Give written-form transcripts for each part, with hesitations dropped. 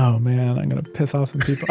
Oh man, I'm going to piss off some people.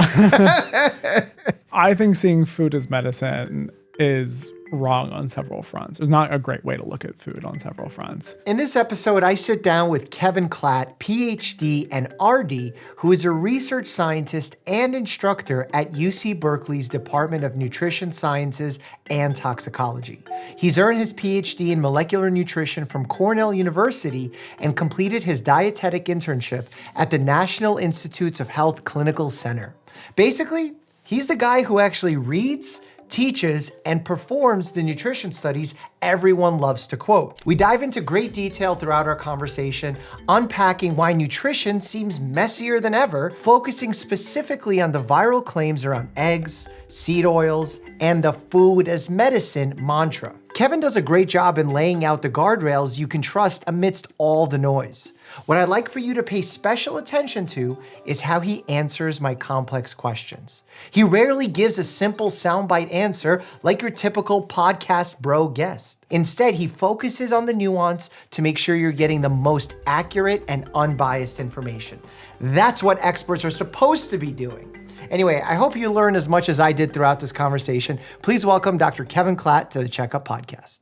I think seeing food as medicine is wrong on several fronts. There's not a great way to look at food on several fronts. In this episode, I sit down with Kevin Klatt, PhD and RD, who is a research scientist and instructor at UC Berkeley's Department of Nutrition Sciences and Toxicology. He's earned his PhD in molecular nutrition from Cornell University and completed his dietetic internship at the National Institutes of Health Clinical Center. Basically, he's the guy who actually reads, teaches, and performs the nutrition studies everyone loves to quote. We dive into great detail throughout our conversation, unpacking why nutrition seems messier than ever, focusing specifically on the viral claims around eggs, seed oils, and the food as medicine mantra. Kevin does a great job in laying out the guardrails you can trust amidst all the noise. What I'd like for you to pay special attention to is how he answers my complex questions. He rarely gives a simple soundbite answer like your typical podcast bro guest. Instead, he focuses on the nuance to make sure you're getting the most accurate and unbiased information. That's what experts are supposed to be doing. Anyway, I hope you learn as much as I did throughout this conversation. Please welcome Dr. Kevin Klatt to the Checkup podcast.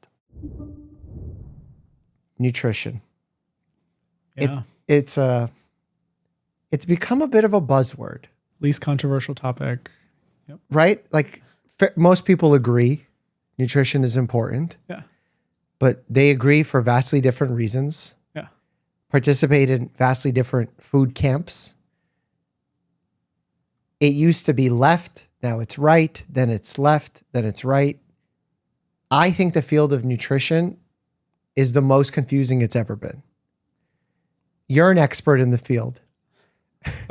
Nutrition. Yeah. It's become a bit of a buzzword. Least controversial topic. Yep. Right? Like most people agree nutrition is important. Yeah. But they agree for vastly different reasons. Yeah. Participate in vastly different food camps. It used to be left, now it's right, then it's left, then it's right. I think the field of nutrition is the most confusing it's ever been. You're an expert in the field.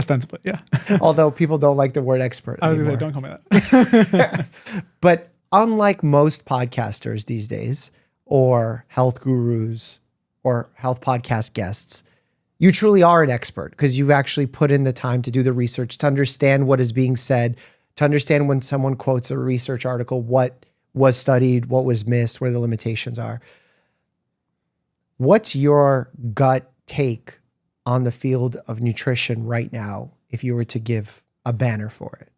Ostensibly, yeah. Although people don't like the word expert I was anymore. going to say, don't call me that. But unlike most podcasters these days, or health gurus, or health podcast guests, you truly are an expert because you've actually put in the time to do the research, to understand what is being said, to understand when someone quotes a research article, what was studied, what was missed, where the limitations are. What's your gut take on the field of nutrition right now, if you were to give a banner for it?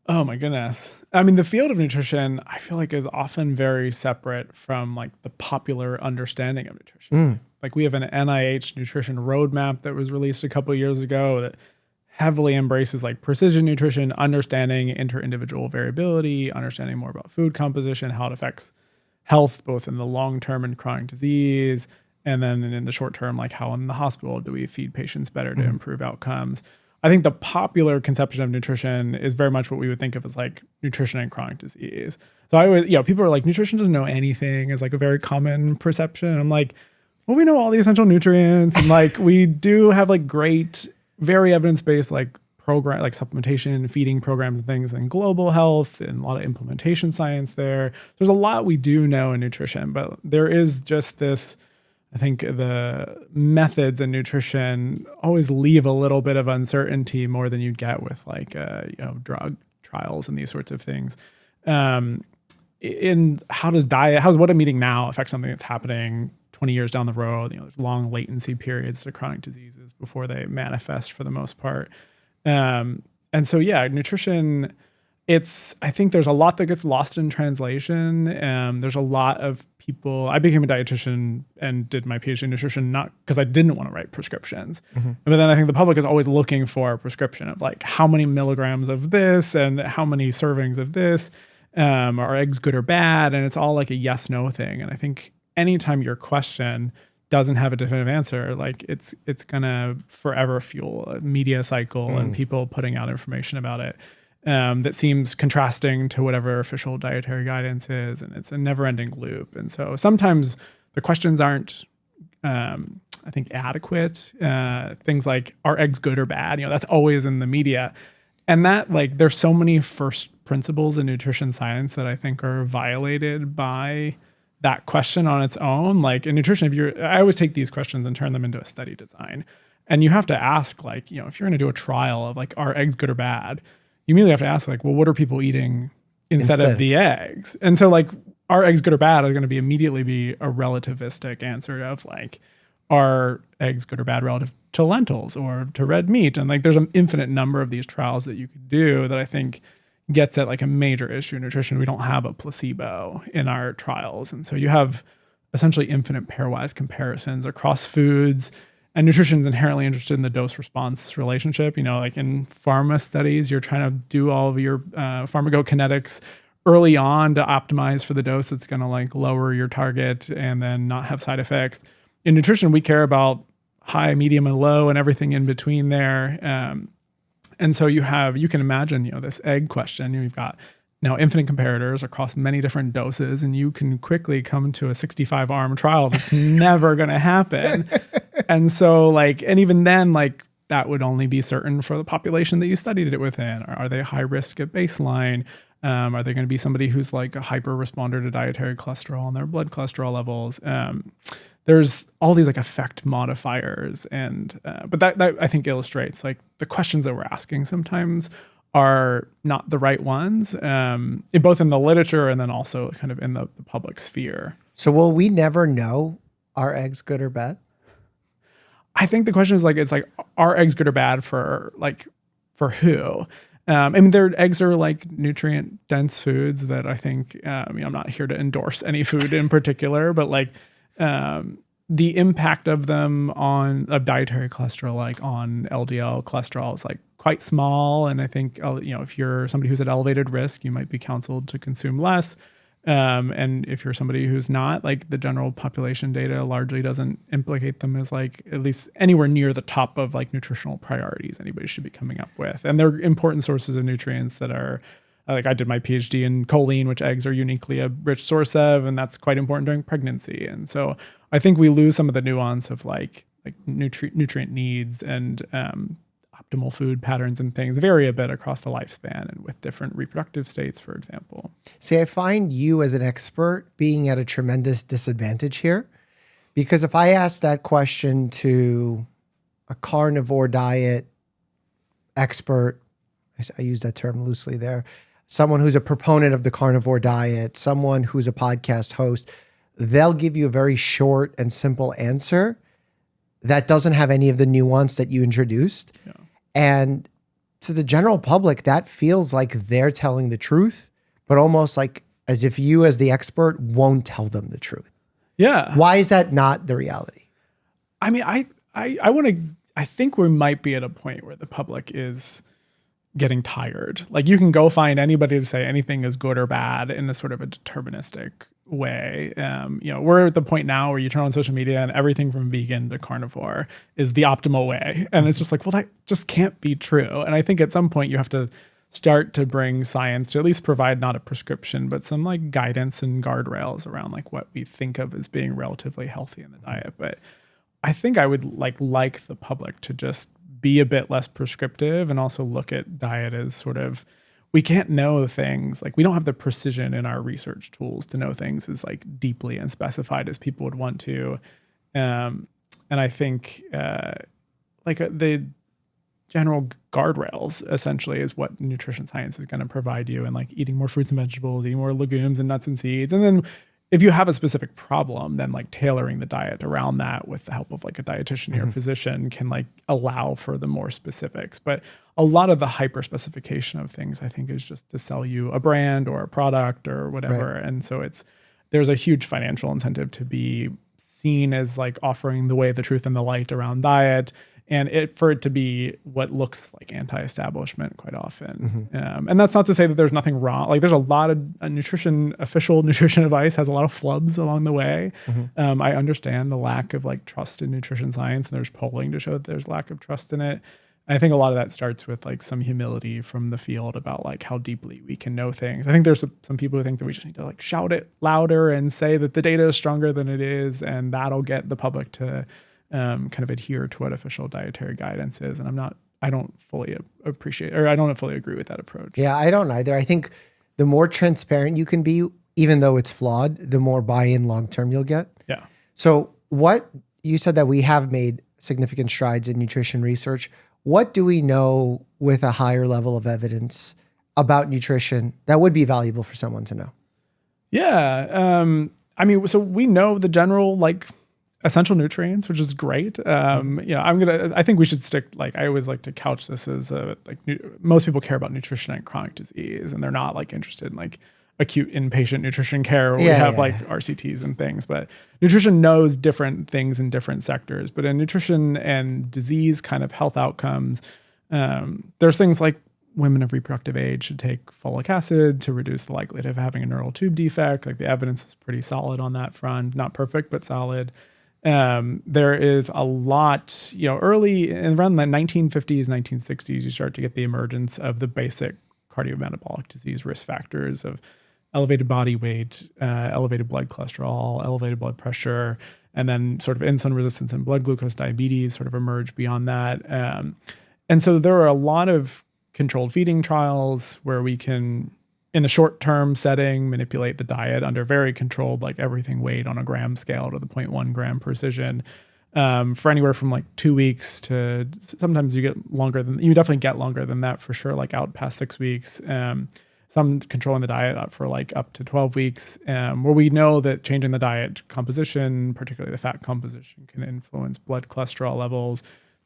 Oh my goodness. I mean, the field of nutrition, I feel like is often very separate from like the popular understanding of nutrition. Like we have an NIH nutrition roadmap that was released a couple of years ago that heavily embraces like precision nutrition, understanding inter-individual variability, understanding more about food composition, how it affects health, both in the long-term and chronic disease, and then in the short term, like how in the hospital do we feed patients better to improve outcomes. I think the popular conception of nutrition is very much what we would think of as like nutrition and chronic disease. So I always, people are like, nutrition doesn't know anything is like a very common perception. And I'm like, well, we know all the essential nutrients and like we do have like great, very evidence-based like program, like supplementation, feeding programs and things in global health and a lot of implementation science there. There's a lot we do know in nutrition, but there is just this, I think the methods in nutrition always leave a little bit of uncertainty more than you'd get with like, drug trials and these sorts of things. In how does what I'm eating now affect something that's happening 20 years down the road? There's long latency periods to chronic diseases before they manifest for the most part. And so, nutrition, I think there's a lot that gets lost in translation. There's a lot of people, I became a dietitian and did my PhD in nutrition, not because I didn't want to write prescriptions. But then I think the public is always looking for a prescription of like how many milligrams of this and how many servings of this, are eggs good or bad? And it's all like a yes, no thing. And I think anytime your question doesn't have a definitive answer, like it's gonna forever fuel a media cycle and people putting out information about it. That seems contrasting to whatever official dietary guidance is, and it's a never-ending loop. And so sometimes the questions aren't, I think, adequate. Things like, are eggs good or bad? That's always in the media. And that, like, there's so many first principles in nutrition science that I think are violated by that question on its own. Like in nutrition, I always take these questions and turn them into a study design. And you have to ask, like, if you're going to do a trial of like, are eggs good or bad? You immediately have to ask, like, well, what are people eating instead of the eggs? And so, like, are eggs good or bad are going to immediately be a relativistic answer of like, are eggs good or bad relative to lentils or to red meat? And like there's an infinite number of these trials that you could do that I think gets at like a major issue in nutrition. We don't have a placebo in our trials. And so you have essentially infinite pairwise comparisons across foods. And nutrition is inherently interested in the dose response relationship. You know, like in pharma studies, you're trying to do all of your pharmacokinetics early on to optimize for the dose that's going to like lower your target and then not have side effects. In nutrition, we care about high, medium, and low and everything in between there. And so you can imagine, you know, this egg question. You've got now infinite comparators across many different doses, and you can quickly come to a 65-arm trial that's never going to happen. And so like, and even then, like that would only be certain for the population that you studied it within. Are they high risk at baseline? Are they going to be somebody who's like a hyper responder to dietary cholesterol and their blood cholesterol levels? There's all these like effect modifiers, and but that I think illustrates like the questions that we're asking sometimes are not the right ones, both in the literature and then also kind of in the public sphere. So will we never know, are eggs good or bad? I think the question is like, it's like, are eggs good or bad for who? I mean, eggs are like nutrient dense foods that I think, I'm not here to endorse any food in particular, but like the impact of them of dietary cholesterol, like on LDL cholesterol, is like quite small. And I think, if you're somebody who's at elevated risk, you might be counseled to consume less. And if you're somebody who's not, like the general population data largely doesn't implicate them as like at least anywhere near the top of like nutritional priorities anybody should be coming up with. And they're important sources of nutrients that are like, I did my PhD in choline, which eggs are uniquely a rich source of, and that's quite important during pregnancy. And so I think we lose some of the nuance of like nutrient needs and optimal food patterns and things vary a bit across the lifespan and with different reproductive states, for example. See, I find you as an expert being at a tremendous disadvantage here, because if I ask that question to a carnivore diet expert, I use that term loosely there, someone who's a proponent of the carnivore diet, someone who's a podcast host, they'll give you a very short and simple answer that doesn't have any of the nuance that you introduced. Yeah. And to the general public, that feels like they're telling the truth, but almost like as if you as the expert won't tell them the truth. Yeah. Why is that not the reality? I mean, I think we might be at a point where the public is getting tired. Like you can go find anybody to say anything is good or bad in a sort of a deterministic way. We're at the point now where you turn on social media and everything from vegan to carnivore is the optimal way. And it's just like, well, that just can't be true. And I think at some point you have to start to bring science to at least provide not a prescription, but some like guidance and guardrails around like what we think of as being relatively healthy in the diet. But I think I would like the public to just be a bit less prescriptive and also look at diet as sort of, we can't know things, like we don't have the precision in our research tools to know things as like deeply and specified as people would want to. And I think the general guardrails essentially is what nutrition science is going to provide you, and like eating more fruits and vegetables, eating more legumes and nuts and seeds. And then if you have a specific problem, then like tailoring the diet around that with the help of like a dietitian or physician can like allow for the more specifics. But a lot of the hyper specification of things, I think, is just to sell you a brand or a product or whatever. Right. And so there's a huge financial incentive to be seen as like offering the way, the truth, and the light around diet, and for it to be what looks like anti-establishment quite often. And that's not to say that there's nothing wrong. Like there's a lot of official nutrition advice has a lot of flubs along the way. I understand the lack of like trust in nutrition science, and there's polling to show that there's lack of trust in it. And I think a lot of that starts with like some humility from the field about like how deeply we can know things. I think there's some people who think that we just need to like shout it louder and say that the data is stronger than it is, and that'll get the public to kind of adhere to what official dietary guidance is. And I don't fully appreciate, or I don't fully agree with that approach. Yeah, I don't either. I think the more transparent you can be, even though it's flawed, the more buy-in long-term you'll get. Yeah. So you said that we have made significant strides in nutrition research. What do we know with a higher level of evidence about nutrition that would be valuable for someone to know? Yeah. So we know the general like essential nutrients, which is great. I think we should stick, like, I always like to couch this as most people care about nutrition and chronic disease, and they're not like interested in like acute inpatient nutrition care where we have RCTs and things, but nutrition knows different things in different sectors. But in nutrition and disease kind of health outcomes, there's things like women of reproductive age should take folic acid to reduce the likelihood of having a neural tube defect. Like the evidence is pretty solid on that front, not perfect, but solid. There is a lot, early around the 1950s, 1960s, you start to get the emergence of the basic cardiometabolic disease risk factors of elevated body weight, elevated blood cholesterol, elevated blood pressure, and then sort of insulin resistance and blood glucose diabetes sort of emerge beyond that. And so there are a lot of controlled feeding trials where we can, in the short-term setting, manipulate the diet under very controlled, like everything weighed on a gram scale to the 0.1 gram precision, for anywhere from like 2 weeks to sometimes you definitely get longer than that for sure, like out past 6 weeks. Some controlling the diet up for like up to 12 weeks, where we know that changing the diet composition, particularly the fat composition, can influence blood cholesterol levels.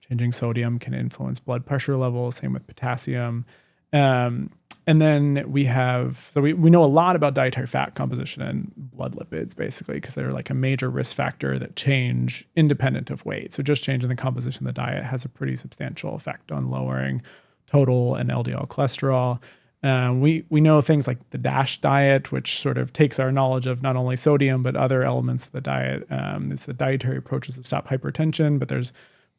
Changing sodium can influence blood pressure levels, same with potassium. And then we know a lot about dietary fat composition and blood lipids, basically, because they're like a major risk factor that change independent of weight. So just changing the composition of the diet has a pretty substantial effect on lowering total and LDL cholesterol. We know things like the DASH diet, which sort of takes our knowledge of not only sodium, but other elements of the diet. It's the dietary approaches to stop hypertension, but there's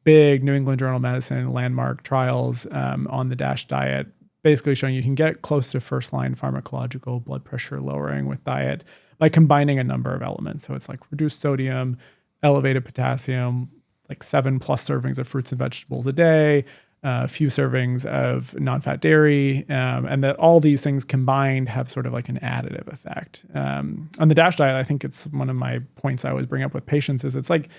big New England Journal of Medicine landmark trials on the DASH diet, basically showing you can get close to first-line pharmacological blood pressure lowering with diet by combining a number of elements. So it's like reduced sodium, elevated potassium, like 7+ servings of fruits and vegetables a day, a few servings of non-fat dairy, and that all these things combined have sort of like an additive effect. On the DASH diet, I think it's one of my points I always bring up with patients is it's like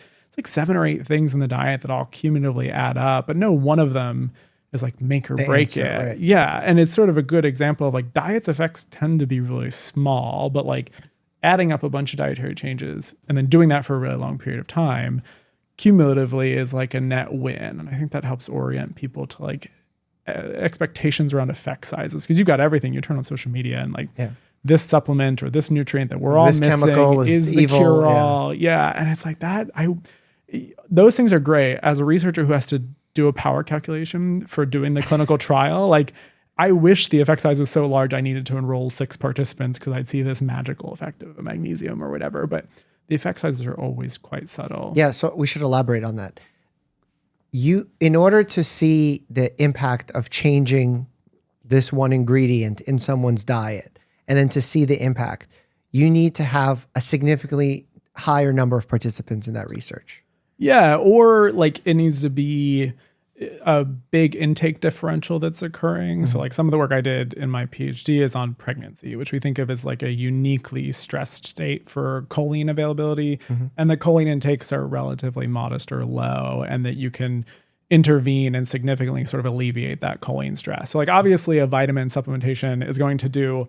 7 or 8 things in the diet that all cumulatively add up, but no one of them is like make or break it. Right. Yeah. And it's sort of a good example of like diet's effects tend to be really small, but like adding up a bunch of dietary changes and then doing that for a really long period of time cumulatively is like a net win. And I think that helps orient people to like expectations around effect sizes. Because you've got everything. You turn on social media and like this supplement or this nutrient that we're all missing is the cure-all. Yeah. And it's like that. Those things are great. As a researcher who has to do a power calculation for doing the clinical trial, like I wish the effect size was so large I needed to enroll 6 participants because I'd see this magical effect of a magnesium or whatever. But the effect sizes are always quite subtle. Yeah, so we should elaborate on that. In order to see the impact of changing this one ingredient in someone's diet, and then to see the impact, you need to have a significantly higher number of participants in that research. Yeah, or like it needs to be a big intake differential that's occurring. Mm-hmm. So like some of the work I did in my PhD is on pregnancy, which we think of as like a uniquely stressed state for choline availability. Mm-hmm. And the choline intakes are relatively modest or low, and that you can intervene and significantly sort of alleviate that choline stress. So like obviously a vitamin supplementation is going to do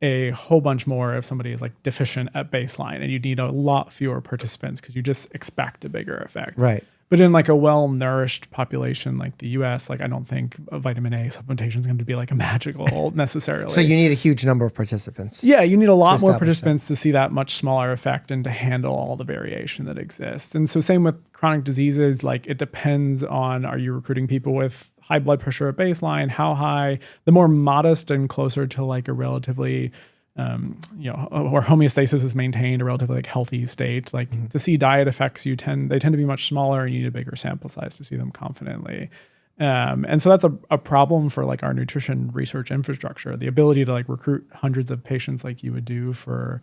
a whole bunch more if somebody is like deficient at baseline, and you need a lot fewer participants because you just expect a bigger effect. Right. But in like a well-nourished population like the US, like I don't think a vitamin A supplementation is going to be like a magical necessarily. So you need a huge number of participants. Yeah, you need a lot more participants to see that much smaller effect and to handle all the variation that exists. And so same with chronic diseases, like it depends on, are you recruiting people with high blood pressure at baseline, how high? The more modest and closer to like a relatively or homeostasis is maintained, a relatively like healthy state. Like to see diet effects, they tend to be much smaller, and you need a bigger sample size to see them confidently. And so that's a problem for like our nutrition research infrastructure. The ability to like recruit hundreds of patients like you would do for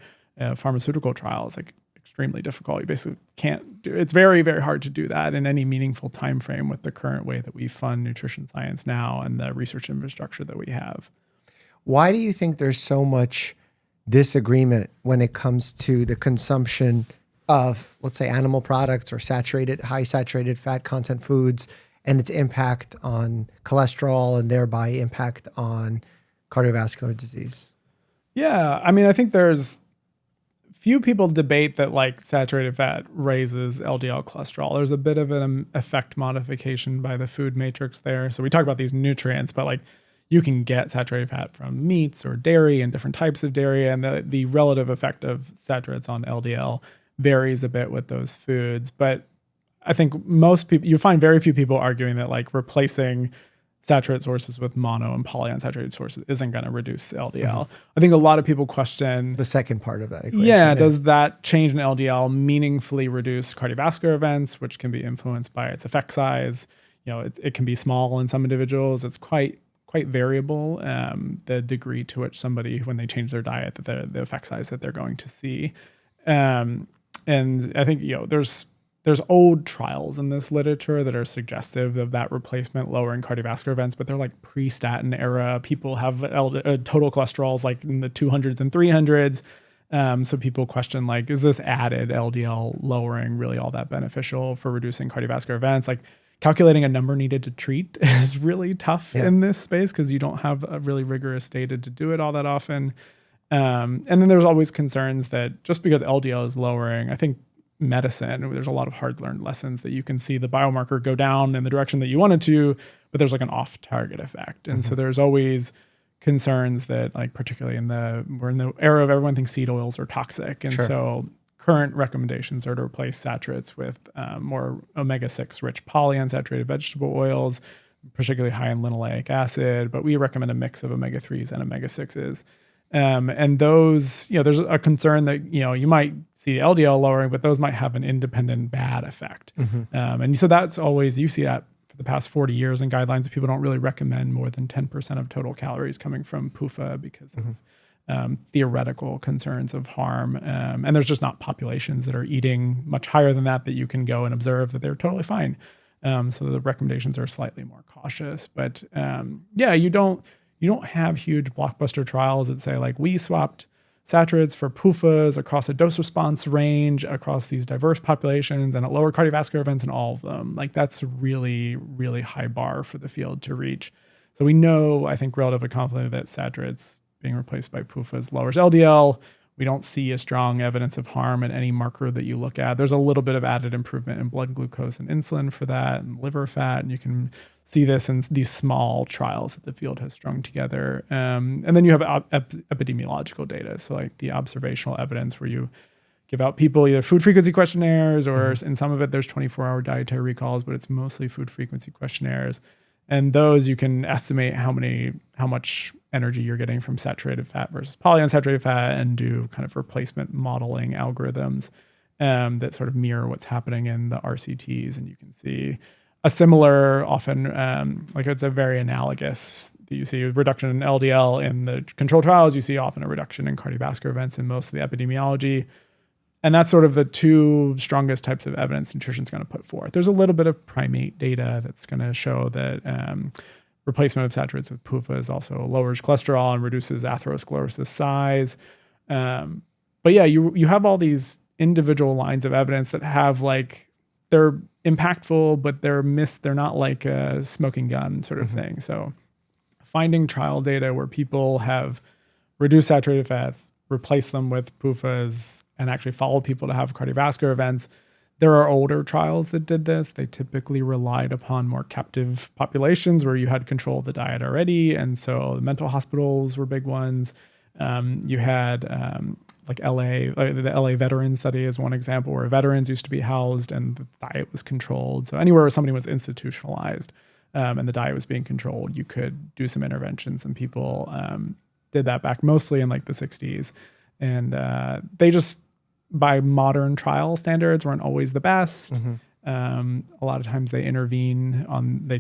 pharmaceutical trials, like extremely difficult. You basically can't do. It's very, very hard to do that in any meaningful time frame with the current way that we fund nutrition science now and the research infrastructure that we have. Why do you think there's so much disagreement when it comes to the consumption of, let's say, animal products or high saturated fat content foods and its impact on cholesterol and thereby impact on cardiovascular disease? Yeah, I mean, I think there's few people debate that like saturated fat raises LDL cholesterol. There's a bit of an effect modification by the food matrix there. So we talk about these nutrients, but like you can get saturated fat from meats or dairy and different types of dairy, and the relative effect of saturates on LDL varies a bit with those foods. But I think most people, you find very few people arguing that like replacing saturate sources with mono and polyunsaturated sources isn't going to reduce LDL. I think a lot of people question the second part of that equation. Yeah, does that change in LDL meaningfully reduce cardiovascular events, which can be influenced by its effect size? You know, it can be small in some individuals. It's quite variable, the degree to which somebody, when they change their diet, that the effect size that they're going to see. And I think, you know, there's old trials in this literature that are suggestive of that replacement lowering cardiovascular events, but they're like pre-statin era. People have total cholesterols like in the 200s and 300s. So people question, like, is this added LDL lowering really all that beneficial for reducing cardiovascular events? Like, calculating a number needed to treat is really tough in this space because you don't have a really rigorous data to do it all that often. And then there's always concerns that just because LDL is lowering, I think medicine, there's a lot of hard learned lessons that you can see the biomarker go down in the direction that you want it to, but there's like an off target effect. And so there's always concerns that, like, particularly we're in the era of everyone thinks seed oils are toxic. And so current recommendations are to replace saturates with more omega-6 rich polyunsaturated vegetable oils, particularly high in linoleic acid, but we recommend a mix of omega-3s and omega-6s. And those, you know, there's a concern that, you know, you might see LDL lowering, but those might have an independent bad effect. And so that's always, you see that for the past 40 years in guidelines, that people don't really recommend more than 10% of total calories coming from PUFA because of theoretical concerns of harm. And there's just not populations that are eating much higher than that you can go and observe that they're totally fine. So the recommendations are slightly more cautious. But yeah, you don't have huge blockbuster trials that say, like, we swapped saturates for PUFAs across a dose response range across these diverse populations and it lowered cardiovascular events in all of them. Like, that's really, really high bar for the field to reach. So we know, I think, relatively confidently that saturates being replaced by PUFAs lowers LDL. We don't see a strong evidence of harm in any marker that you look at. There's a little bit of added improvement in blood glucose and insulin for that, and liver fat, and you can see this in these small trials that the field has strung together. And then you have epidemiological data, so like the observational evidence where you give out people either food frequency questionnaires or in some of it there's 24-hour dietary recalls, but it's mostly food frequency questionnaires. And those you can estimate how much energy you're getting from saturated fat versus polyunsaturated fat and do kind of replacement modeling algorithms that sort of mirror what's happening in the RCTs. And you can see a similar, often, like it's a very analogous, you see a reduction in LDL in the control trials, you see often a reduction in cardiovascular events in most of the epidemiology. And that's sort of the two strongest types of evidence nutrition is going to put forth. There's a little bit of primate data that's going to show that replacement of saturates with PUFAs also lowers cholesterol and reduces atherosclerosis size. But yeah, you have all these individual lines of evidence that have, like, they're impactful, but they're not like a smoking gun sort of thing. So finding trial data where people have reduced saturated fats, replaced them with PUFAs, and actually followed people to have cardiovascular events. There are older trials that did this. They typically relied upon more captive populations where you had control of the diet already. And so the mental hospitals were big ones. You had like the LA veteran study is one example where veterans used to be housed and the diet was controlled. So anywhere where somebody was institutionalized and the diet was being controlled, you could do some interventions, and people did that back mostly in like the 60s. And they just, by modern trial standards, weren't always the best. A lot of times they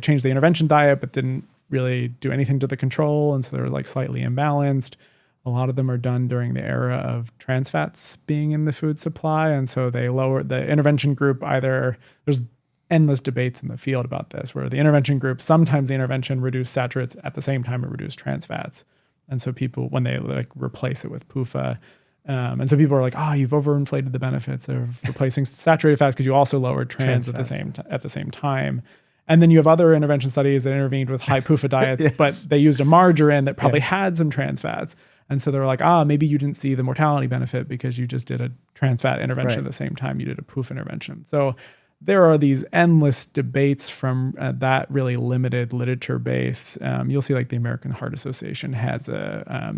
changed the intervention diet, but didn't really do anything to the control. And so they're like slightly imbalanced. A lot of them are done during the era of trans fats being in the food supply. And so they lowered the intervention group. There's endless debates in the field about this, where the intervention group, sometimes the intervention reduced saturates at the same time it reduced trans fats. And so people, when they like replace it with PUFA, and so people are like, you've overinflated the benefits of replacing saturated fats because you also lowered trans at the same time. And then you have other intervention studies that intervened with high PUFA diets, but they used a margarine that probably had some trans fats. And so they're like, maybe you didn't see the mortality benefit because you just did a trans fat intervention at the same time you did a POOF intervention. So there are these endless debates from that really limited literature base. You'll see like the American Heart Association has a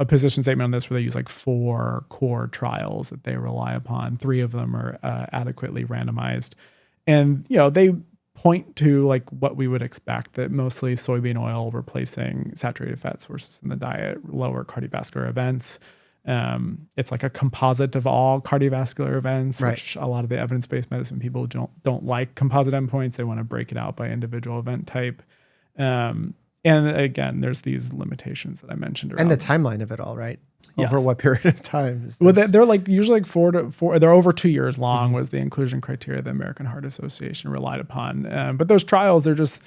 position statement on this where they use like 4 core trials that they rely upon. 3 of them are adequately randomized. And, they point to like what we would expect, that mostly soybean oil replacing saturated fat sources in the diet, lower cardiovascular events. It's like a composite of all cardiovascular events, which a lot of the evidence-based medicine people don't like composite endpoints. They want to break it out by individual event type. And again, there's these limitations that I mentioned around. And the timeline of it all, right? Over what period of time is this? Well, they're like usually like 4 to 4. They're over 2 years long was the inclusion criteria the American Heart Association relied upon. But those trials, they're just,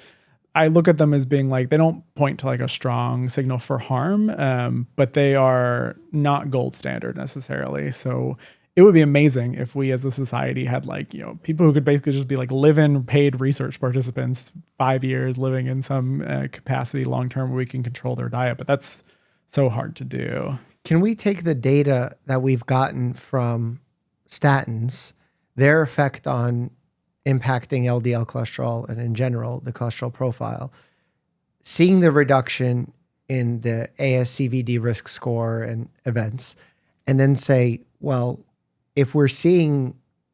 I look at them as being like, they don't point to like a strong signal for harm, but they are not gold standard necessarily. So it would be amazing if we as a society had like, people who could basically just be like live-in paid research participants, 5 years living in some capacity long-term where we can control their diet. But that's so hard to do. Can we take the data that we've gotten from statins, their effect on impacting LDL cholesterol and in general, the cholesterol profile, seeing the reduction in the ASCVD risk score and events, and then say, well, if we're seeing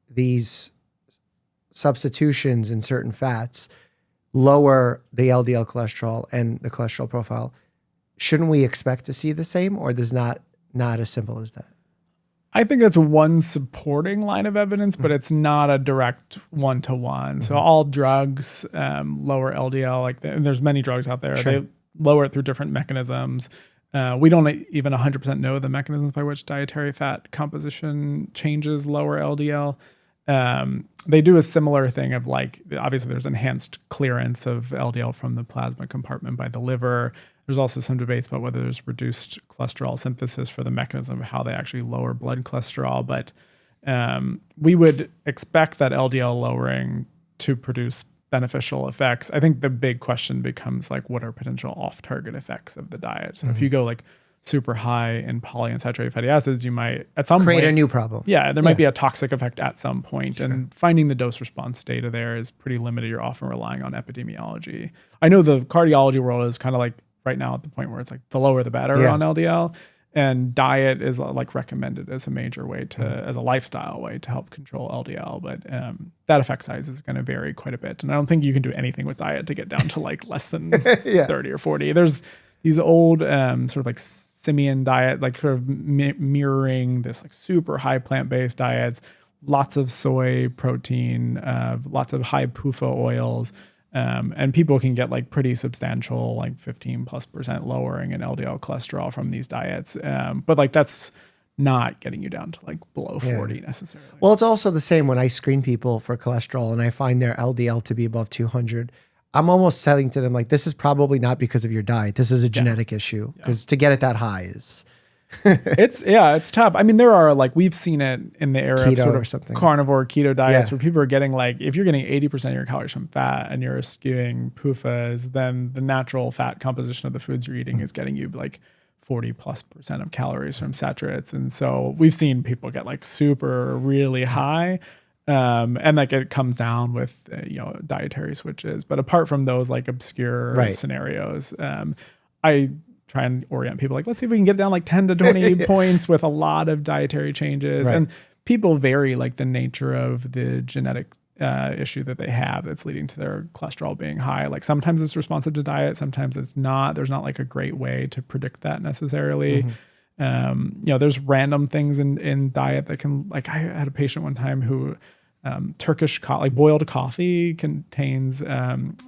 these substitutions in certain fats lower the LDL cholesterol and the cholesterol profile, shouldn't we expect to see the same, or is not as simple as that? I think that's one supporting line of evidence, but it's not a direct one-to-one. So all drugs lower LDL, like there's many drugs out there. They lower it through different mechanisms. We don't even 100% know the mechanisms by which dietary fat composition changes lower LDL. They do a similar thing of like, obviously there's enhanced clearance of LDL from the plasma compartment by the liver. There's also some debates about whether there's reduced cholesterol synthesis for the mechanism of how they actually lower blood cholesterol. But we would expect that LDL lowering to produce beneficial effects. I think the big question becomes like, what are potential off-target effects of the diet? So if you go like super high in polyunsaturated fatty acids, you might at some create point a new problem. Yeah, there might be a toxic effect at some point. And finding the dose response data there is pretty limited. You're often relying on epidemiology. I know the cardiology world is kind of like right now at the point where it's like the lower the better on LDL, and diet is like recommended as a major way to, as a lifestyle way to help control LDL. But that effect size is going to vary quite a bit. And I don't think you can do anything with diet to get down to like less than 30 or 40. There's these old sort of like simian diet, like sort of mirroring this like super high plant-based diets, lots of soy protein, lots of high PUFA oils. And people can get like pretty substantial, like 15+% lowering in LDL cholesterol from these diets. But like that's not getting you down to like below 40 necessarily. Well, it's also the same when I screen people for cholesterol and I find their LDL to be above 200. I'm almost saying to them, like, this is probably not because of your diet. This is a genetic issue, because to get it that high is... it's tough. I mean, there are like, we've seen it in the era keto of sort of carnivore keto diets where people are getting like, if you're getting 80% of your calories from fat and you're skewing PUFAs, then the natural fat composition of the foods you're eating is getting you like 40+% of calories from saturates. And so we've seen people get like super really high. And like it comes down with, dietary switches. But apart from those like obscure scenarios, I try and orient people like, let's see if we can get down like 10 to 20 points with a lot of dietary changes. And people vary like the nature of the genetic issue that they have that's leading to their cholesterol being high. Like sometimes it's responsive to diet, sometimes it's not. There's not like a great way to predict that necessarily. There's random things in diet that can, like I had a patient one time who boiled coffee contains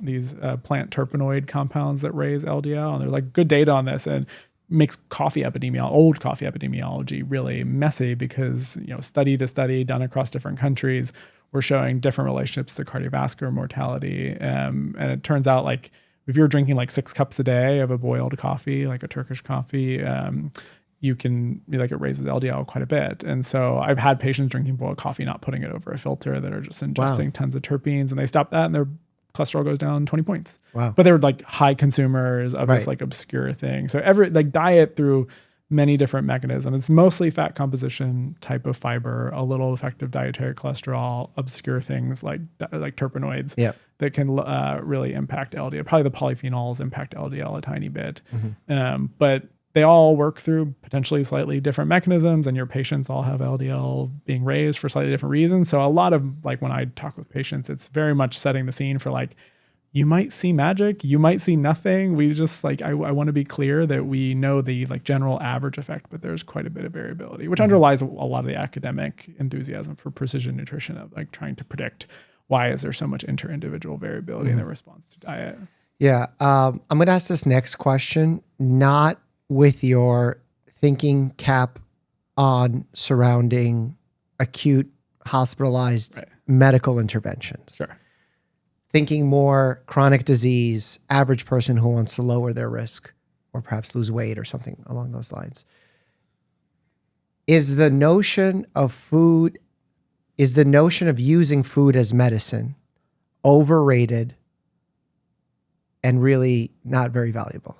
these plant terpenoid compounds that raise LDL, and there's like good data on this, and makes old coffee epidemiology really messy because study to study done across different countries were showing different relationships to cardiovascular mortality, and it turns out like if you're drinking like 6 cups a day of a boiled coffee, like a Turkish coffee, you can be like, it raises LDL quite a bit. And so I've had patients drinking boiled coffee, not putting it over a filter, that are just ingesting tons of terpenes, and they stop that and their cholesterol goes down 20 points. But they're like high consumers of this like obscure thing. So every like diet through many different mechanisms. It's mostly fat composition, type of fiber, a little effective dietary cholesterol, obscure things like terpenoids that can really impact LDL. Probably the polyphenols impact LDL a tiny bit. But they all work through potentially slightly different mechanisms, and your patients all have LDL being raised for slightly different reasons. So a lot of like when I talk with patients, it's very much setting the scene for like, you might see magic, you might see nothing. We just like, I want to be clear that we know the like general average effect, but there's quite a bit of variability, which underlies a lot of the academic enthusiasm for precision nutrition of like trying to predict why is there so much inter-individual variability in the response to diet. Yeah. I'm going to ask this next question, not with your thinking cap on surrounding acute hospitalized medical interventions. Sure. Thinking more chronic disease, average person who wants to lower their risk or perhaps lose weight or something along those lines. Is the notion of using food as medicine overrated and really not very valuable?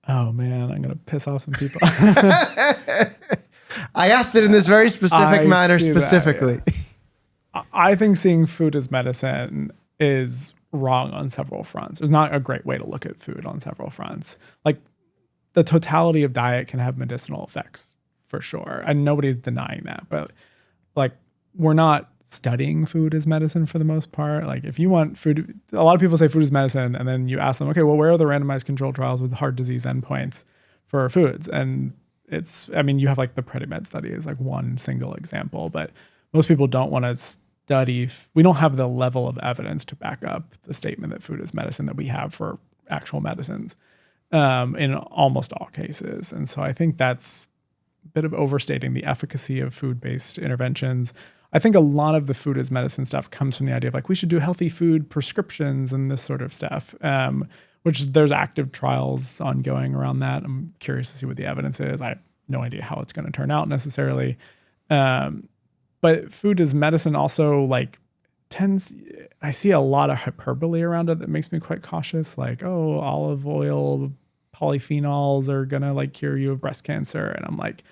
Oh man, I'm going to piss off some people. I asked it in this very specific manner specifically. That, yeah. I think seeing food as medicine is wrong on several fronts. There's not a great way to look at food on several fronts. Like the totality of diet can have medicinal effects for sure. And nobody's denying that, but like we're not studying food as medicine for the most part. Like if you want food, a lot of people say food is medicine, and then you ask them, okay, well, where are the randomized controlled trials with heart disease endpoints for foods? And you have like the Predimed study is like one single example, but most people don't want to study. We don't have the level of evidence to back up the statement that food is medicine that we have for actual medicines in almost all cases. And so I think that's a bit of overstating the efficacy of food-based interventions. I think a lot of the food as medicine stuff comes from the idea of like, we should do healthy food prescriptions and this sort of stuff, which there's active trials ongoing around that. I'm curious to see what the evidence is. I have no idea how it's going to turn out necessarily. But food as medicine also like I see a lot of hyperbole around it that makes me quite cautious. Like, oh, olive oil polyphenols are going to like cure you of breast cancer. And I'm like,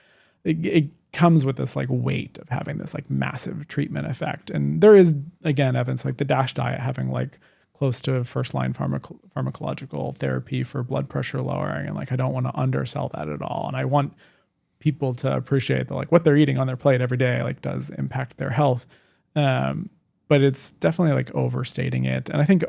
it comes with this like weight of having this like massive treatment effect. And there is, again, evidence like the DASH diet having like close to first line pharmacological therapy for blood pressure lowering. And like, I don't want to undersell that at all. And I want people to appreciate that like what they're eating on their plate every day, like does impact their health. But it's definitely like overstating it. And I think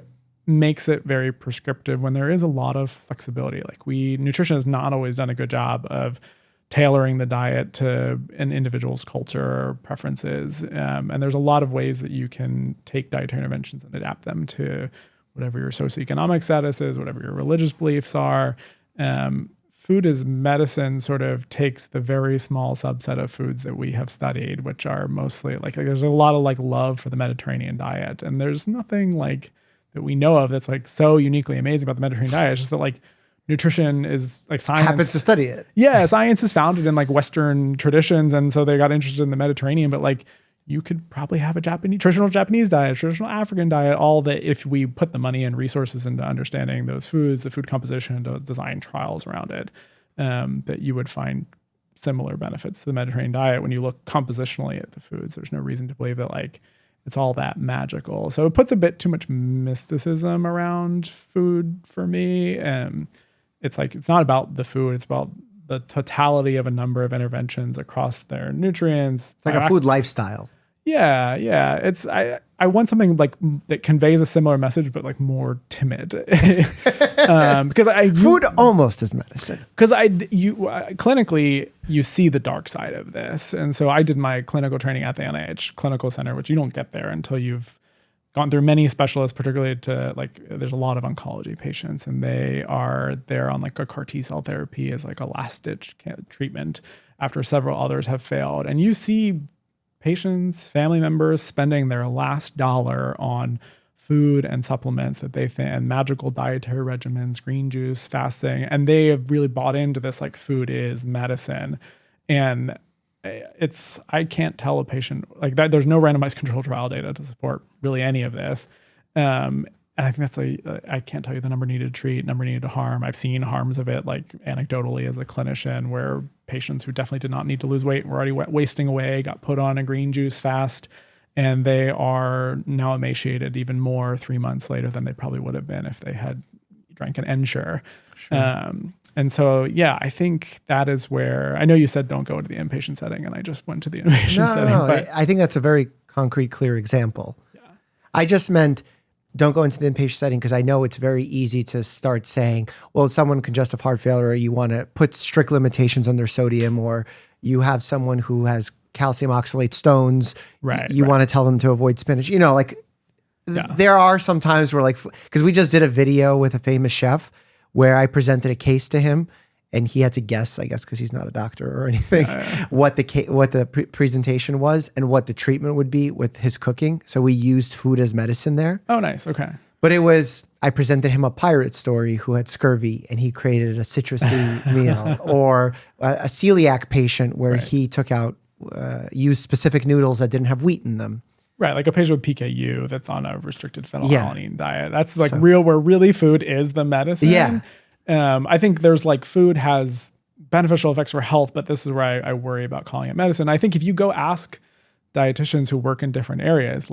makes it very prescriptive when there is a lot of flexibility. Like nutrition has not always done a good job of tailoring the diet to an individual's culture or preferences. And there's a lot of ways that you can take dietary interventions and adapt them to whatever your socioeconomic status is, whatever your religious beliefs are. Food as medicine sort of takes the very small subset of foods that we have studied, which are mostly like there's a lot of like love for the Mediterranean diet. And there's nothing like that we know of that's like so uniquely amazing about the Mediterranean diet. It's just that like nutrition is like science happens to study it. Yeah. Science is founded in like Western traditions. And so they got interested in the Mediterranean, but like you could probably have a traditional Japanese diet, traditional African diet, all that if we put the money and resources into understanding those foods, the food composition, to design trials around it, that you would find similar benefits to the Mediterranean diet. When you look compositionally at the foods, there's no reason to believe that like it's all that magical. So it puts a bit too much mysticism around food for me. It's like, it's not about the food, it's about the totality of a number of interventions across their nutrients. It's like a food lifestyle. Yeah. I want something like that conveys a similar message, but like more timid. Because food almost is medicine. Because clinically you see the dark side of this, and so I did my clinical training at the NIH Clinical Center, which you don't get there until you've gone through many specialists, particularly to like, there's a lot of oncology patients, and they are there on like a CAR T cell therapy as like a last ditch treatment after several others have failed, and you see patients, family members spending their last dollar on food and supplements that they think, and magical dietary regimens, green juice, fasting, and they have really bought into this like food is medicine. And I can't tell a patient like that. There's no randomized control trial data to support really any of this. And And I think that's I can't tell you the number needed to treat, number needed to harm. I've seen harms of it, like anecdotally as a clinician, where patients who definitely did not need to lose weight were already wasting away, got put on a green juice fast, and they are now emaciated even more 3 months later than they probably would have been if they had drank an Ensure. Sure. And so, yeah, I think that is where, I know you said don't go to the inpatient setting, and I just went to the inpatient setting. No. But I think that's a very concrete, clear example. Yeah. I just meant don't go into the inpatient setting because I know it's very easy to start saying, well, someone congestive heart failure, you want to put strict limitations on their sodium, or you have someone who has calcium oxalate stones. Right. You want to tell them to avoid spinach. There are some times where because we just did a video with a famous chef where I presented a case to him and he had to guess, I guess, because he's not a doctor or anything, what the presentation was and what the treatment would be with his cooking. So we used food as medicine there. Oh, nice. Okay. But I presented him a pirate story who had scurvy and he created a citrusy meal, or a celiac patient where he took out, used specific noodles that didn't have wheat in them. Right, like a patient with PKU that's on a restricted phenylalanine diet. That's where really food is the medicine. Yeah. I think there's food has beneficial effects for health, but this is where I worry about calling it medicine. I think if you go ask dietitians who work in different areas,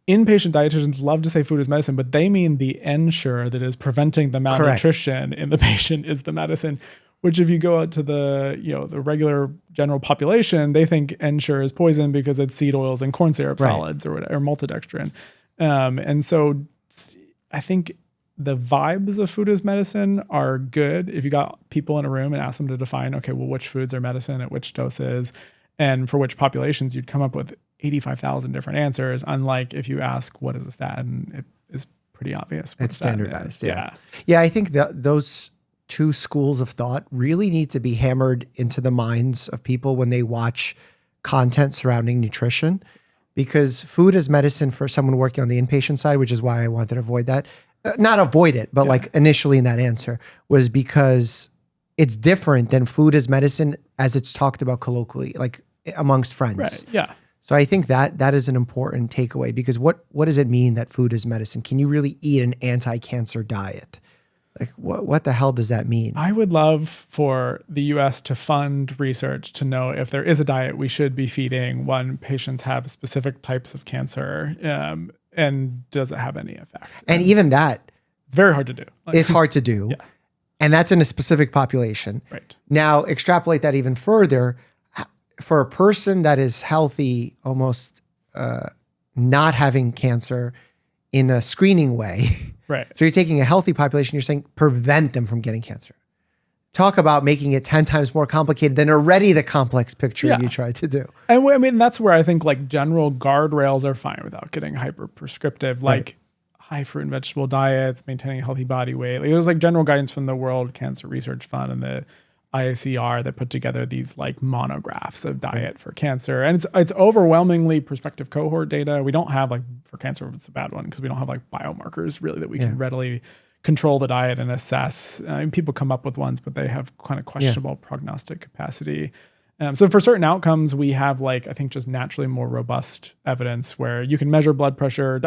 inpatient dietitians love to say food is medicine, but they mean the Ensure that is preventing the malnutrition in the patient is the medicine. Which if you go out to the regular general population, they think Ensure is poison because it's seed oils and corn syrup solids or maltodextrin. And so I think the vibes of food as medicine are good if you got people in a room and ask them to define, okay, well, which foods are medicine at which doses and for which populations, you'd come up with 85,000 different answers. Unlike if you ask, what is a statin? It is pretty obvious. It's standardized. Yeah. I think that those two schools of thought really need to be hammered into the minds of people when they watch content surrounding nutrition, because food as medicine for someone working on the inpatient side, which is why I wanted to avoid that, not avoid it, but initially in that answer was because it's different than food as medicine as it's talked about colloquially, amongst friends. Right. Yeah. So I think that is an important takeaway, because what does it mean that food is medicine? Can you really eat an anti-cancer diet? What the hell does that mean? I would love for the U.S. to fund research to know if there is a diet we should be feeding when patients have specific types of cancer, and does it have any effect? And even that, it's very hard to do. It's hard to do. Yeah. And that's in a specific population. Right. Now, extrapolate that even further. For a person that is healthy, almost not having cancer in a screening way. Right. So you're taking a healthy population, you're saying prevent them from getting cancer. Talk about making it 10 times more complicated than already the complex picture you tried to do. And I mean, that's where I think general guardrails are fine without getting hyper prescriptive, high fruit and vegetable diets, maintaining a healthy body weight. There's general guidance from the World Cancer Research Fund and the IACR that put together these monographs of diet for cancer. And it's overwhelmingly prospective cohort data. We don't have for cancer, it's a bad one because we don't have biomarkers really that we can readily control the diet and assess. People come up with ones, but they have kind of questionable prognostic capacity. So for certain outcomes, we have I think just naturally more robust evidence where you can measure blood pressure,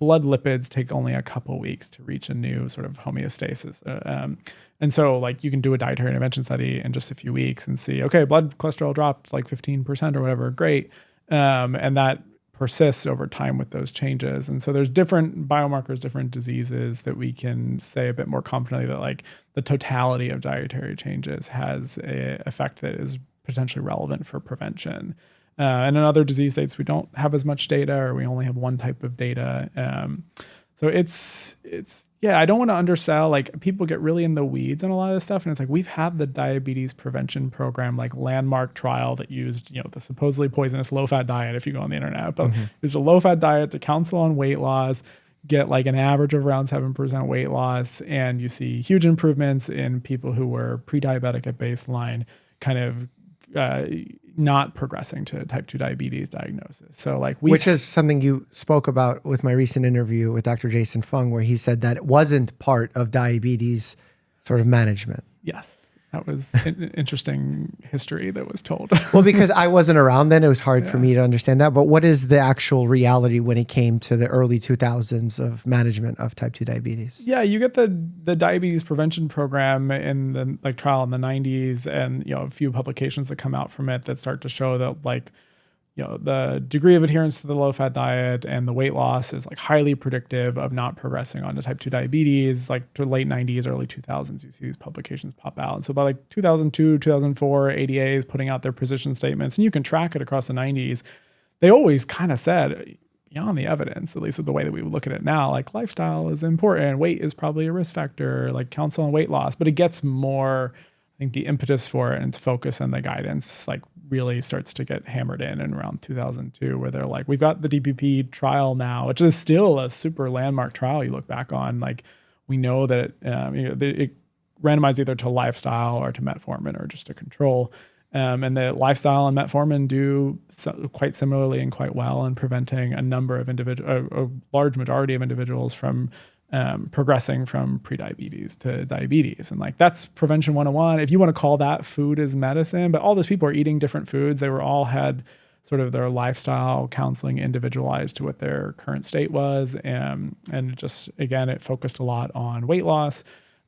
blood lipids take only a couple weeks to reach a new sort of homeostasis. And so you can do a dietary intervention study in just a few weeks and see, okay, blood cholesterol dropped 15% or whatever, great. And that persists over time with those changes. And so there's different biomarkers, different diseases that we can say a bit more confidently that the totality of dietary changes has a effect that is potentially relevant for prevention. And in other disease states, we don't have as much data, or we only have one type of data. So it's I don't want to undersell. People get really in the weeds on a lot of this stuff, and it's we've had the diabetes prevention program, landmark trial that used the supposedly poisonous low-fat diet. If you go on the internet, but used a low-fat diet to counsel on weight loss, get an average of around 7% weight loss, and you see huge improvements in people who were pre-diabetic at baseline, kind of not progressing to type 2 diabetes diagnosis. So which is something you spoke about with my recent interview with Dr. Jason Fung, where he said that it wasn't part of diabetes sort of management. Yes. That was an interesting history that was told. Well, because I wasn't around then, it was hard for me to understand that. But what is the actual reality when it came to the early 2000s of management of type 2 diabetes? Yeah, you get the diabetes prevention program in the trial in the 90s, and a few publications that come out from it that start to show that the degree of adherence to the low-fat diet and the weight loss is highly predictive of not progressing onto type 2 diabetes. To late 90s, early 2000s, you see these publications pop out. And so by 2002, 2004, ADA is putting out their position statements, and you can track it across the 90s. They always kind of said, beyond the evidence, at least with the way that we would look at it now, lifestyle is important, weight is probably a risk factor, counsel on weight loss, but it gets more, I think the impetus for it and its focus and the guidance really starts to get hammered in around 2002, where they're we've got the DPP trial now, which is still a super landmark trial. You look back on, we know that it randomized either to lifestyle or to metformin or just to control. And the lifestyle and metformin do quite similarly and quite well in preventing a number of a large majority of individuals from progressing from prediabetes to diabetes. And that's prevention 101. If you want to call that food as medicine, but all those people are eating different foods. They were all had sort of their lifestyle counseling individualized to what their current state was. And just, again, it focused a lot on weight loss.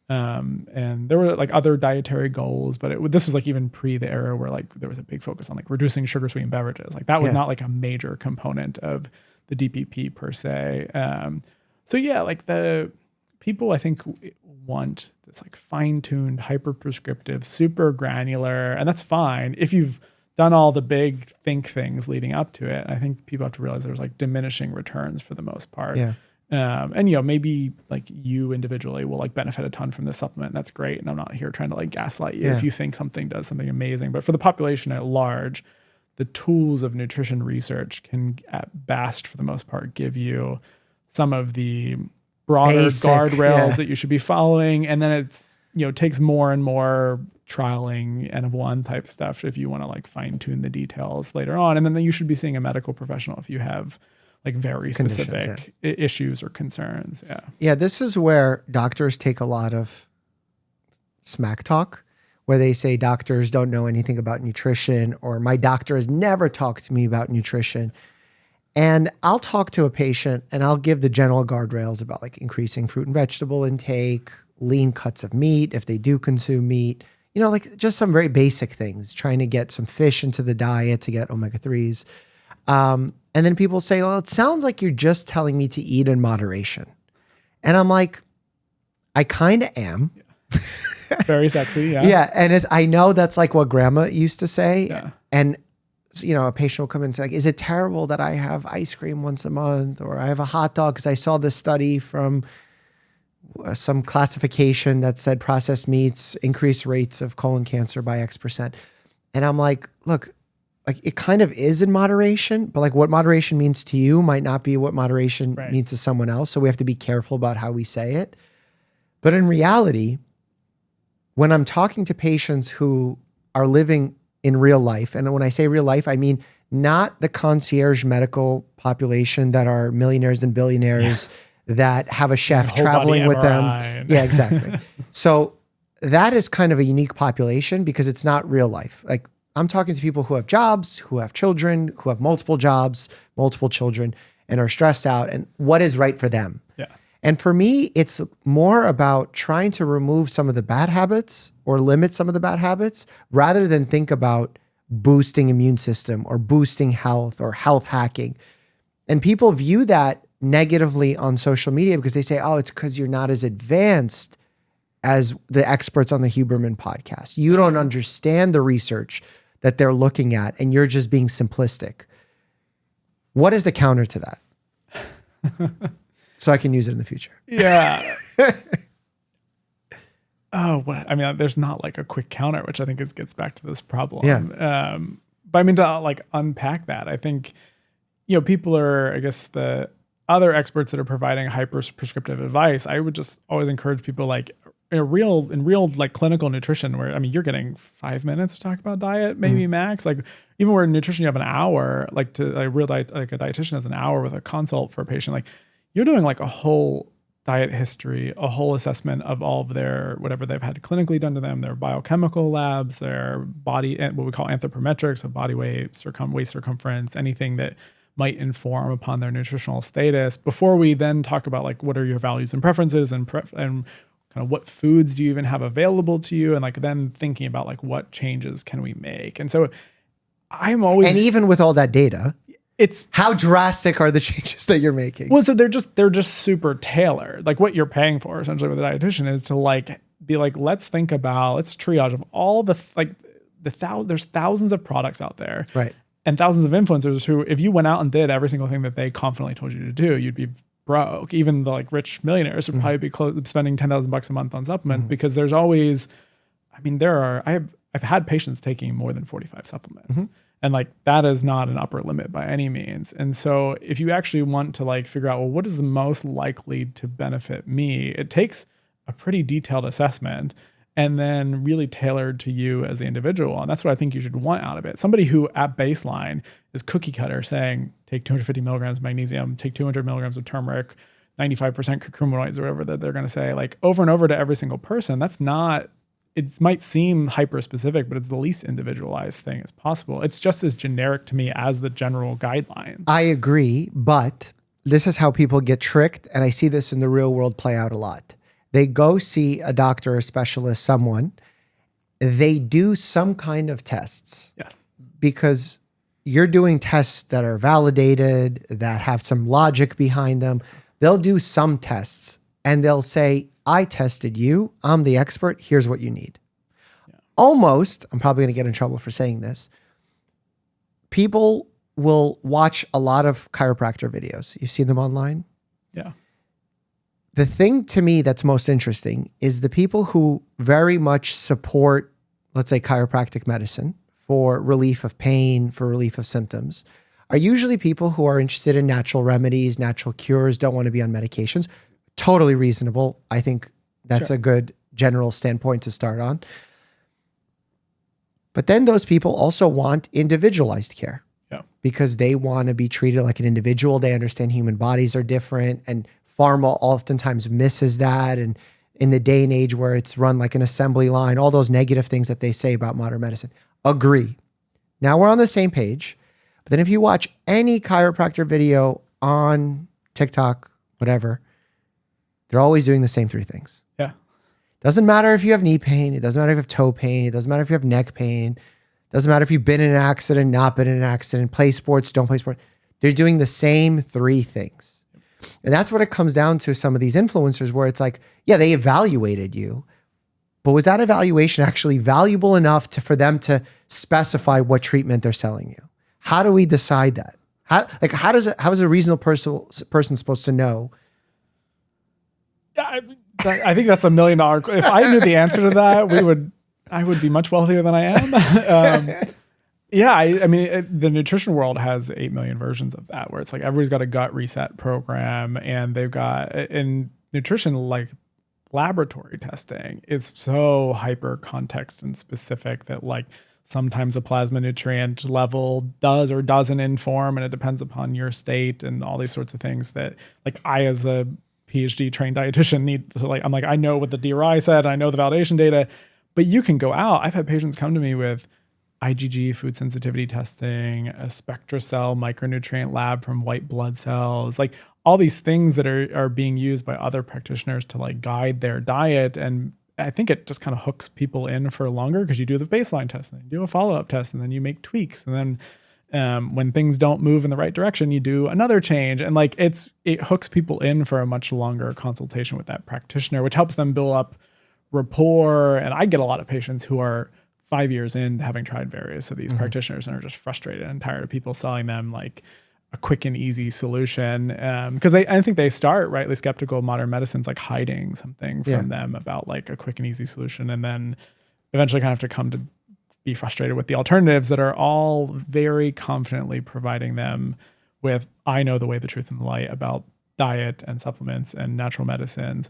And there were other dietary goals, but this was even pre the era where there was a big focus on reducing sugar sweetened beverages. That was not a major component of the DPP per se. So yeah, the people I think want this fine-tuned, hyper-prescriptive, super granular, and that's fine if you've done all the big think things leading up to it. I think people have to realize there's diminishing returns for the most part. Yeah. And maybe you individually will benefit a ton from this supplement. That's great. And I'm not here trying to gaslight you if you think something does something amazing. But for the population at large, the tools of nutrition research can at best, for the most part, give you some of the broader guardrails that you should be following. And then it's, takes more and more trialing N of 1 type stuff if you want to fine tune the details later on. And then you should be seeing a medical professional if you have very specific issues or concerns. Yeah. Yeah. This is where doctors take a lot of smack talk, where they say doctors don't know anything about nutrition, or my doctor has never talked to me about nutrition. And I'll talk to a patient and I'll give the general guardrails about increasing fruit and vegetable intake, lean cuts of meat if they do consume meat, just some very basic things, trying to get some fish into the diet to get omega-3s. And then people say, well, it sounds like you're just telling me to eat in moderation. And I'm like, I kind of am. Yeah. Very sexy. Yeah. Yeah. And I know that's what grandma used to say. Yeah. And a patient will come in and say, is it terrible that I have ice cream once a month, or I have a hot dog? Because I saw this study from some classification that said processed meats increase rates of colon cancer by X%. And I'm like, look, it kind of is in moderation, but what moderation means to you might not be what moderation means to someone else. So we have to be careful about how we say it. But in reality, when I'm talking to patients who are living in real life, and when I say real life, I mean not the concierge medical population that are millionaires and billionaires that have a chef traveling with them. Yeah, exactly. So that is kind of a unique population because it's not real life. I'm talking to people who have jobs, who have children, who have multiple jobs, multiple children, and are stressed out, and what is right for them. Yeah. And for me, it's more about trying to remove some of the bad habits or limit some of the bad habits rather than think about boosting immune system or boosting health or health hacking. And people view that negatively on social media because they say, oh, it's because you're not as advanced as the experts on the Huberman podcast. You don't understand the research that they're looking at, and you're just being simplistic. What is the counter to that? So I can use it in the future. Yeah. There's not a quick counter, which I think gets back to this problem. Yeah. But to unpack that, I think, people are, I guess, the other experts that are providing hyper prescriptive advice. I would just always encourage people in real clinical nutrition where, you're getting 5 minutes to talk about diet, maybe max. Even where in nutrition you have an hour, a dietitian has an hour with a consult for a patient. You're doing a whole diet history, a whole assessment of all of their, whatever they've had clinically done to them, their biochemical labs, their body, what we call anthropometrics, of body weight, waist circumference, anything that might inform upon their nutritional status, before we then talk about like, what are your values and preferences and kind of what foods do you even have available to you? And like, then thinking about like, what changes can we make? And so I'm always, and even with all that data, it's how drastic are the changes that you're making? Well, so they're just super tailored. Like what you're paying for essentially with a dietitian is to like be like, let's triage of all there's thousands of products out there. Right. And thousands of influencers who, if you went out and did every single thing that they confidently told you to do, you'd be broke. Even the like rich millionaires would probably be spending $10,000 a month on supplements because there's always, I mean, I've had patients taking more than 45 supplements. And like, that is not an upper limit by any means. And so if you actually want to like figure out, well, what is the most likely to benefit me? It takes a pretty detailed assessment and then really tailored to you as the individual. And that's what I think you should want out of it. Somebody who at baseline is cookie cutter saying, take 250 milligrams of magnesium, take 200 milligrams of turmeric, 95% curcuminoids or whatever that they're going to say, like over and over to every single person. That's not, it might seem hyper specific, but it's the least individualized thing as possible. It's just as generic to me as the general guidelines. I agree, but this is how people get tricked. And I see this in the real world play out a lot. They go see a doctor, a specialist, someone, they do some kind of tests. Yes. Because you're doing tests that are validated, that have some logic behind them. They'll do some tests and they'll say, I tested you. I'm the expert. Here's what you need. Yeah. Almost, I'm probably going to get in trouble for saying this. People will watch a lot of chiropractor videos. You've seen them online? Yeah. The thing to me that's most interesting is the people who very much support, let's say, chiropractic medicine for relief of pain, for relief of symptoms, are usually people who are interested in natural remedies, natural cures, don't want to be on medications. Totally reasonable. I think that's a good general standpoint to start on. But then those people also want individualized care because they want to be treated like an individual. They understand human bodies are different, and pharma oftentimes misses that. And in the day and age where it's run like an assembly line, all those negative things that they say about modern medicine, agree. Now we're on the same page. But then if you watch any chiropractor video on TikTok, whatever, they're always doing the same three things. Yeah. Doesn't matter if you have knee pain. It doesn't matter if you have toe pain. It doesn't matter if you have neck pain. Doesn't matter if you've been in an accident, not been in an accident, play sports, don't play sports. They're doing the same three things. And that's what it comes down to, some of these influencers where it's like, yeah, they evaluated you, but was that evaluation actually valuable enough for them to specify what treatment they're selling you? How do we decide that? How is a reasonable person supposed to know? Yeah, I think that's $1 million. If I knew the answer to that, I would be much wealthier than I am. I mean, the nutrition world has 8 million versions of that, where it's like everybody's got a gut reset program, and they've got in nutrition, like laboratory testing, it's so hyper context and specific that like sometimes a plasma nutrient level does or doesn't inform, and it depends upon your state and all these sorts of things that like I, as a PhD trained dietitian, need to like, I'm like, I know what the DRI said, I know the validation data, but you can go out. I've had patients come to me with IgG food sensitivity testing, a SpectraCell micronutrient lab from white blood cells, like all these things that are being used by other practitioners to like guide their diet. And I think it just kind of hooks people in for longer because you do the baseline test and then you do a follow-up test and then you make tweaks. And then when things don't move in the right direction, you do another change. And like it hooks people in for a much longer consultation with that practitioner, which helps them build up rapport. And I get a lot of patients who are 5 years in having tried various of these practitioners and are just frustrated and tired of people selling them like a quick and easy solution. Because I think they start rightly skeptical of modern medicine's like hiding something from them about like a quick and easy solution. And then eventually kind of have to come to be frustrated with the alternatives that are all very confidently providing them with, I know the way, the truth, and the light about diet and supplements and natural medicines.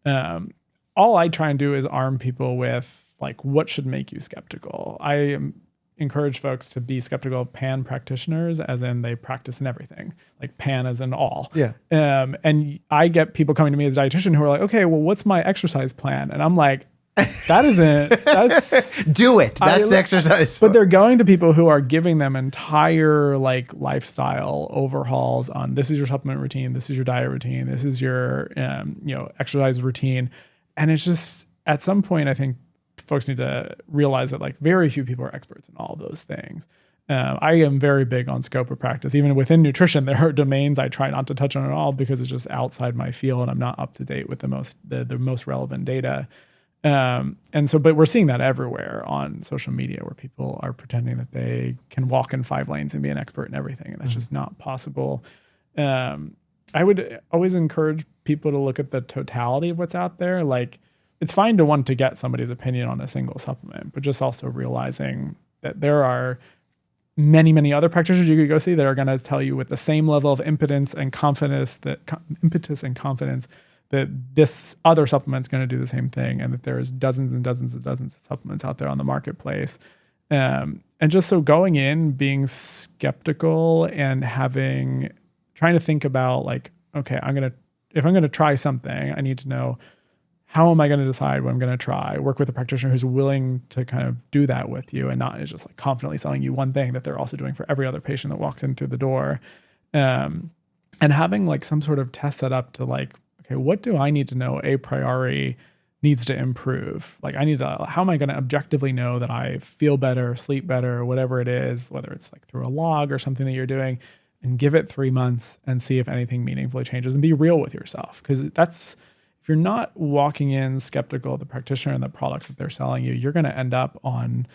All I try and do is arm people with like, what should make you skeptical? I am encourage folks to be skeptical of pan practitioners, as in they practice in everything, like pan as in all. Yeah. And I get people coming to me as a dietitian who are like, okay, well, what's my exercise plan? And I'm like, that's do it. That's the exercise. But they're going to people who are giving them entire like lifestyle overhauls on this is your supplement routine, this is your diet routine, this is your exercise routine. And it's just at some point, I think folks need to realize that like very few people are experts in all of those things. I am very big on scope of practice. Even within nutrition, there are domains I try not to touch on at all because it's just outside my field and I'm not up to date with the most relevant data. But we're seeing that everywhere on social media where people are pretending that they can walk in 5 lanes and be an expert in everything. And that's just not possible. I would always encourage people to look at the totality of what's out there. Like it's fine to want to get somebody's opinion on a single supplement, but just also realizing that there are many, many other practitioners you could go see that are going to tell you with the same level of impetus and confidence that this other supplement is going to do the same thing, and that there's dozens and dozens and dozens of supplements out there on the marketplace. And just so going in, being skeptical and trying to think about like, okay, if I'm going to try something, I need to know how am I going to decide what I'm going to try? Work with a practitioner who's willing to kind of do that with you and not just like confidently selling you one thing that they're also doing for every other patient that walks in through the door. And having like some sort of test set up to like, okay, what do I need to know a priori needs to improve? Like how am I going to objectively know that I feel better, sleep better, whatever it is, whether it's like through a log or something that you're doing, and give it 3 months and see if anything meaningfully changes and be real with yourself. Because if you're not walking in skeptical of the practitioner and the products that they're selling you, you're going to end up on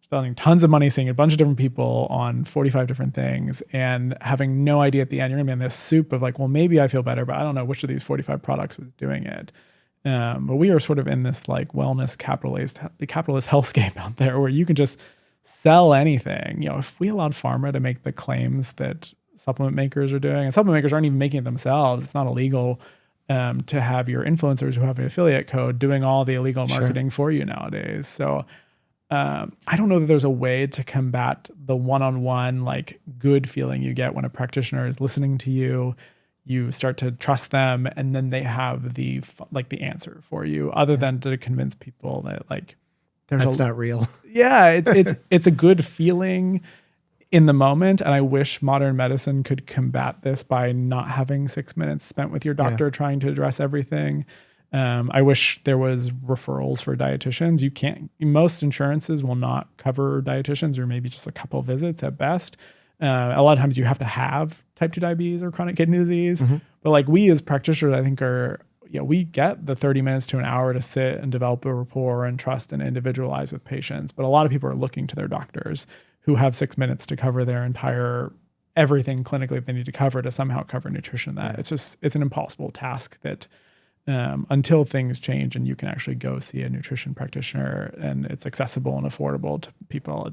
spending tons of money seeing a bunch of different people on 45 different things and having no idea at the end. You're going to be in this soup of like, well, maybe I feel better, but I don't know which of these 45 products was doing it. But we are sort of in this like wellness capitalist hellscape out there where you can just sell anything. If we allowed pharma to make the claims that supplement makers are doing, and supplement makers aren't even making it themselves, it's not illegal to have your influencers who have an affiliate code doing all the illegal marketing for you nowadays. So I don't know that there's a way to combat the one-on-one like good feeling you get when a practitioner is listening to you. You start to trust them, and then they have the answer for you, other than to convince people that like that's not real. Yeah, it's a good feeling in the moment, and I wish modern medicine could combat this by not having 6 minutes spent with your doctor trying to address everything. I wish there was referrals for dietitians. Most insurances will not cover dietitians, or maybe just a couple of visits at best. A lot of times you have to have type 2 diabetes or chronic kidney disease. Mm-hmm. But like we as practitioners, I think we get the 30 minutes to an hour to sit and develop a rapport and trust and individualize with patients. But a lot of people are looking to their doctors who have 6 minutes to cover their entire everything clinically that they need to cover to somehow cover nutrition. It's an impossible task that until things change and you can actually go see a nutrition practitioner and it's accessible and affordable to people,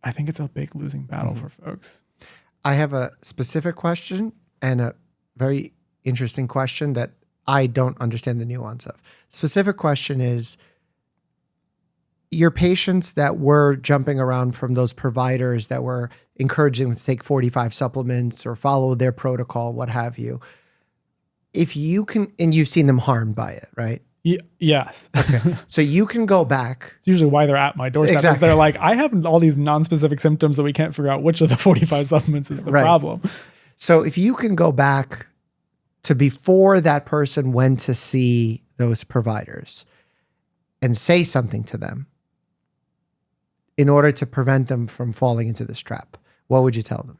I think it's a big losing battle for folks. I have a specific question and a very interesting question that I don't understand the nuance of. Specific question is, your patients that were jumping around from those providers that were encouraging them to take 45 supplements or follow their protocol, what have you, if you can, and you've seen them harmed by it, right? Yes. Okay. So you can go back. It's usually why they're at my doorstep. Exactly. They're like, I have all these non-specific symptoms that we can't figure out which of the 45 supplements is the problem. So if you can go back to before that person went to see those providers and say something to them in order to prevent them from falling into this trap, what would you tell them?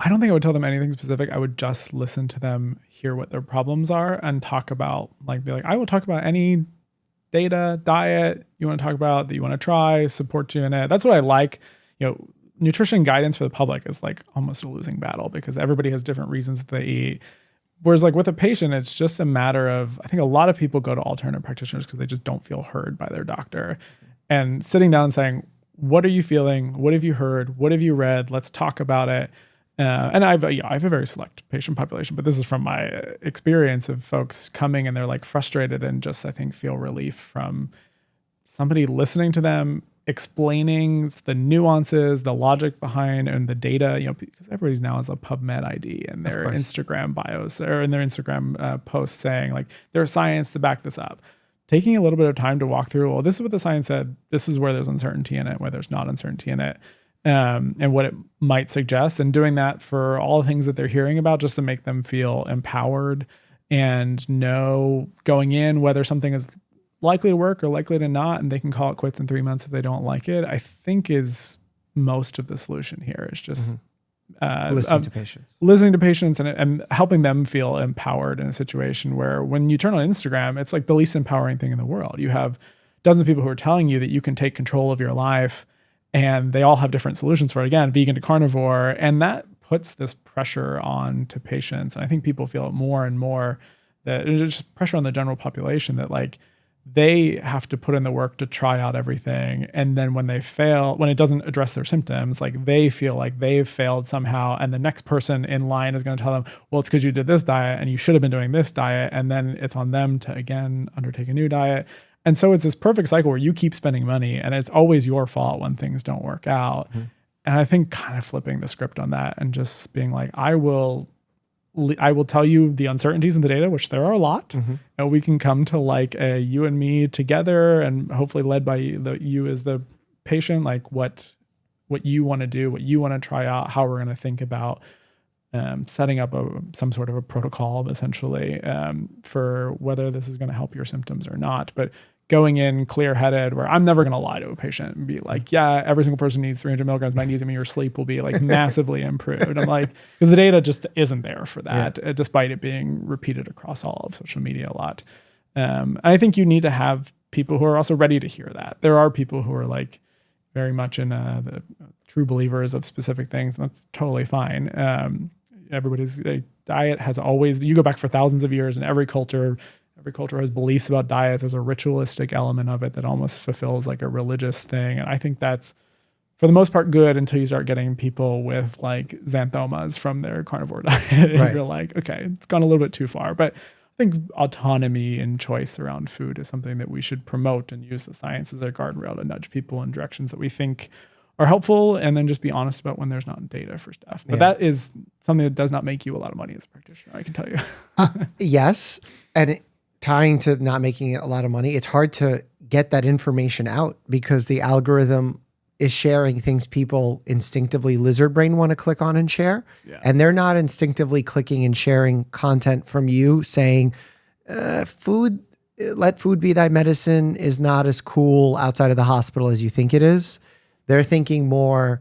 I don't think I would tell them anything specific. I would just listen to them, hear what their problems are, and talk about, I will talk about any data, diet you want to talk about that you want to try, support you in it. That's what I like. Nutrition guidance for the public is like almost a losing battle because everybody has different reasons that they eat. Whereas like with a patient, it's just a matter of, I think a lot of people go to alternative practitioners because they just don't feel heard by their doctor. And sitting down and saying, what are you feeling? What have you heard? What have you read? Let's talk about it. And I have a very select patient population, but this is from my experience of folks coming and they're like frustrated and just, I think, feel relief from somebody listening to them, explaining the nuances, the logic behind, and the data, because everybody now has a PubMed ID in their Instagram bios or in their Instagram posts saying like there's science to back this up. Taking a little bit of time to walk through, well, this is what the science said. This is where there's uncertainty in it, where there's not uncertainty in it, and what it might suggest, and doing that for all the things that they're hearing about just to make them feel empowered and know going in whether something is likely to work or likely to not, and they can call it quits in 3 months if they don't like it, I think is most of the solution here is just listening to patients. Listening to patients and helping them feel empowered in a situation where when you turn on Instagram, it's like the least empowering thing in the world. You have dozens of people who are telling you that you can take control of your life, and they all have different solutions for it. Again, vegan to carnivore, and that puts this pressure on to patients. And I think people feel it more and more, that there's just pressure on the general population that like they have to put in the work to try out everything. And then when they fail, when it doesn't address their symptoms, like they feel like they've failed somehow. And the next person in line is going to tell them, well, it's because you did this diet and you should have been doing this diet. And then it's on them to, again, undertake a new diet. And so it's this perfect cycle where you keep spending money and it's always your fault when things don't work out. Mm-hmm. And I think kind of flipping the script on that and just being like, I will tell you the uncertainties in the data, which there are a lot, mm-hmm. and we can come to like a you and me together, and hopefully led by you as the patient, like what you want to do, what you want to try out, how we're going to think about setting up some sort of a protocol, essentially, for whether this is going to help your symptoms or not. But going in clear-headed, where I'm never going to lie to a patient and be like, yeah, every single person needs 300 milligrams of magnesium and your sleep will be like massively improved. I'm like, because the data just isn't there for that, despite it being repeated across all of social media a lot. And I think you need to have people who are also ready to hear that. There are people who are like very much in the true believers of specific things, and that's totally fine. Everybody's diet has always, you go back for thousands of years, and every culture has beliefs about diets. There's a ritualistic element of it that almost fulfills like a religious thing. And I think that's, for the most part, good until you start getting people with like xanthomas from their carnivore diet. And you're like, okay, it's gone a little bit too far. But I think autonomy and choice around food is something that we should promote and use the science as a guardrail to nudge people in directions that we think are helpful, and then just be honest about when there's not data for stuff. But that is something that does not make you a lot of money as a practitioner, I can tell you. Yes. And tying to not making a lot of money, it's hard to get that information out because the algorithm is sharing things people instinctivly lizard brain want to click on and share. Yeah. And they're not instinctively clicking and sharing content from you saying, let food be thy medicine is not as cool outside of the hospital as you think it is. They're thinking more,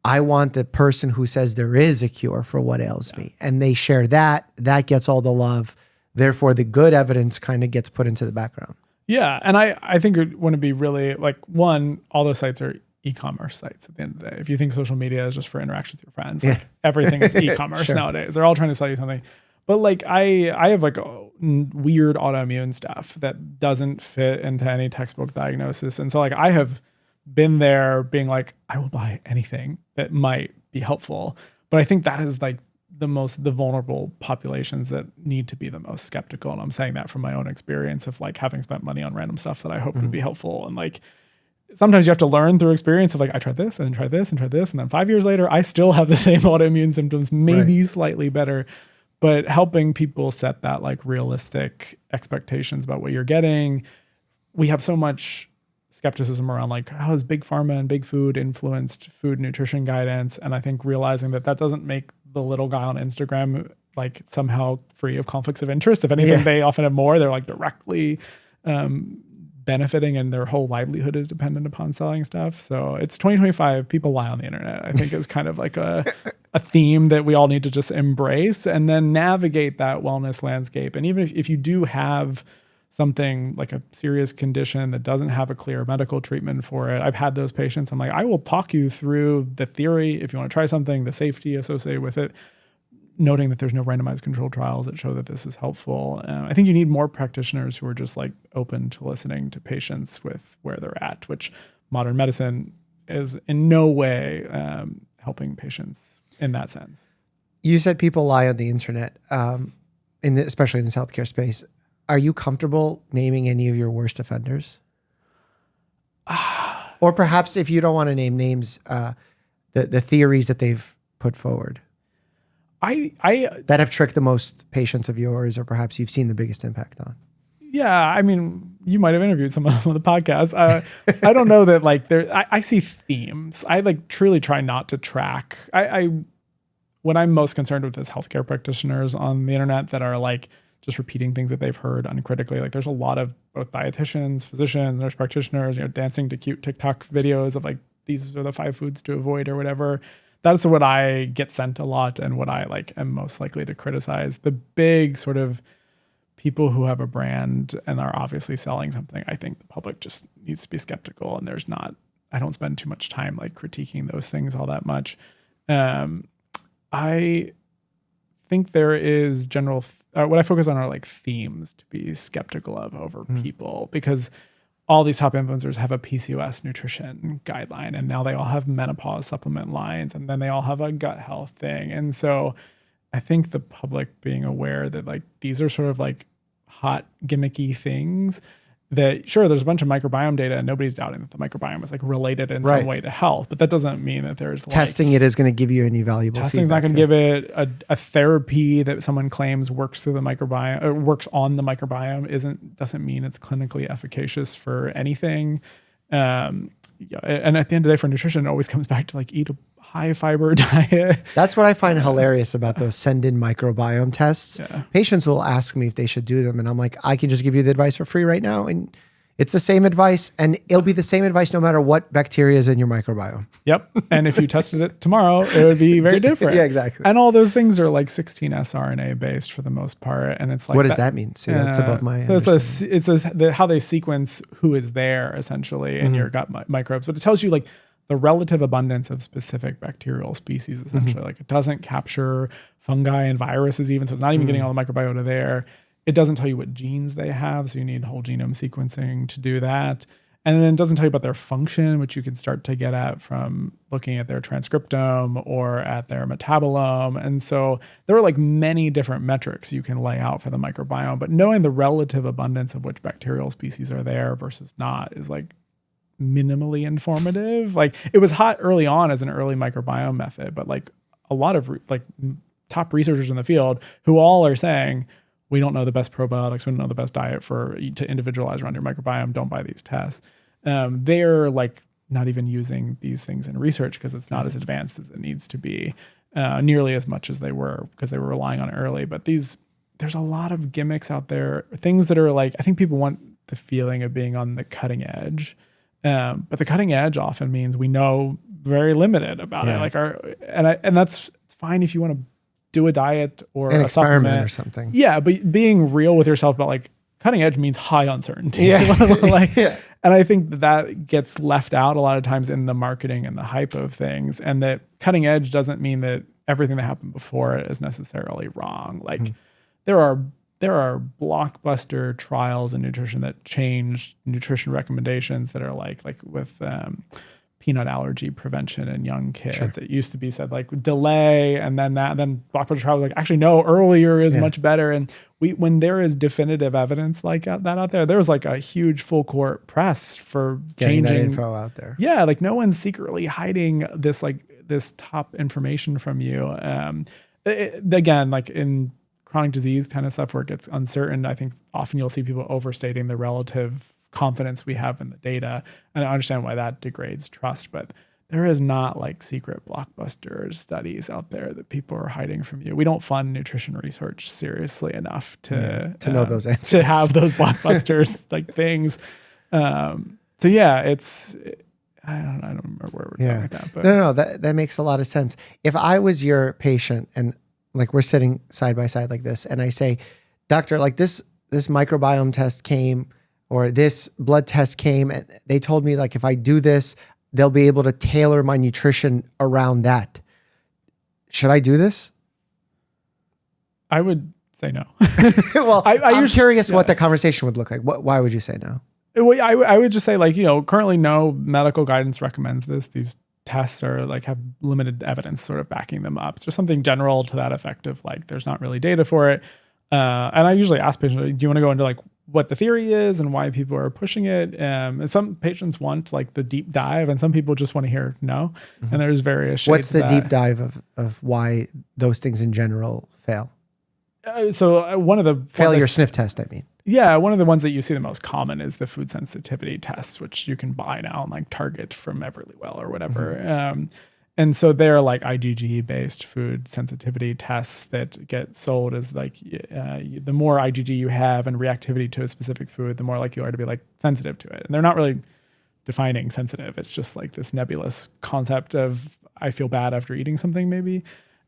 I want the person who says there is a cure for what ails me. And they share that gets all the love. Therefore, the good evidence kind of gets put into the background. Yeah. And I think it wouldn't be really like, one, all those sites are e-commerce sites at the end of the day. If you think social media is just for interaction with your friends, like everything is e-commerce nowadays. They're all trying to sell you something. But like I have like weird autoimmune stuff that doesn't fit into any textbook diagnosis. And so like I have been there being like, I will buy anything that might be helpful. But I think that is like the vulnerable populations that need to be the most skeptical. And I'm saying that from my own experience of like having spent money on random stuff that I hope would be helpful. And like, sometimes you have to learn through experience of like, I tried this and then tried this and tried this. And then 5 years later, I still have the same autoimmune symptoms, maybe slightly better, but helping people set that like realistic expectations about what you're getting. We have so much skepticism around like, how has big pharma and big food influenced food nutrition guidance? And I think realizing that doesn't make the little guy on Instagram like somehow free of conflicts of interest. If anything, they often have more. They're like directly benefiting, and their whole livelihood is dependent upon selling stuff. So it's 2025. People lie on the internet, I think, is kind of like a theme that we all need to just embrace and then navigate that wellness landscape. And even if you do have something like a serious condition that doesn't have a clear medical treatment for it, I've had those patients. I'm like, I will talk you through the theory if you want to try something, the safety associated with it, noting that there's no randomized controlled trials that show that this is helpful. I think you need more practitioners who are just like open to listening to patients with where they're at, which modern medicine is in no way helping patients in that sense. You said people lie on the internet, especially in this healthcare space. Are you comfortable naming any of your worst offenders? Or perhaps if you don't want to name names, the theories that they've put forward that have tricked the most patients of yours, or perhaps you've seen the biggest impact on. Yeah, I mean, you might have interviewed some of them on the podcast. I don't know that like I see themes. I like truly try not to track. What I'm most concerned with is healthcare practitioners on the internet that are like just repeating things that they've heard uncritically. Like there's a lot of both dietitians, physicians, nurse practitioners, dancing to cute TikTok videos of like, these are the 5 foods to avoid or whatever. That's what I get sent a lot and what I like am most likely to criticize. The big sort of people who have a brand and are obviously selling something, I think the public just needs to be skeptical, and I don't spend too much time like critiquing those things all that much. I think there is general, what I focus on are like themes to be skeptical of over people, because all these top influencers have a PCOS nutrition guideline, and now they all have menopause supplement lines, and then they all have a gut health thing. And so I think the public being aware that like these are sort of like hot gimmicky things that, sure, there's a bunch of microbiome data and nobody's doubting that the microbiome is like related in some way to health, but that doesn't mean that there's testing it is going to give you any valuable testing's not going to give it a therapy that someone claims works through the microbiome or works on the microbiome doesn't mean it's clinically efficacious for anything. And at the end of the day, for nutrition, it always comes back to like eat a high fiber diet. That's what I find hilarious about those send-in microbiome tests. Yeah. Patients will ask me if they should do them, and I'm like, I can just give you the advice for free right now, and it's the same advice, and it'll be the same advice no matter what bacteria is in your microbiome. Yep. And if you tested it tomorrow, it would be very different. Yeah, exactly. And all those things are like 16 sRNA based for the most part. And it's like, what does that mean? See, that's above my it's how they sequence who is there essentially in your gut microbes. But it tells you like the relative abundance of specific bacterial species essentially. Like it doesn't capture fungi and viruses even. So it's not even getting all the microbiota there. It doesn't tell you what genes they have, so you need whole genome sequencing to do that. And then it doesn't tell you about their function, which you can start to get at from looking at their transcriptome or at their metabolome. And so there are like many different metrics you can lay out for the microbiome, but knowing the relative abundance of which bacterial species are there versus not is like minimally informative. Like it was hot early on as an early microbiome method, but like a lot of like top researchers in the field who all are saying, we don't know the best probiotics, we don't know the best diet to individualize around your microbiome, don't buy these tests. They're like not even using these things in research because it's not as advanced as it needs to be, nearly as much as they were, because they were relying on it early. But there's a lot of gimmicks out there, things that are like, I think people want the feeling of being on the cutting edge. But the cutting edge often means we know very limited about it. Like and that's fine if you want to do a diet or an a experiment supplement or something. Yeah, but being real with yourself about like cutting edge means high uncertainty. Yeah. And I think that gets left out a lot of times in the marketing and the hype of things. And that cutting edge doesn't mean that everything that happened before it is necessarily wrong. Like there are blockbuster trials in nutrition that change nutrition recommendations that are like with peanut allergy prevention in young kids. Sure. It used to be said like delay, and then blockbuster trials like actually no, earlier is much better. And when there is definitive evidence like that out there, there's like a huge full court press for getting changing that info out there. Yeah, like no one's secretly hiding this top information from you. Again, like in chronic disease kind of stuff where it gets uncertain, I think often you'll see people overstating the relative confidence we have in the data. And I understand why that degrades trust, but there is not like secret blockbuster studies out there that people are hiding from you. We don't fund nutrition research seriously enough to know those answers, to have those blockbusters like things. So yeah, I don't remember where we're going with that. But No, that makes a lot of sense. If I was your patient and like we're sitting side by side like this, and I say, doctor, like this microbiome test came, or this blood test came, and they told me like if I do this, they'll be able to tailor my nutrition around that. Should I do this? I would say no. Well, I'm curious what the conversation would look like. Why would you say no? Well, I would just say like, currently no medical guidance recommends this. These tests are like have limited evidence sort of backing them up. It's just something general to that effect of like, there's not really data for it. And I usually ask patients, do you want to go into like what the theory is and why people are pushing it. And some patients want like the deep dive, and some people just want to hear no. And there's various shades. What's the of deep dive of why those things in general fail? One of the Fail your sniff test, I mean. Yeah, one of the ones that you see the most common is the food sensitivity test, which you can buy now on like Target from Everlywell or whatever. And so they're like IgG based food sensitivity tests that get sold as like the more IgG you have and reactivity to a specific food, the more likely you are to be like sensitive to it. And they're not really defining sensitive. It's just like this nebulous concept of I feel bad after eating something maybe.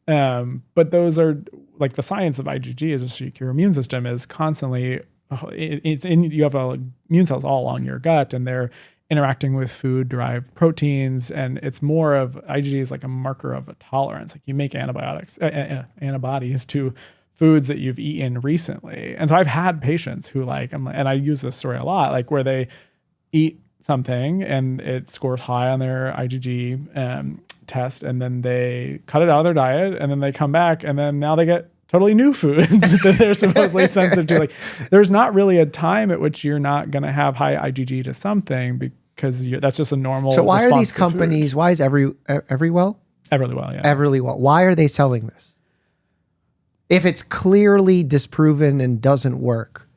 But those are like the science of IgG is just your immune system is constantly you have immune cells all along your gut, and they're interacting with food derived proteins. And it's more of IgG is like a marker of a tolerance. Like you make antibodies to foods that you've eaten recently. And so I've had patients who and I use this story a lot, like where they eat something and it scores high on their IgG test, and then they cut it out of their diet, and then they come back, and then now they get totally new foods that they're supposedly sensitive to. Like, there's not really a time at which you're not going to have high IgG to something because that's just a normal. So why are these companies? Why is Everlywell? Everlywell, yeah. Everlywell. Why are they selling this? If it's clearly disproven and doesn't work,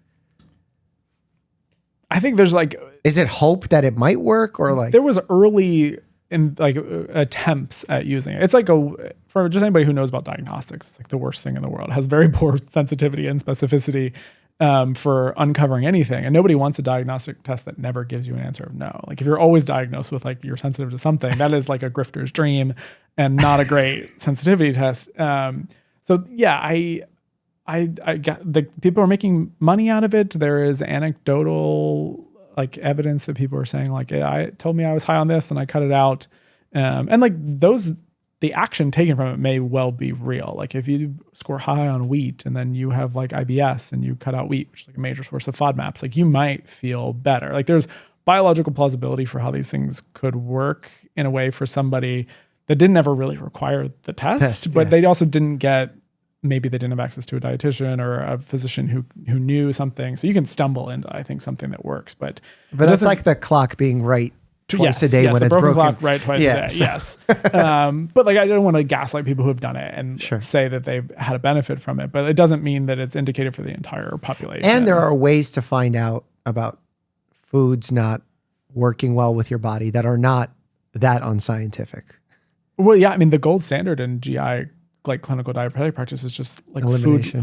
I think there's is it hope that it might work, or there was early attempts at using it. It's for just anybody who knows about diagnostics, it's like the worst thing in the world. It has very poor sensitivity and specificity for uncovering anything. And nobody wants a diagnostic test that never gives you an answer of no. Like if you're always diagnosed with you're sensitive to something, that is like a grifter's dream and not a great sensitivity test. So yeah, I get the people are making money out of it. There is anecdotal evidence that people are saying I told me I was high on this and I cut it out. And the action taken from it may well be real. Like if you score high on wheat and then you have IBS and you cut out wheat, which is a major source of FODMAPs, you might feel better. There's biological plausibility for how these things could work in a way for somebody that didn't ever really require the test, but they also maybe they didn't have access to a dietitian or a physician who knew something. So you can stumble into, I think, something that works, but that's like the clock being right twice a day when it's broken. Clock right twice a day. Yes. But I don't want to gaslight people who have done it and say that they've had a benefit from it, but it doesn't mean that it's indicated for the entire population. And there are ways to find out about foods not working well with your body that are not that unscientific. Well, yeah. I mean, the gold standard in GI clinical dietetic practice is just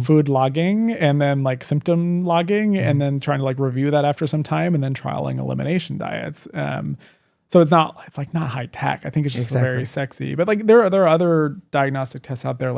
food logging and then symptom logging and then trying to review that after some time and then trialing elimination diets. So it's not high tech. I think it's just very sexy. But there are other diagnostic tests out there.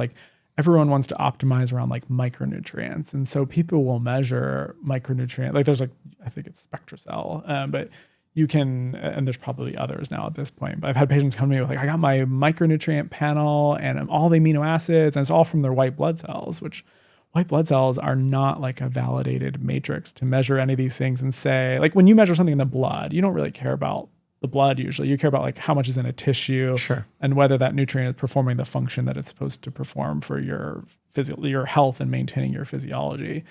Everyone wants to optimize around micronutrients, and so people will measure micronutrient. There's I think it's SpectraCell, but you can, and there's probably others now at this point, but I've had patients come to me with I got my micronutrient panel and all the amino acids, and it's all from their white blood cells, which white blood cells are not a validated matrix to measure any of these things and say, when you measure something in the blood, you don't really care about the blood usually. You care about how much is in a tissue and whether that nutrient is performing the function that it's supposed to perform for your health and maintaining your physiology.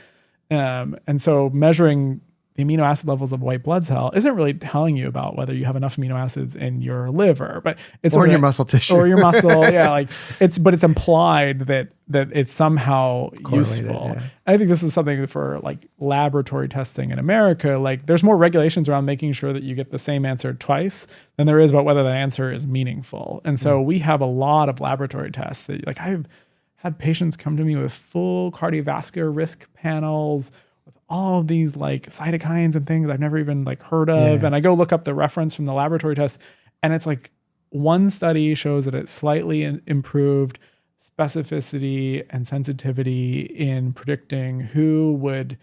And so measuring the amino acid levels of white blood cell isn't really telling you about whether you have enough amino acids in your liver, but it's in your muscle tissue or your muscle. Yeah. It's implied that it's somehow useful. Yeah. I think this is something for laboratory testing in America. There's more regulations around making sure that you get the same answer twice than there is about whether that answer is meaningful. And so we have a lot of laboratory tests that I've had patients come to me with full cardiovascular risk panels, all of these cytokines and things I've never even heard of. Yeah. And I go look up the reference from the laboratory test, and it's one study shows that it slightly improved specificity and sensitivity in predicting who would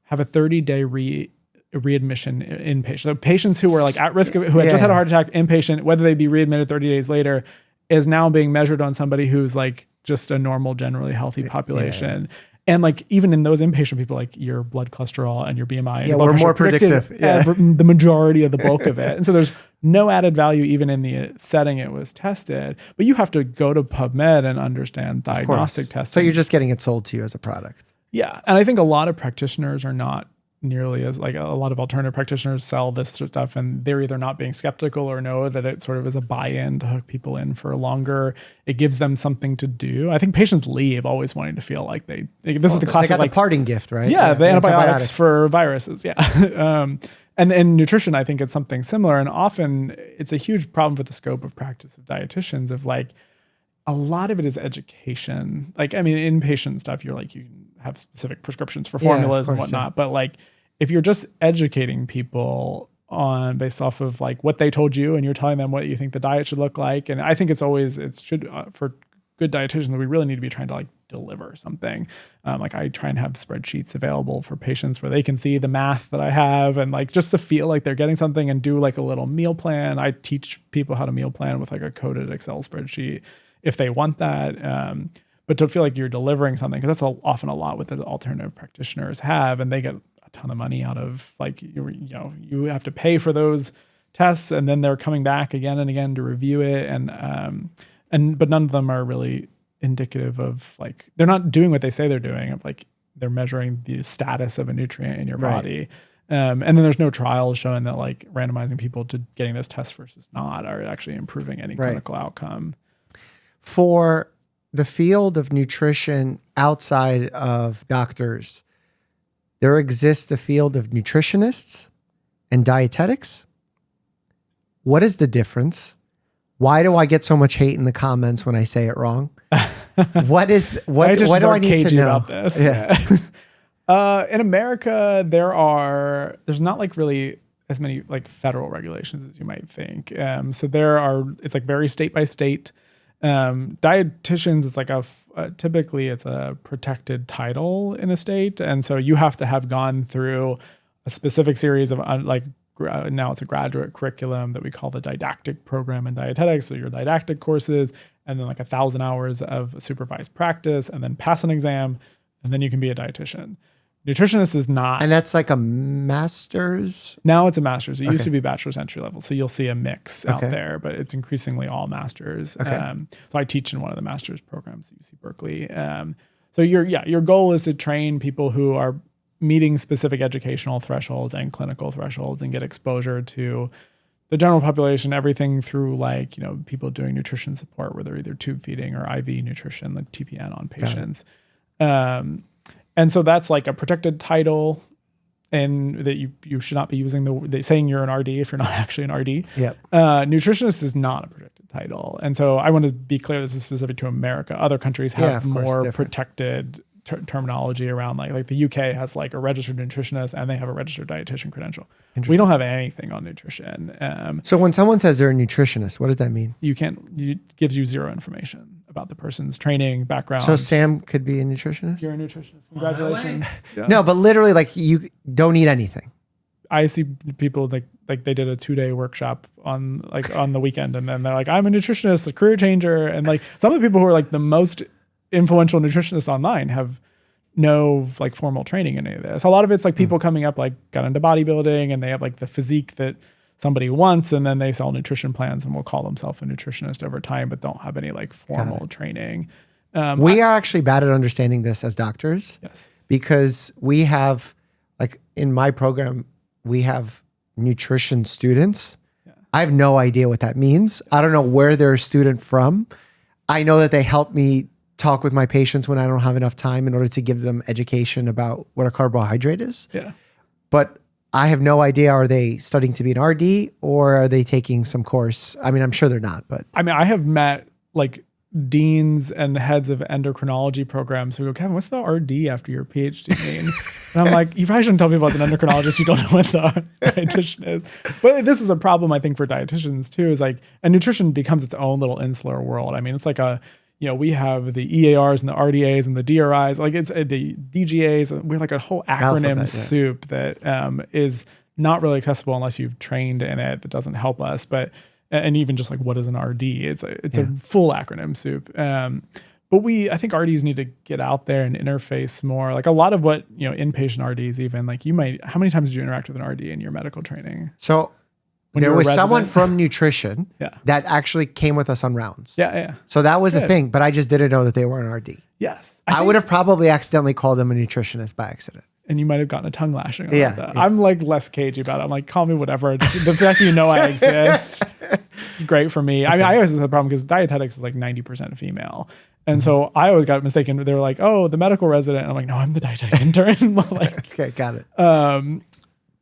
have a 30-day readmission inpatient. So patients who were at risk of it, who had just had a heart attack, inpatient, whether they be readmitted 30 days later, is now being measured on somebody who's just a normal, generally healthy population. Yeah. And even in those inpatient people, your blood cholesterol and your BMI, and your blood we're more predictive. The majority of the bulk of it. And so there's no added value even in the setting it was tested. But you have to go to PubMed and understand diagnostic testing. So you're just getting it sold to you as a product. Yeah. And I think a lot of practitioners are not nearly as like a lot of alternative practitioners sell this stuff, and they're either not being skeptical or know that it sort of is a buy-in to hook people in for longer. It gives them something to do. I think patients leave always wanting to feel like this is the classic, they got like the parting gift, right? Yeah, the antibiotics antibiotic. for viruses. Yeah. And in nutrition, I think it's something similar. And often it's a huge problem with the scope of practice of dietitians of like, a lot of it is education. Like, I mean, inpatient stuff, you can have specific prescriptions for formulas and whatnot. But like, if you're just educating people based off of like what they told you and you're telling them what you think the diet should look like. And I think for good dietitians, we really need to be trying to like deliver something. Like I try and have spreadsheets available for patients where they can see the math that I have and like just to feel like they're getting something and do like a little meal plan. I teach people how to meal plan with like a coded Excel spreadsheet if they want that. But to feel like you're delivering something, because that's often a lot what the alternative practitioners have, and they get a ton of money out of like, you have to pay for those tests and then they're coming back again and again to review it. But none of them are really indicative of like, they're not doing what they say they're doing. Of like, they're measuring the status of a nutrient in your body. And then there's no trials showing that like randomizing people to getting this test versus not are actually improving any clinical outcome. For the field of nutrition outside of doctors, there exists a field of nutritionists and dietetics. What is the difference? Why do I get so much hate in the comments when I say it wrong? What do I need to know about this? Yeah. In America, there's not like really as many like federal regulations as you might think. So it's like very state by state. Dietitians, it's like typically it's a protected title in a state. And so you have to have gone through a specific series of now it's a graduate curriculum that we call the didactic program in dietetics. So your didactic courses, and then like 1,000 hours of supervised practice, and then pass an exam, and then you can be a dietitian. Nutritionist is not. And that's like a master's? Now it's a master's. It used to be bachelor's entry level. So you'll see a mix out there, but it's increasingly all masters. So I teach in one of the master's programs at UC Berkeley. So your goal is to train people who are meeting specific educational thresholds and clinical thresholds and get exposure to the general population, everything through like, people doing nutrition support where they're either tube feeding or IV nutrition, like TPN on patients. And so that's like a protected title, and that you should not be using saying you're an RD if you're not actually an RD. Yep. Nutritionist is not a protected title. And so I want to be clear, this is specific to America. Other countries have more protected terminology around like the UK has like a registered nutritionist and they have a registered dietitian credential. We don't have anything on nutrition. So when someone says they're a nutritionist, what does that mean? It gives you zero information about the person's training background. So Sam could be a nutritionist? You're a nutritionist. Congratulations. No, but literally like you don't need anything. I see people like they did a 2-day workshop on the weekend, and then they're like, I'm a nutritionist, a career changer. And like some of the people who are like the most influential nutritionists online have no like formal training in any of this. A lot of it's like people coming up like got into bodybuilding and they have like the physique that somebody wants, and then they sell nutrition plans and will call themselves a nutritionist over time, but don't have any like formal training. We are actually bad at understanding this as doctors. Yes. Because we have like in my program, we have nutrition students. Yeah. I have no idea what that means. I don't know where they're a student from. I know that they help me talk with my patients when I don't have enough time in order to give them education about what a carbohydrate is. Yeah. But I have no idea, are they studying to be an RD or are they taking some course? I mean, I'm sure they're not, but. I mean, I have met like deans and heads of endocrinology programs who go, Kevin, what's the RD after your PhD mean? And I'm like, you probably shouldn't tell people as an endocrinologist you don't know what the dietitian is. But this is a problem, I think, for dietitians too, is like, and nutrition becomes its own little insular world. I mean, it's like we have the EARs and the RDAs and the DRIs, like it's the DGAs. We're like a whole acronym soup that is not really accessible unless you've trained in it. That doesn't help us. And even just like, what is an RD? It's a full acronym soup. But I think RDs need to get out there and interface more. Like a lot of what, inpatient RDs even, like how many times did you interact with an RD in your medical training? So there was someone from nutrition that actually came with us on rounds. Yeah. So that was a thing, but I just didn't know that they were an RD. Yes. I would have probably accidentally called them a nutritionist by accident. and you might have gotten a tongue lashing. Yeah, That. yeah. I'm like less cagey about it. I'm like, call me whatever. Just, the fact that you know I exist, great for me. I mean, I always have the problem because dietetics is like 90% female. And so I always got mistaken. They were like, oh, the medical resident. And I'm like, no, I'm the dietetic intern. Like, Okay, got it.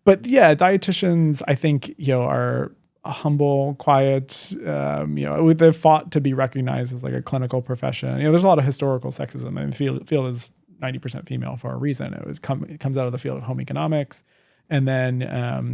but yeah, dietitians, I think, are humble, quiet, they're fought to be recognized as like a clinical profession. There's a lot of historical sexism. And the field is 90% female for a reason. It comes out of the field of home economics. And then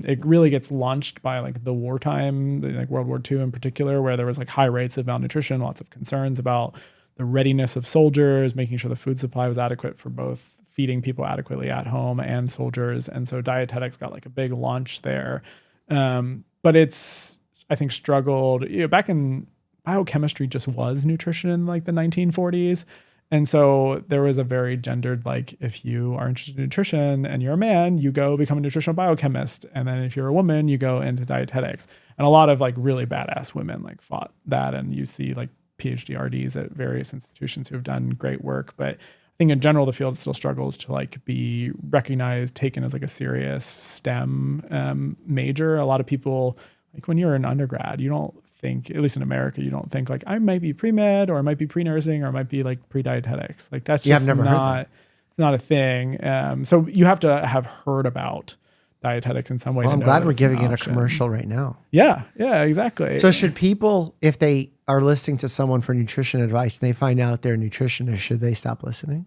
it really gets launched by like the wartime, like World War II in particular, where there was like high rates of malnutrition, lots of concerns about the readiness of soldiers, making sure the food supply was adequate for both feeding people adequately at home and soldiers. And so dietetics got like a big launch there. But it's, I think, struggled, back in biochemistry just was nutrition in like the 1940s. And so there was a very gendered, like, if you are interested in nutrition and you're a man, you go become a nutritional biochemist. And then if you're a woman, you go into dietetics. And a lot of like really badass women like fought that. And you see like PhD RDs at various institutions who have done great work. But I think in general, the field still struggles to like be recognized, taken as like a serious STEM major. A lot of people, like when you're an undergrad, you don't think, at least in America, you don't think like I might be pre-med or I might be pre-nursing or I might be like pre-dietetics. Like that's just I've never heard that. It's not a thing. So you have to have heard about dietetics in some way. Well, I'm glad we're giving it a commercial right now. Yeah, exactly. So should people, if they are listening to someone for nutrition advice and they find out they're a nutritionist, should they stop listening?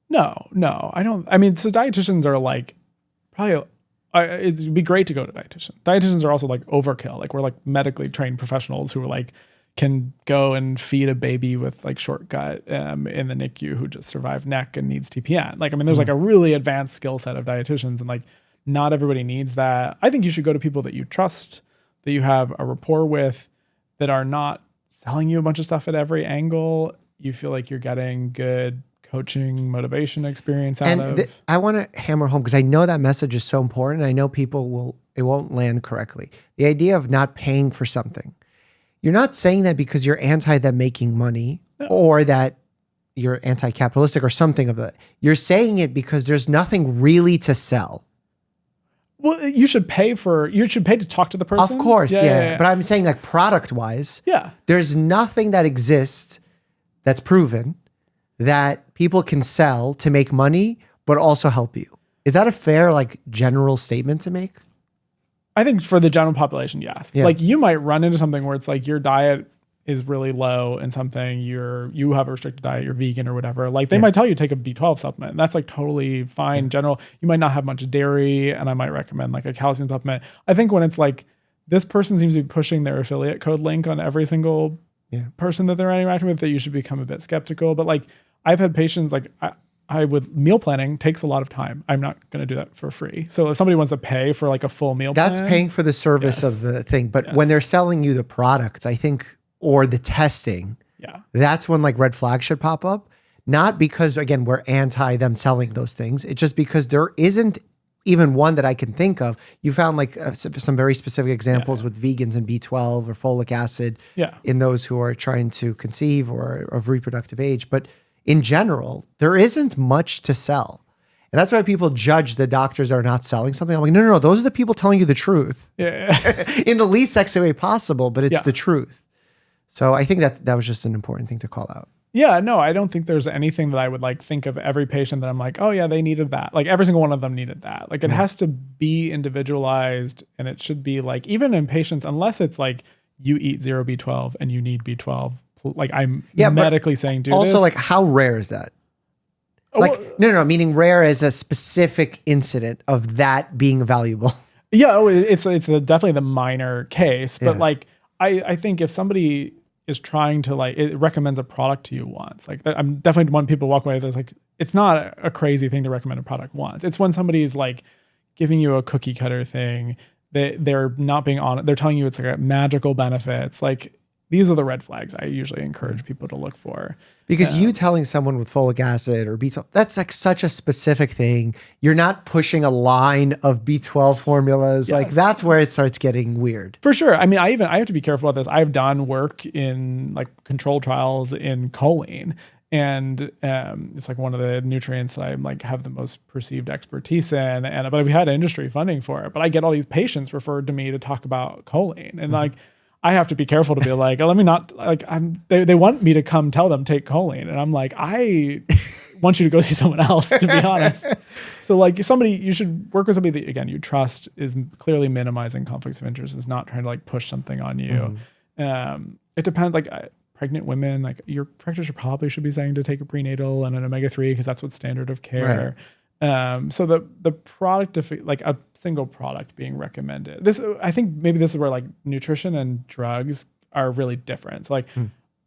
No, I don't. I mean, so dietitians are like probably, it'd be great to go to dietitian. Dietitians are also like overkill. Like we're like medically trained professionals who are like, can go and feed a baby with like short gut in the NICU who just survived NEC and needs TPN. Like, I mean, there's like a really advanced skill set of dietitians and like not everybody needs that. I think you should go to people that you trust, that you have a rapport with, that are not selling you a bunch of stuff at every angle. You feel like you're getting good coaching, motivation experience out of. I want to hammer home because I know that message is so important. I know people it won't land correctly. The idea of not paying for something. You're not saying that because you're anti them making money or that you're anti-capitalistic or something of that. You're saying it because there's nothing really to sell. Well, you should pay to talk to the person. Of course, yeah. But I'm saying like product wise, there's nothing that exists that's proven that people can sell to make money, but also help you. Is that a fair, like, general statement to make? I think for the general population, yes. Yeah. Like you might run into something where it's like your diet is really low and something you have a restricted diet, you're vegan or whatever. Like they might tell you to take a B12 supplement. And that's like totally fine in general. You might not have much dairy and I might recommend like a calcium supplement. I think when it's like, this person seems to be pushing their affiliate code link on every single person that they're interacting with, that you should become a bit skeptical. But like I've had patients like I with meal planning takes a lot of time. I'm not going to do that for free. So if somebody wants to pay for like a full meal plan, that's paying for the service of the thing. But when they're selling you the products, I think, or the testing, that's when like red flags should pop up. Not because, again, we're anti them selling those things. It's just because there isn't even one that I can think of. You found like some very specific examples with vegans and B12 or folic acid in those who are trying to conceive or of reproductive age. But in general, there isn't much to sell. And that's why people judge the doctors that are not selling something. I'm like, no. Those are the people telling you the truth in the least sexy way possible, but it's the truth. So I think that was just an important thing to call out. Yeah, no, I don't think there's anything that I would like think of every patient that I'm like, oh yeah, they needed that. Like every single one of them needed that. Like it has to be individualized, and it should be like, even in patients, unless it's like you eat 0 B12 and you need B12, like I'm medically saying do also this. Like how rare is that? Like, no, meaning rare as a specific incident of that being valuable. Yeah, it's definitely the minor case, but like I think if somebody is trying to like, it recommends a product to you once, like I'm definitely want people to walk away with this, like it's not a crazy thing to recommend a product once. It's when somebody's like giving you a cookie cutter thing, they're not being honest, they're telling you it's like a magical benefits, like these are the red flags I usually encourage people to look for. Because you telling someone with folic acid or B12, that's like such a specific thing. You're not pushing a line of B12 formulas. Like that's where it starts getting weird. For sure. I mean, I have to be careful about this. I've done work in like control trials in choline, And it's like one of the nutrients that I like have the most perceived expertise in. But we had industry funding for it. But I get all these patients referred to me to talk about choline, and like I have to be careful to be like, let me not like they want me to come tell them take choline, and I'm like, I want you to go see someone else, to be honest. So like you should work with somebody that again you trust, is clearly minimizing conflicts of interest, is not trying to like push something on you. It depends. Like pregnant women, like your practitioner probably should be saying to take a prenatal and an omega-3 because that's what's standard of care. Right. So the product of like a single product being recommended. This, I think maybe this is where like nutrition and drugs are really different. So like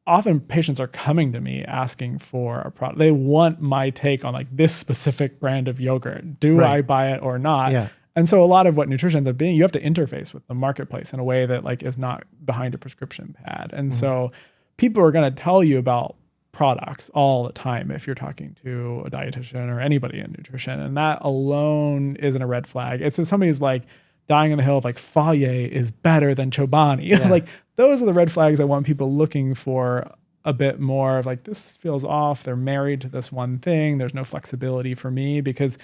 often patients are coming to me asking for a product. They want my take on like this specific brand of yogurt. Do I buy it or not? Yeah. And so a lot of what nutrition ends up being, you have to interface with the marketplace in a way that like is not behind a prescription pad. And so people are going to tell you about products all the time if you're talking to a dietitian or anybody in nutrition. And that alone isn't a red flag. It's if somebody's like dying on the hill of like Fage is better than Chobani. Yeah. Like those are the red flags I want people looking for a bit more of like, this feels off. They're married to this one thing. There's no flexibility for me, because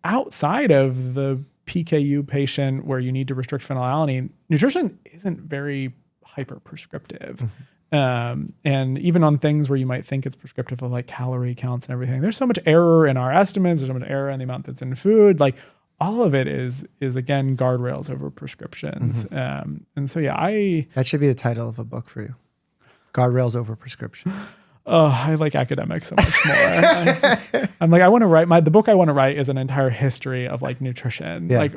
outside of the PKU patient where you need to restrict phenylalanine, nutrition isn't very hyper prescriptive. And even on things where you might think it's prescriptive of like calorie counts and everything, there's so much error in our estimates. There's so much error in the amount that's in food. Like all of it is again, guardrails over prescriptions. And so, yeah, that should be the title of a book for you. Guardrails over prescription. Oh, I like academics so much more. I'm like, the book I want to write is an entire history of like nutrition, like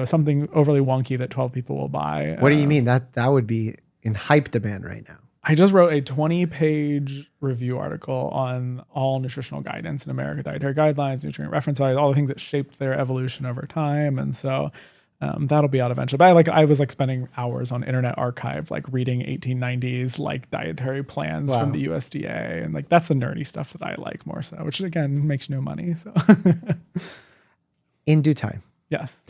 something overly wonky that 12 people will buy. What do you mean? That would be in hype demand right now. I just wrote a 20-page review article on all nutritional guidance in America, dietary guidelines, nutrient reference values, all the things that shaped their evolution over time. And so that'll be out eventually. But I was spending hours on Internet Archive, like reading 1890s like dietary plans from the USDA, and like that's the nerdy stuff that I like more so, which again makes no money. So in due time. Yes.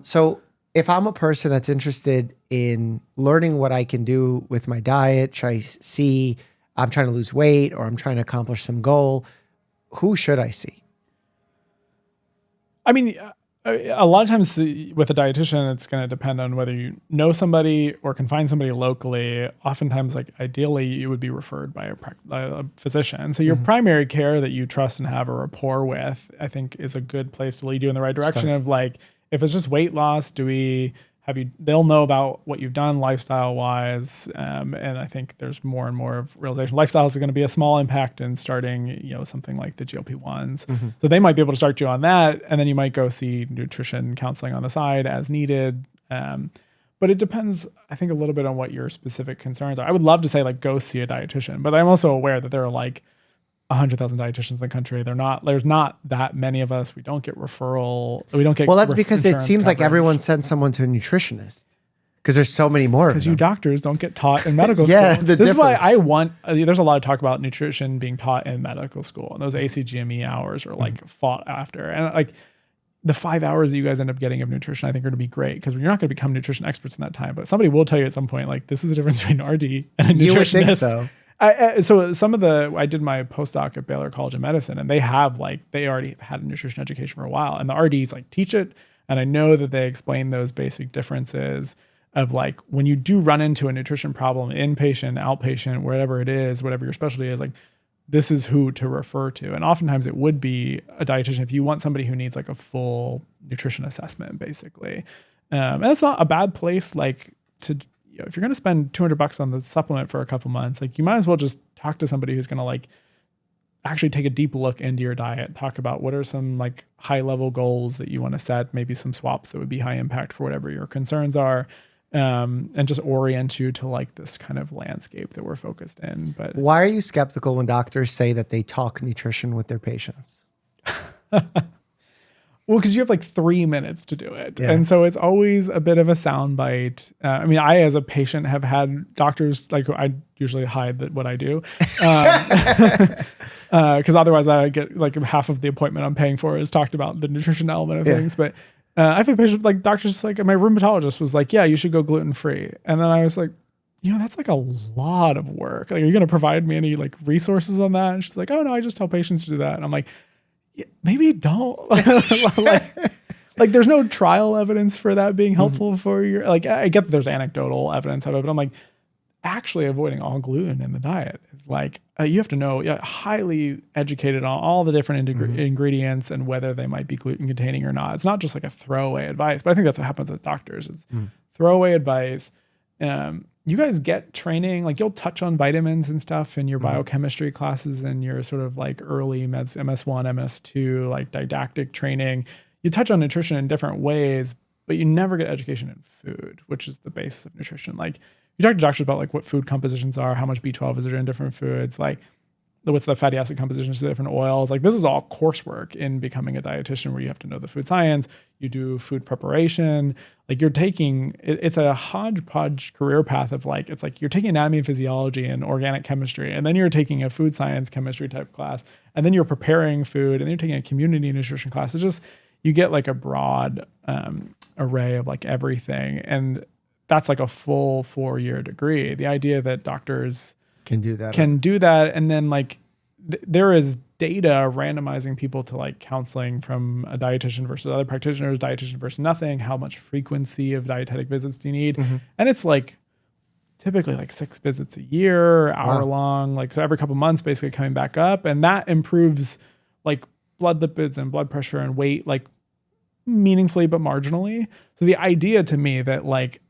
So if I'm a person that's interested in learning what I can do with my diet, I'm trying to lose weight or I'm trying to accomplish some goal, who should I see? I mean, a lot of times with a dietitian, it's going to depend on whether you know somebody or can find somebody locally. Oftentimes, like ideally, you would be referred by a physician. So your primary care that you trust and have a rapport with, I think, is a good place to lead you in the right direction. Of like, if it's just weight loss, they'll know about what you've done lifestyle wise. And I think there's more and more of realization. Lifestyle is going to be a small impact in starting, something like the GLP-1s. So they might be able to start you on that. And then you might go see nutrition counseling on the side as needed. But it depends, I think, a little bit on what your specific concerns are. I would love to say like, go see a dietitian, but I'm also aware that there are like 100,000 dietitians in the country. There's not that many of us. We don't get referral. We don't get. Well, that's because it seems like everyone sends someone to a nutritionist because there's so many more. Because you doctors don't get taught in medical school. This is why I want. There's a lot of talk about nutrition being taught in medical school, and those ACGME hours are like fought after. And like the 5 hours that you guys end up getting of nutrition, I think are going to be great because you're not going to become nutrition experts in that time. But somebody will tell you at some point, like this is the difference between RD and a nutritionist. You would think so. So I did my postdoc at Baylor College of Medicine, and they already had a nutrition education for a while, and the RDs like teach it. And I know that they explain those basic differences of like, when you do run into a nutrition problem, inpatient, outpatient, wherever it is, whatever your specialty is, like this is who to refer to. And oftentimes it would be a dietitian if you want somebody who needs like a full nutrition assessment, basically. And that's not a bad place, like to, if you're going to spend $200 on the supplement for a couple months, like you might as well just talk to somebody who's going to like actually take a deep look into your diet, talk about what are some like high level goals that you want to set, maybe some swaps that would be high impact for whatever your concerns are, and just orient you to like this kind of landscape that we're focused in. But why are you skeptical when doctors say that they talk nutrition with their patients? Well, because you have like 3 minutes to do it. Yeah. And so it's always a bit of a soundbite. I mean, I, as a patient, have had doctors, like I usually hide what I do. Because otherwise I get like half of the appointment I'm paying for is talked about the nutrition element of things. But I've had patients, like doctors, like my rheumatologist was like, yeah, you should go gluten-free. And then I was like, that's like a lot of work. Like, are you going to provide me any like resources on that? And she's like, oh no, I just tell patients to do that. And I'm like, yeah, maybe don't. like there's no trial evidence for that being helpful for your, like, I get that there's anecdotal evidence of it, but I'm like, actually avoiding all gluten in the diet is like, you have to know, highly educated on all the different ingredients and whether they might be gluten containing or not. It's not just like a throwaway advice, but I think that's what happens with doctors is throwaway advice. You guys get training, like you'll touch on vitamins and stuff in your biochemistry classes and your sort of like early MS1, MS2, like didactic training. You touch on nutrition in different ways, but you never get education in food, which is the basis of nutrition. Like, you talk to doctors about like what food compositions are, how much B12 is there in different foods, like what's the fatty acid compositions of different oils. Like, this is all coursework in becoming a dietitian where you have to know the food science, you do food preparation. Like, you're taking, it's a hodgepodge career path of like, it's like you're taking anatomy and physiology and organic chemistry, and then you're taking a food science chemistry type class, and then you're preparing food, and then you're taking a community nutrition class. It's just, you get like a broad array of like everything. And that's like a full 4-year degree. The idea that doctors can do that. And then like there is data randomizing people to like counseling from a dietitian versus other practitioners, dietitian versus nothing. How much frequency of dietetic visits do you need? And it's like typically like 6 visits a year, hour long, like, so every couple months basically coming back up. And that improves like blood lipids and blood pressure and weight, like meaningfully, but marginally. So the idea to me that like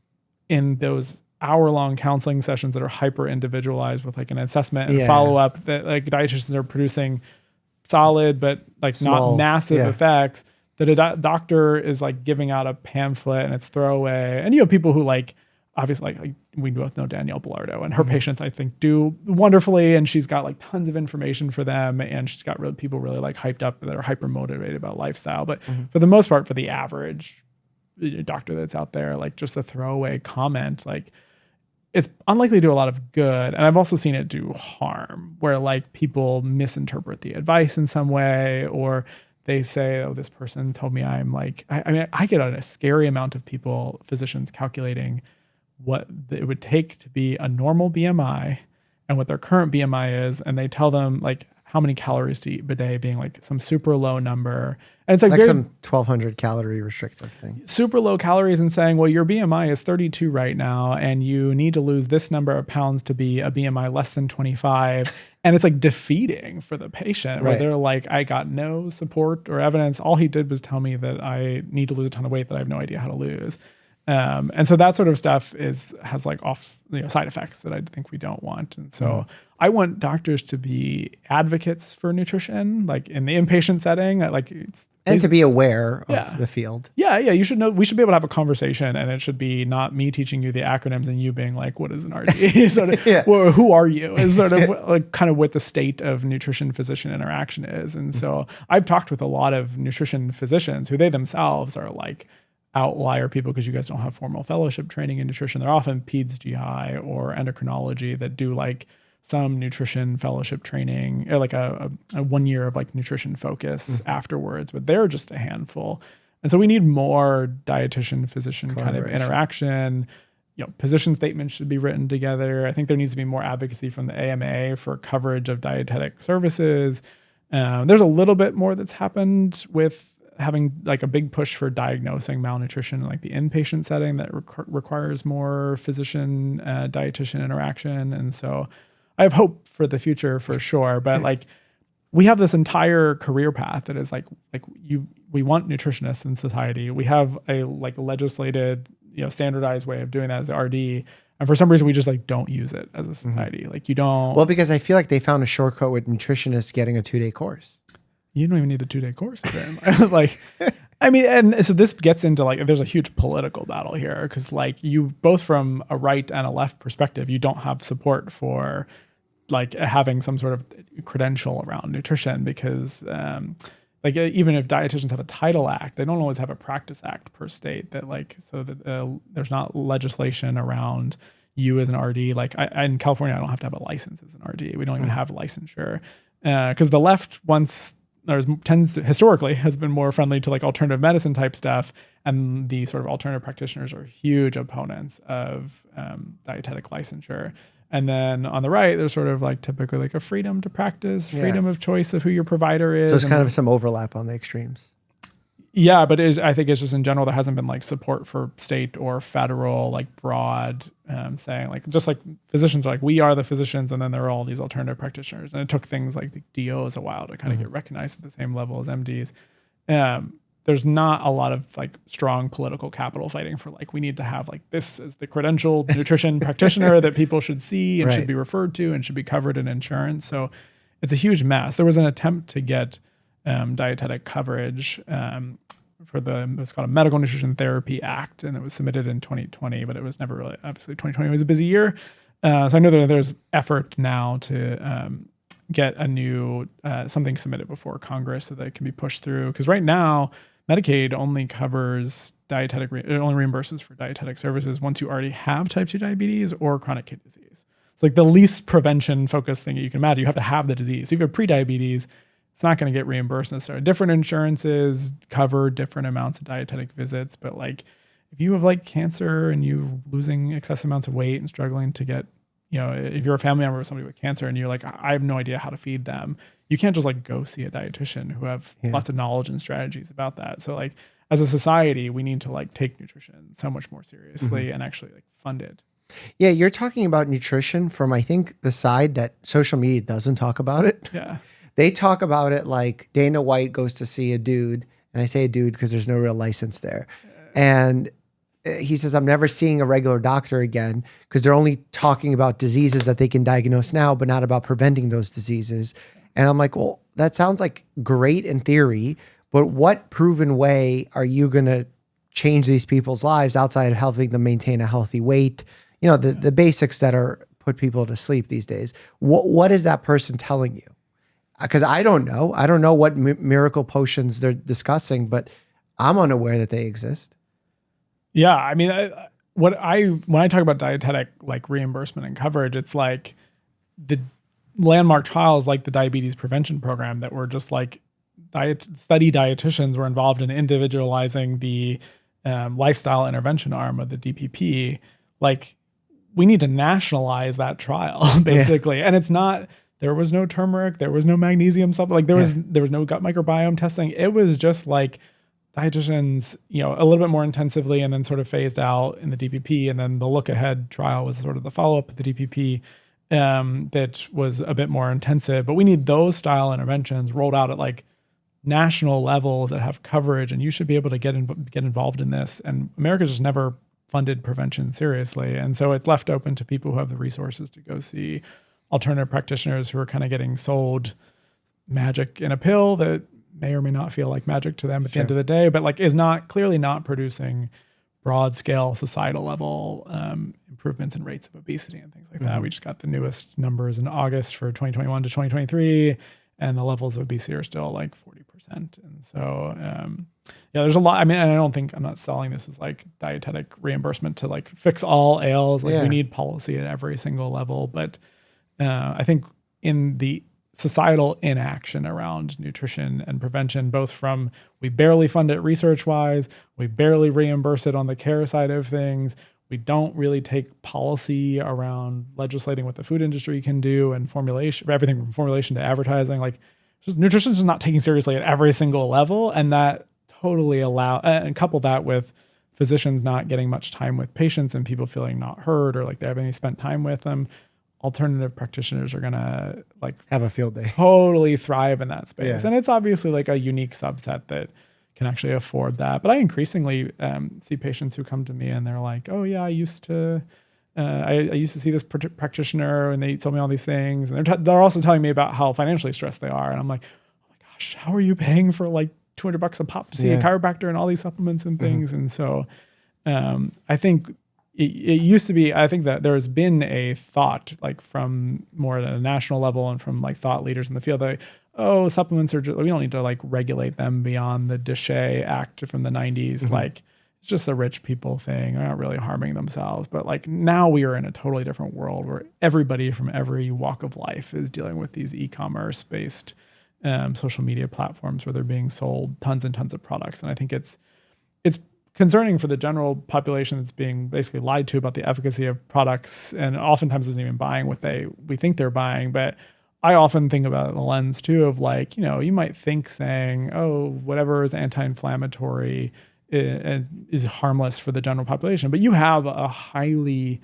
in those hour-long counseling sessions that are hyper individualized with like an assessment and follow-up, that like dietitians are producing solid but like small, not massive effects, that a doctor is like giving out a pamphlet and it's throwaway. And you have people who like, obviously like we both know Danielle Bilardo, and her patients I think do wonderfully, and she's got like tons of information for them, and she's got people really like hyped up that are hyper motivated about lifestyle. But for the most part, for the average doctor that's out there, like just a throwaway comment, like it's unlikely to do a lot of good. And I've also seen it do harm, where like people misinterpret the advice in some way, or they say, oh, this person told me I'm like, I mean, I get a scary amount of people, physicians calculating what it would take to be a normal BMI and what their current BMI is. And they tell them like how many calories to eat a day being like some super low number. And it's like some 1,200 calorie restrictive thing. Super low calories, and saying, well, your BMI is 32 right now, and you need to lose this number of pounds to be a BMI less than 25. And it's like defeating for the patient, where they're like, I got no support or evidence. All he did was tell me that I need to lose a ton of weight that I have no idea how to lose. And so that sort of stuff has like side effects that I think we don't want. And so I want doctors to be advocates for nutrition, like in the inpatient setting, and to be aware of the field. Yeah. You should know, we should be able to have a conversation, and it should be not me teaching you the acronyms and you being like, what is an RD? Sort of, well, who are you? Is sort of like kind of what the state of nutrition physician interaction is. And so I've talked with a lot of nutrition physicians who they themselves are like outlier people, because you guys don't have formal fellowship training in nutrition. They're often peds GI or endocrinology that do like some nutrition fellowship training, or like a 1 year of like nutrition focus afterwards, but they're just a handful. And so we need more dietitian physician kind of interaction. Position statements should be written together. I think there needs to be more advocacy from the AMA for coverage of dietetic services. There's a little bit more that's happened with having like a big push for diagnosing malnutrition in like the inpatient setting that requires more physician dietitian interaction. And so I have hope for the future for sure. But like we have this entire career path that is we want nutritionists in society. We have a like legislated, standardized way of doing that as the RD. And for some reason, we just like don't use it as a society. Like you don't. Well, because I feel like they found a shortcut with nutritionists getting a 2-day course. You don't even need the 2-day course. Like, I mean, and so this gets into like, there's a huge political battle here, because like you both from a right and a left perspective, you don't have support for like having some sort of credential around nutrition, because like even if dietitians have a Title Act, they don't always have a Practice Act per state that like, so that there's not legislation around you as an RD. Like in California, I don't have to have a license as an RD. We don't even have licensure, because the left wants historically has been more friendly to like alternative medicine type stuff. And the sort of alternative practitioners are huge opponents of dietetic licensure. And then on the right, there's sort of like typically like a freedom to practice, freedom of choice of who your provider is. So it's kind of some overlap on the extremes. Yeah, but I think it's just in general, there hasn't been like support for state or federal, like broad saying, like, just like physicians are like, we are the physicians, and then there are all these alternative practitioners. And it took things like the DOs a while to kind of get recognized at the same level as MDs. There's not a lot of like strong political capital fighting for like, we need to have like, this is the credentialed nutrition practitioner that people should see and should be referred to and should be covered in insurance. So it's a huge mess. There was an attempt to get dietetic coverage for it was called a Medical Nutrition Therapy Act, and it was submitted in 2020, but it was never really, obviously 2020 was a busy year. So I know that there's effort now to get a new, something submitted before Congress so that it can be pushed through. Because right now, Medicaid only covers it only reimburses for dietetic services once you already have type 2 diabetes or chronic kidney disease. It's like the least prevention focused thing that you can imagine. You have to have the disease. So if you have pre-diabetes, it's not going to get reimbursed necessarily. Different insurances cover different amounts of dietetic visits, but like if you have like cancer and you're losing excessive amounts of weight and struggling to get, if you're a family member of somebody with cancer and you're like, I have no idea how to feed them, you can't just like go see a dietitian who have lots of knowledge and strategies about that. So like as a society, we need to like take nutrition so much more seriously and actually like fund it. Yeah, you're talking about nutrition from, I think, the side that social media doesn't talk about it. Yeah. They talk about it like Dana White goes to see a dude, and I say a dude because there's no real license there. And he says, I'm never seeing a regular doctor again because they're only talking about diseases that they can diagnose now, but not about preventing those diseases. And I'm like, well, that sounds like great in theory, but what proven way are you going to change these people's lives outside of helping them maintain a healthy weight? The basics that are put people to sleep these days. What is that person telling you? Because I don't know. I don't know what miracle potions they're discussing, but I'm unaware that they exist. Yeah, I mean, when I talk about dietetic like reimbursement and coverage, it's like the landmark trials like the diabetes prevention program that were just like study dietitians were involved in individualizing the lifestyle intervention arm of the DPP. Like we need to nationalize that trial basically. And it's not, there was no turmeric, there was no magnesium supplement, like there was no gut microbiome testing. It was just like dietitians, a little bit more intensively and then sort of phased out in the DPP. And then the look ahead trial was sort of the follow-up of the DPP that was a bit more intensive. But we need those style interventions rolled out at like national levels that have coverage, and you should be able to get involved in this. And America's just never funded prevention seriously. And so it's left open to people who have the resources to go see alternative practitioners who are kind of getting sold magic in a pill that may or may not feel like magic to them at the end of the day, but like is clearly not producing broad scale societal level improvements in rates of obesity and things like that. We just got the newest numbers in August for 2021 to 2023, and the levels of obesity are still like 40%. And so, there's a lot. I mean, and I'm not selling this as like dietetic reimbursement to like fix all ails. Like we need policy at every single level, but I think in the societal inaction around nutrition and prevention, both from we barely fund it research wise, we barely reimburse it on the care side of things, we don't really take policy around legislating what the food industry can do and formulation, everything from formulation to advertising. Like nutrition is just not taken seriously at every single level, and that totally and couple that with physicians not getting much time with patients and people feeling not heard or like they haven't spent time with them. Alternative practitioners are going to like have a field day, totally thrive in that space. And it's obviously like a unique subset that can actually afford that. But I increasingly see patients who come to me and they're like, oh yeah, I used to see this practitioner and they told me all these things. And they're also telling me about how financially stressed they are. And I'm like, oh my gosh, how are you paying for like $200 a pop to see a chiropractor and all these supplements and things? And so I think it used to be, I think that there has been a thought like from more at a national level and from like thought leaders in the field that, oh, supplements are just, we don't need to like regulate them beyond the Déchet Act from the 90s. Like it's just a rich people thing. They're not really harming themselves. But like now we are in a totally different world where everybody from every walk of life is dealing with these e-commerce based social media platforms where they're being sold tons and tons of products. And I think it's concerning for the general population that's being basically lied to about the efficacy of products, and oftentimes isn't even buying what we think they're buying. But I often think about it in the lens too of like, you might think saying, oh, whatever is anti-inflammatory is harmless for the general population, but you have a highly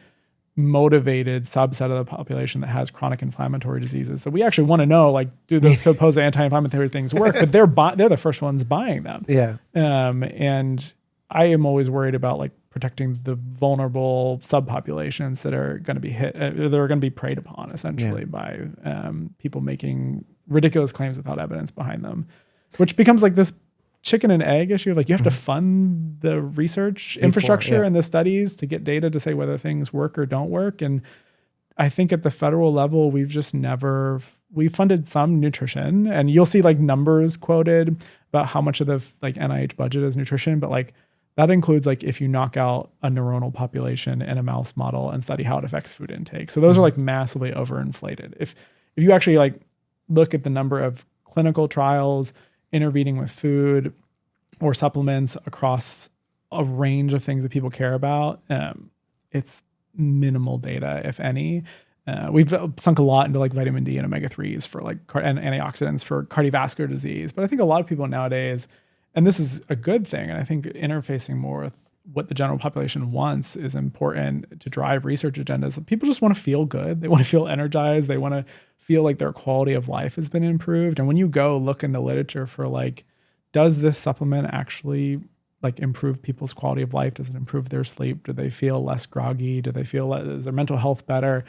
motivated subset of the population that has chronic inflammatory diseases that we actually want to know, like, do those supposed anti-inflammatory things work? But they're the first ones buying them. Yeah. And I am always worried about like protecting the vulnerable subpopulations that are going to be hit, they're going to be preyed upon essentially by people making ridiculous claims without evidence behind them, which becomes like this chicken and egg issue of like, you have to fund the research infrastructure and the studies to get data to say whether things work or don't work. And I think at the federal level, we've funded some nutrition, and you'll see like numbers quoted about how much of the like NIH budget is nutrition, but like that includes like if you knock out a neuronal population in a mouse model and study how it affects food intake. So those are like massively overinflated. If you actually like look at the number of clinical trials intervening with food or supplements across a range of things that people care about, it's minimal data, if any. We've sunk a lot into like vitamin D and omega-3s for like and antioxidants for cardiovascular disease. But I think a lot of people nowadays, and this is a good thing, and I think interfacing more with what the general population wants is important to drive research agendas. People just want to feel good. They want to feel energized. They want to feel like their quality of life has been improved. And when you go look in the literature for like, does this supplement actually like improve people's quality of life? Does it improve their sleep? Do they feel less groggy? Do they feel, is their mental health better?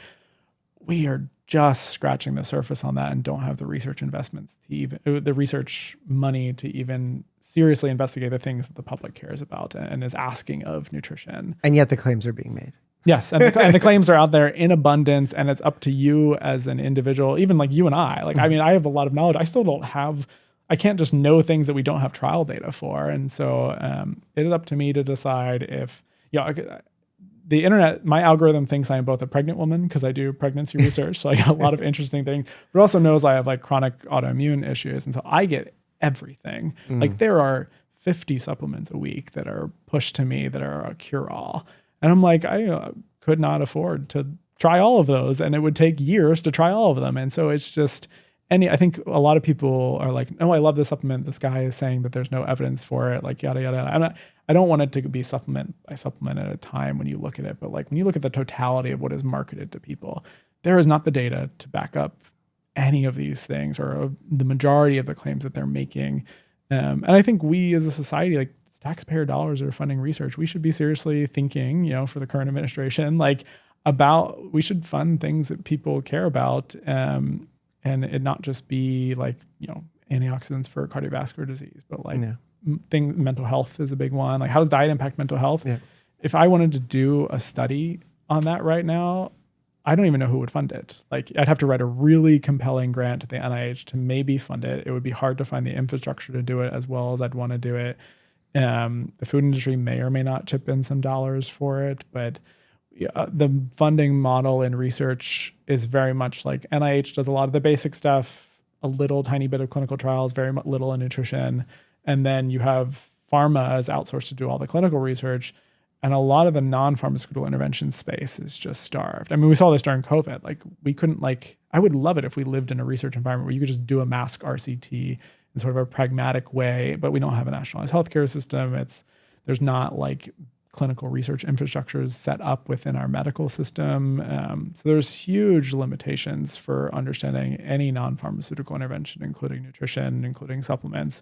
We are just scratching the surface on that and don't have the research investments to even, the research money to even seriously investigate the things that the public cares about and is asking of nutrition. And yet the claims are being made. Yes. And the claims are out there in abundance, and it's up to you as an individual, even like you and I. Like, I mean, I have a lot of knowledge. I can't just know things that we don't have trial data for. And so it is up to me to decide if, the internet, my algorithm thinks I am both a pregnant woman because I do pregnancy research. So I get a lot of interesting things, but also knows I have like chronic autoimmune issues. And so I get everything. Like there are 50 supplements a week that are pushed to me that are a cure-all. And I'm like, I could not afford to try all of those, and it would take years to try all of them. And so it's just I think a lot of people are like, oh, I love this supplement. This guy is saying that there's no evidence for it, like yada, yada. I don't want it to be supplement by supplement at a time when you look at it. But like when you look at the totality of what is marketed to people, there is not the data to back up any of these things or the majority of the claims that they're making. And I think we as a society, like taxpayer dollars are funding research. We should be seriously thinking, for the current administration, like about, we should fund things that people care about. And it not just be like, antioxidants for cardiovascular disease, but like mental health is a big one. Like how does diet impact mental health? Yeah. If I wanted to do a study on that right now, I don't even know who would fund it. Like I'd have to write a really compelling grant to the NIH to maybe fund it. It would be hard to find the infrastructure to do it as well as I'd want to do it. The food industry may or may not chip in some dollars for it, but the funding model in research is very much like NIH does a lot of the basic stuff, a little tiny bit of clinical trials, very little in nutrition. And then you have pharma as outsourced to do all the clinical research. And a lot of the non-pharmaceutical intervention space is just starved. I mean, we saw this during COVID. Like we couldn't I would love it if we lived in a research environment where you could just do a mask RCT in sort of a pragmatic way, but we don't have a nationalized healthcare system. There's not like clinical research infrastructures set up within our medical system. So there's huge limitations for understanding any non-pharmaceutical intervention, including nutrition, including supplements,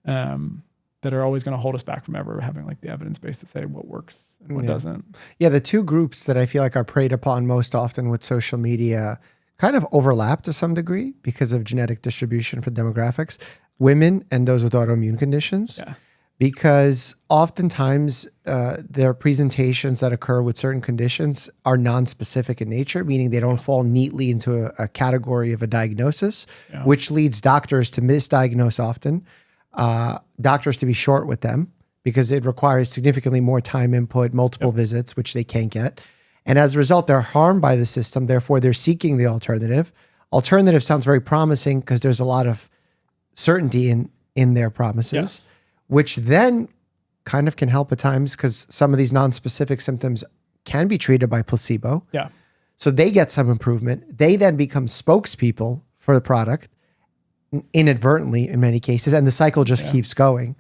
that are always going to hold us back from ever having like the evidence base to say what works and what doesn't. Yeah, the two groups that I feel like are preyed upon most often with social media kind of overlap to some degree because of genetic distribution for demographics, women and those with autoimmune conditions. Yeah. Because oftentimes there are presentations that occur with certain conditions are non-specific in nature, meaning they don't fall neatly into a category of a diagnosis, which leads doctors to misdiagnose often, doctors to be short with them because it requires significantly more time input, multiple visits, which they can't get. And as a result, they're harmed by the system. Therefore, they're seeking the alternative. Alternative sounds very promising because there's a lot of certainty in their promises, which then kind of can help at times because some of these non-specific symptoms can be treated by placebo. Yeah. So they get some improvement. They then become spokespeople for the product inadvertently in many cases. And the cycle just keeps going,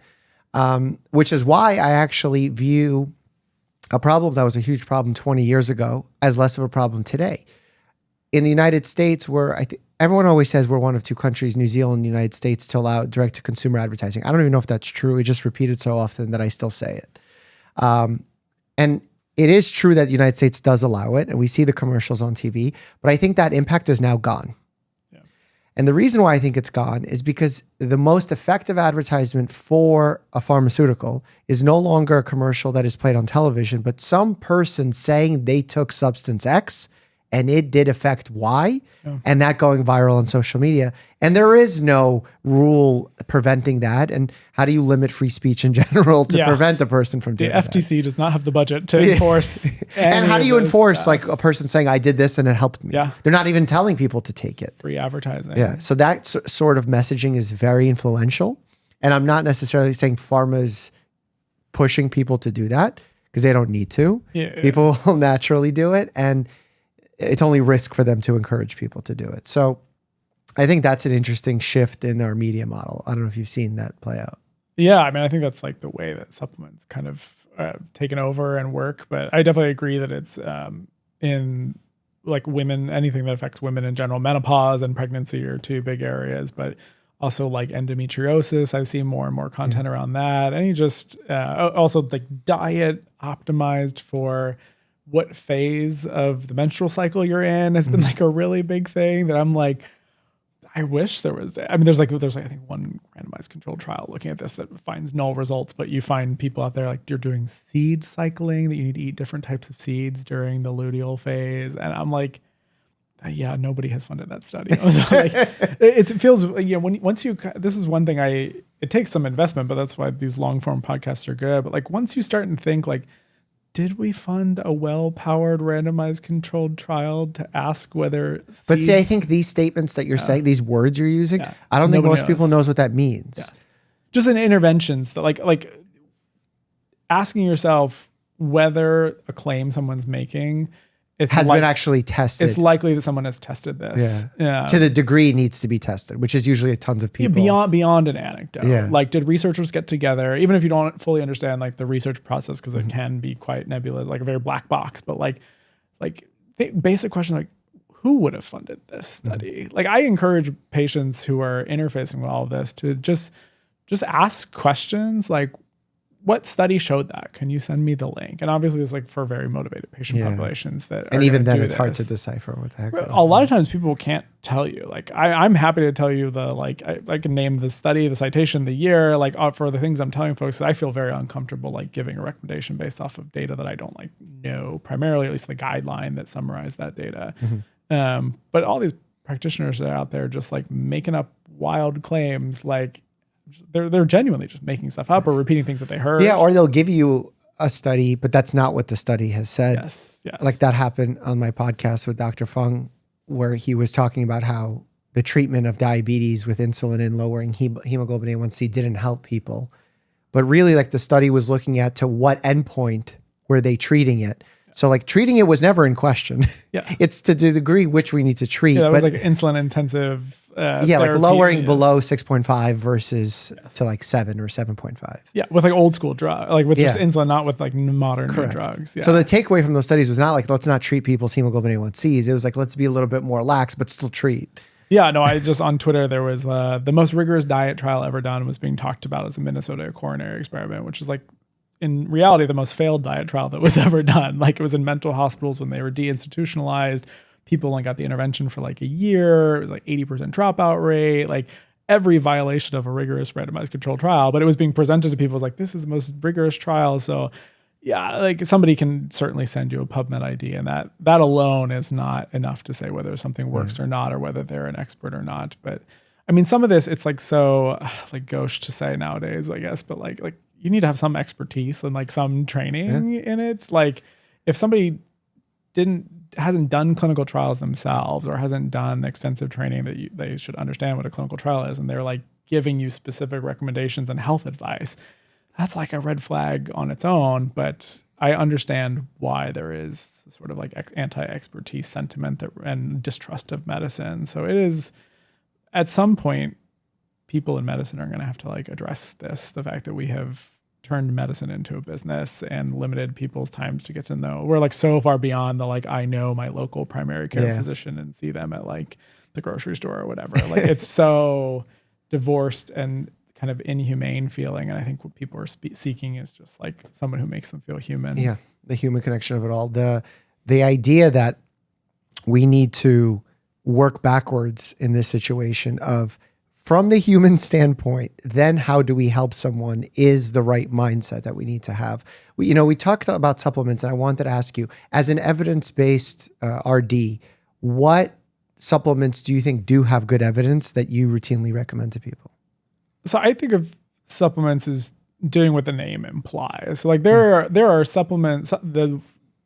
which is why I actually view a problem that was a huge problem 20 years ago as less of a problem today. In the United States, where everyone always says we're one of two countries, New Zealand and the United States, to allow direct-to-consumer advertising. I don't even know if that's true. It just repeated so often that I still say it. And it is true that the United States does allow it, and we see the commercials on TV, but I think that impact is now gone. Yeah. And the reason why I think it's gone is because the most effective advertisement for a pharmaceutical is no longer a commercial that is played on television, but some person saying they took substance X and it did affect Y, and that going viral on social media. And there is no rule preventing that. And how do you limit free speech in general to prevent a person from doing that? The FTC does not have the budget to enforce. And how do you enforce like a person saying, I did this and it helped me? Yeah. They're not even telling people to take it. Free advertising. Yeah. So that sort of messaging is very influential. And I'm not necessarily saying pharma's pushing people to do that because they don't need to. Yeah. People will naturally do it. And it's only risk for them to encourage people to do it. So I think that's an interesting shift in our media model. I don't know if you've seen that play out. Yeah. I mean, I think that's like the way that supplements kind of taken over and work, but I definitely agree that it's in like women, anything that affects women in general. Menopause and pregnancy are two big areas, but also like endometriosis. I've seen more and more content around that. And you just also like diet optimized for what phase of the menstrual cycle you're in has been like a really big thing that I'm like, I wish there was, I mean, there's like, I think one randomized controlled trial looking at this that finds null results, but you find people out there like you're doing seed cycling, that you need to eat different types of seeds during the luteal phase. And I'm like, yeah, nobody has funded that study. So like, it feels, once you, this is one thing it takes some investment, but that's why these long form podcasts are good. But like, once you start and think like, did we fund a well-powered randomized controlled trial to ask whether seeds... But see, I think these statements that you're saying, these words you're using, I don't think most people knows what that means. Yeah. Just in interventions that like asking yourself whether a claim someone's making has been actually tested. It's likely that someone has tested this. Yeah. To the degree it needs to be tested, which is usually tons of people. Beyond an anecdote. Yeah. Like, did researchers get together, even if you don't fully understand like the research process, because it can be quite nebulous, like a very black box, but like the basic question, like, who would have funded this study? Like, I encourage patients who are interfacing with all of this to just ask questions like, what study showed that? Can you send me the link? And obviously it's like for very motivated patient populations that and even then it's hard to decipher what the heck. A lot of times people can't tell you. Like I'm happy to tell you the I can name the study, the citation, the year, like for the things I'm telling folks. I feel very uncomfortable like giving a recommendation based off of data that I don't like know, primarily at least the guideline that summarized that data. But all these practitioners that are out there just like making up wild claims, like they're genuinely just making stuff up or repeating things that they heard. Yeah, or they'll give you a study, but that's not what the study has said. Yes. Like that happened on my podcast with Dr. Fung, where he was talking about how the treatment of diabetes with insulin and lowering hemoglobin A1C didn't help people. But really, like the study was looking at to what endpoint were they treating it. So like treating it was never in question. Yeah. It's to the degree which we need to treat. Yeah, that was like insulin intensive. Like lowering below 6.5 versus to like 7 or 7.5. Yeah, with like old school drug, like with just insulin, not with like modern new drugs. Yeah. So the takeaway from those studies was not like, let's not treat people's hemoglobin A1Cs. It was like, let's be a little bit more lax, but still treat. Yeah, no, I just on Twitter, there was the most rigorous diet trial ever done was being talked about as the Minnesota coronary experiment, which is like, in reality, the most failed diet trial that was ever done. Like it was in mental hospitals when they were deinstitutionalized. People only got the intervention for like a year. It was like 80% dropout rate, like every violation of a rigorous randomized controlled trial. But it was being presented to people as like, this is the most rigorous trial. So yeah, like somebody can certainly send you a PubMed ID, and that alone is not enough to say whether something works or not, or whether they're an expert or not. But I mean, some of this, it's like so like gauche to say nowadays, I guess, but like you need to have some expertise and like some training in it. Like if somebody hasn't done clinical trials themselves or hasn't done extensive training that they should understand what a clinical trial is, and they're like giving you specific recommendations and health advice, that's like a red flag on its own. But I understand why there is sort of like anti-expertise sentiment and distrust of medicine. So it is, at some point, people in medicine are going to have to like address this, the fact that we have turned medicine into a business and limited people's times to get to know. We're like so far beyond the like, I know my local primary care physician and see them at like the grocery store or whatever. Like it's so divorced and kind of inhumane feeling. And I think what people are seeking is just like someone who makes them feel human. Yeah. The human connection of it all. The idea that we need to work backwards in this situation of, from the human standpoint, then how do we help someone is the right mindset that we need to have. We talked about supplements, and I wanted to ask you, as an evidence-based RD, what supplements do you think do have good evidence that you routinely recommend to people? So I think of supplements as doing what the name implies. So like there are supplements, the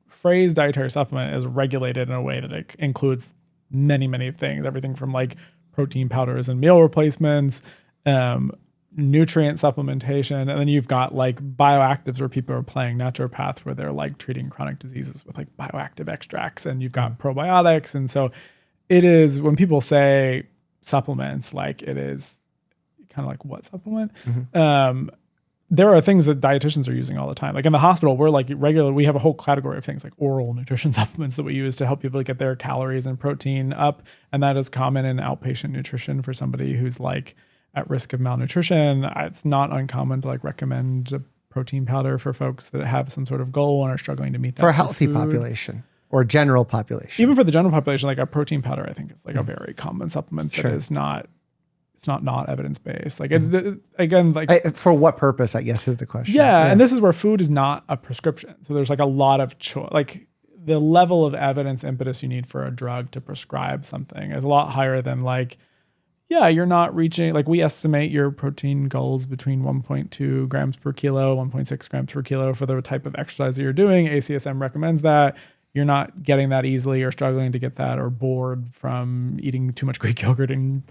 phrase dietary supplement is regulated in a way that it includes many, many things, everything from like protein powders and meal replacements, nutrient supplementation. And then you've got like bioactives where people are playing naturopath, where they're like treating chronic diseases with like bioactive extracts, and you've got probiotics. And so it is, when people say supplements, like it is kind of like, what supplement? There are things that dietitians are using all the time. Like in the hospital, we're like we have a whole category of things like oral nutrition supplements that we use to help people get their calories and protein up. And that is common in outpatient nutrition for somebody who's like at risk of malnutrition. It's not uncommon to like recommend a protein powder for folks that have some sort of goal and are struggling to meet that. For a healthy population or general population. Even for the general population, like a protein powder, I think is like a very common supplement that is not, it's not evidence-based. Like again, like for what purpose, I guess is the question. Yeah. And this is where food is not a prescription. So there's like a lot of choice, like the level of evidence impetus you need for a drug to prescribe something is a lot higher than like, yeah, you're not reaching, like we estimate your protein goals between 1.2 grams per kilo, 1.6 grams per kilo for the type of exercise that you're doing. ACSM recommends that. You're not getting that easily or struggling to get that, or bored from eating too much Greek yogurt and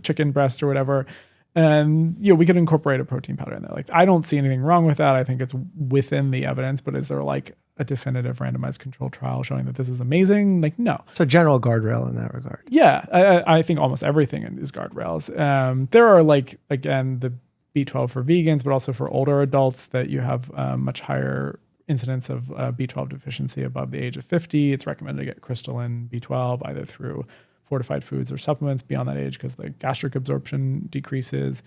chicken breast or whatever. And we could incorporate a protein powder in there. Like, I don't see anything wrong with that. I think it's within the evidence, but is there like a definitive randomized controlled trial showing that this is amazing? Like, no. So general guardrail in that regard. Yeah. I think almost everything is guardrails. There are like, again, the B12 for vegans, but also for older adults that you have much higher incidence of B12 deficiency above the age of 50. It's recommended to get crystalline B12 either through fortified foods or supplements beyond that age because the gastric absorption decreases.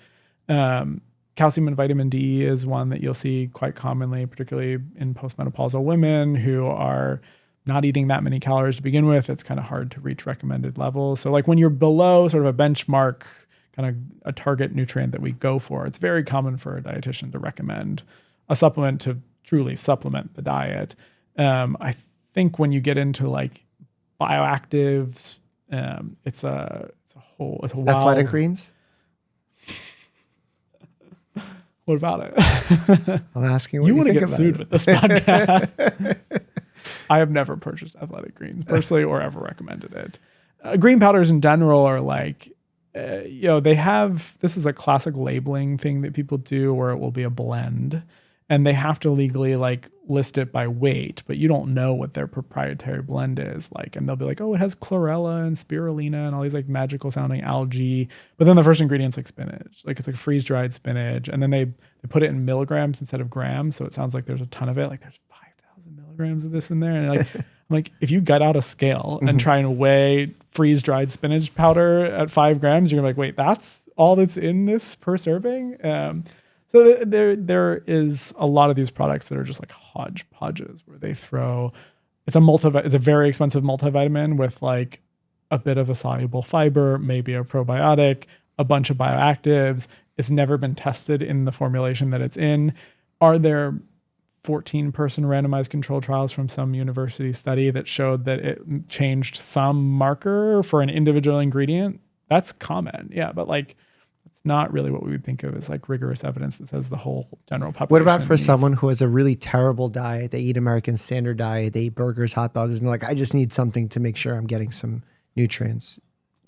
Calcium and vitamin D is one that you'll see quite commonly, particularly in postmenopausal women who are not eating that many calories to begin with. It's kind of hard to reach recommended levels. So like when you're below sort of a benchmark, kind of a target nutrient that we go for, it's very common for a dietitian to recommend a supplement to truly supplement the diet. I think when you get into like bioactives, it's a whole athletic greens. What about it? I'm asking what you you want to get sued it. with this podcast. I have never purchased athletic greens personally or ever recommended it. Green powders in general are like, they have, this is a classic labeling thing that people do where it will be a blend. And they have to legally like list it by weight, but you don't know what their proprietary blend is like. And they'll be like, oh, it has chlorella and spirulina and all these like magical sounding algae. But then the first ingredient's like spinach, like it's like freeze dried spinach. And then they put it in milligrams instead of grams. So it sounds like there's a ton of it. Like there's 5,000 milligrams of this in there. And like, I'm like, if you gut out a scale and try and weigh freeze dried spinach powder at 5 grams, you're gonna be like, wait, that's all that's in this per serving? So there is a lot of these products that are just like hodgepodges where they throw, it's a very expensive multivitamin with like a bit of a soluble fiber, maybe a probiotic, a bunch of bioactives. It's never been tested in the formulation that it's in. Are there 14-person randomized controlled trials from some university study that showed that it changed some marker for an individual ingredient? That's common. Yeah. But like, it's not really what we would think of as like rigorous evidence that says the whole general population. What about for someone who has a really terrible diet? They eat American Standard diet, they eat burgers, hot dogs, and they're like, I just need something to make sure I'm getting some nutrients.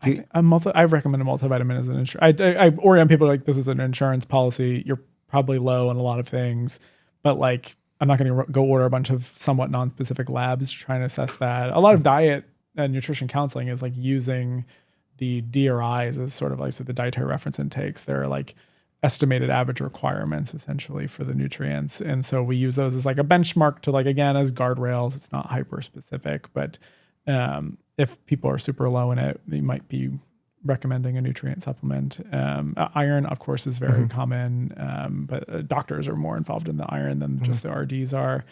I recommend a multivitamin as an insurance. I orient people like this is an insurance policy. You're probably low on a lot of things, but like I'm not going to go order a bunch of somewhat non-specific labs to try and assess that. A lot of diet and nutrition counseling is like using the DRIs as sort of like, so the dietary reference intakes. They're like estimated average requirements essentially for the nutrients. And so we use those as like a benchmark to like, again, as guardrails. It's not hyper specific, but if people are super low in it, they might be recommending a nutrient supplement. Iron, of course, is very common, but doctors are more involved in the iron than just the RDs are.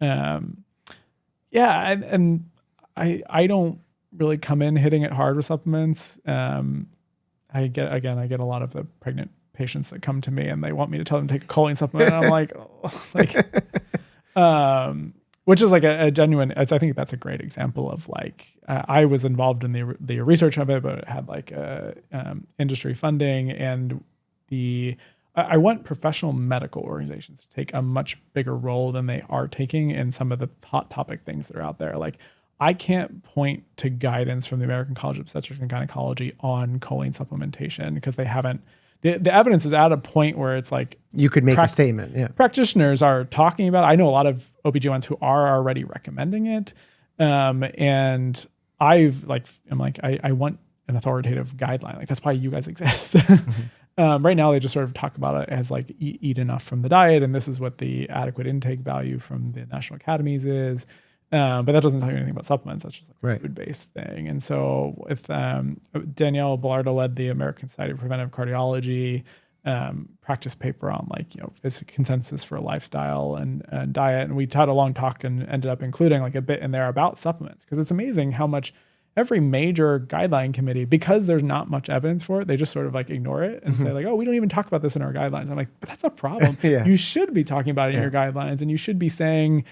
And I don't really come in hitting it hard with supplements. I get a lot of the pregnant patients that come to me and they want me to tell them to take a choline supplement. And I'm like, which is like a genuine, I think that's a great example of like, I was involved in the research of it, but it had like industry funding, and I want professional medical organizations to take a much bigger role than they are taking in some of the hot topic things that are out there. Like I can't point to guidance from the American College of Obstetrics and Gynecology on choline supplementation because they haven't. The evidence is at a point where it's like you could make a statement. Yeah, practitioners are talking about it. I know a lot of OBGYNs who are already recommending it, and I want an authoritative guideline. Like that's why you guys exist. Right now, they just sort of talk about it as like eat enough from the diet, and this is what the adequate intake value from the national academies is. But that doesn't tell you anything about supplements. That's just like a food-based thing. And so with Danielle Bellardo led the American Society of Preventive Cardiology practice paper on like, it's a consensus for lifestyle and diet. And we had a long talk and ended up including like a bit in there about supplements, because it's amazing how much every major guideline committee, because there's not much evidence for it, they just sort of like ignore it and say like, oh, we don't even talk about this in our guidelines. I'm like, but that's a problem. You should be talking about it in your guidelines, and you should be saying,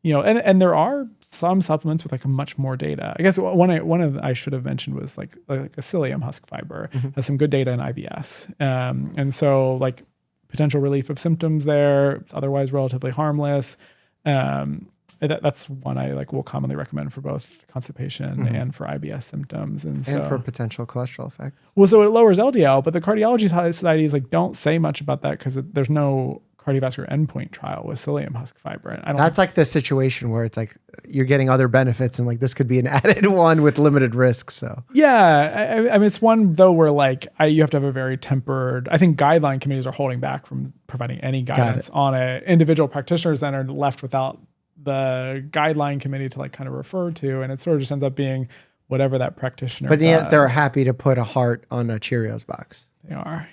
and there are some supplements with like much more data. I guess one I should have mentioned was like a psyllium husk fiber has some good data in IBS. And so like potential relief of symptoms there, it's otherwise relatively harmless. That's one I like will commonly recommend for both constipation and for IBS symptoms. And for potential cholesterol effects. Well, so it lowers LDL, but the cardiology society is like, don't say much about that because there's no cardiovascular endpoint trial with psyllium husk fiber. And that's like the situation where it's like you're getting other benefits and like this could be an added one with limited risk. So yeah, I mean, it's one though where like you have to have a very tempered, I think guideline committees are holding back from providing any guidance on it. Individual practitioners then are left without the guideline committee to like kind of refer to. And it sort of just ends up being whatever that practitioner does. But they're happy to put a heart on a Cheerios box. They are.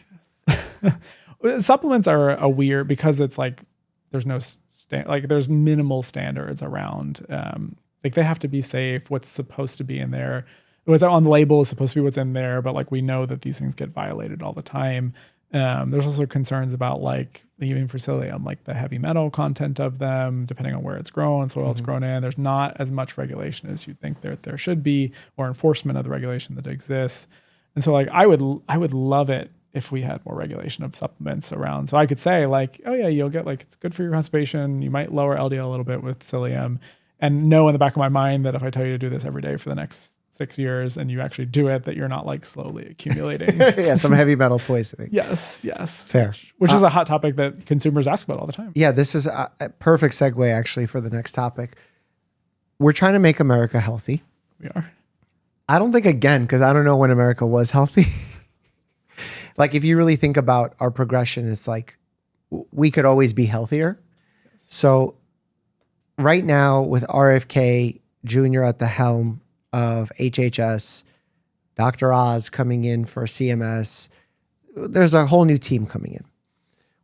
Supplements are a weird, because it's like there's no there's minimal standards around like they have to be safe. What's supposed to be in there, what's on the label is supposed to be what's in there, but like we know that these things get violated all the time. There's also concerns about like even for psyllium, like the heavy metal content of them, depending on where it's grown, soil it's grown in. There's not as much regulation as you'd think there should be, or enforcement of the regulation that exists. And so like I would love it if we had more regulation of supplements around. So I could say like, oh yeah, you'll get like, it's good for your constipation. You might lower LDL a little bit with psyllium, and know in the back of my mind that if I tell you to do this every day for the next 6 years and you actually do it, that you're not like slowly accumulating. Some heavy metal poisoning. Yes. Fair. Which is a hot topic that consumers ask about all the time. Yeah, this is a perfect segue actually for the next topic. We're trying to make America healthy. We are. I don't think because I don't know when America was healthy. Like if you really think about our progression, it's like we could always be healthier. Yes. So right now with RFK Jr. at the helm of HHS, Dr. Oz coming in for CMS, there's a whole new team coming in.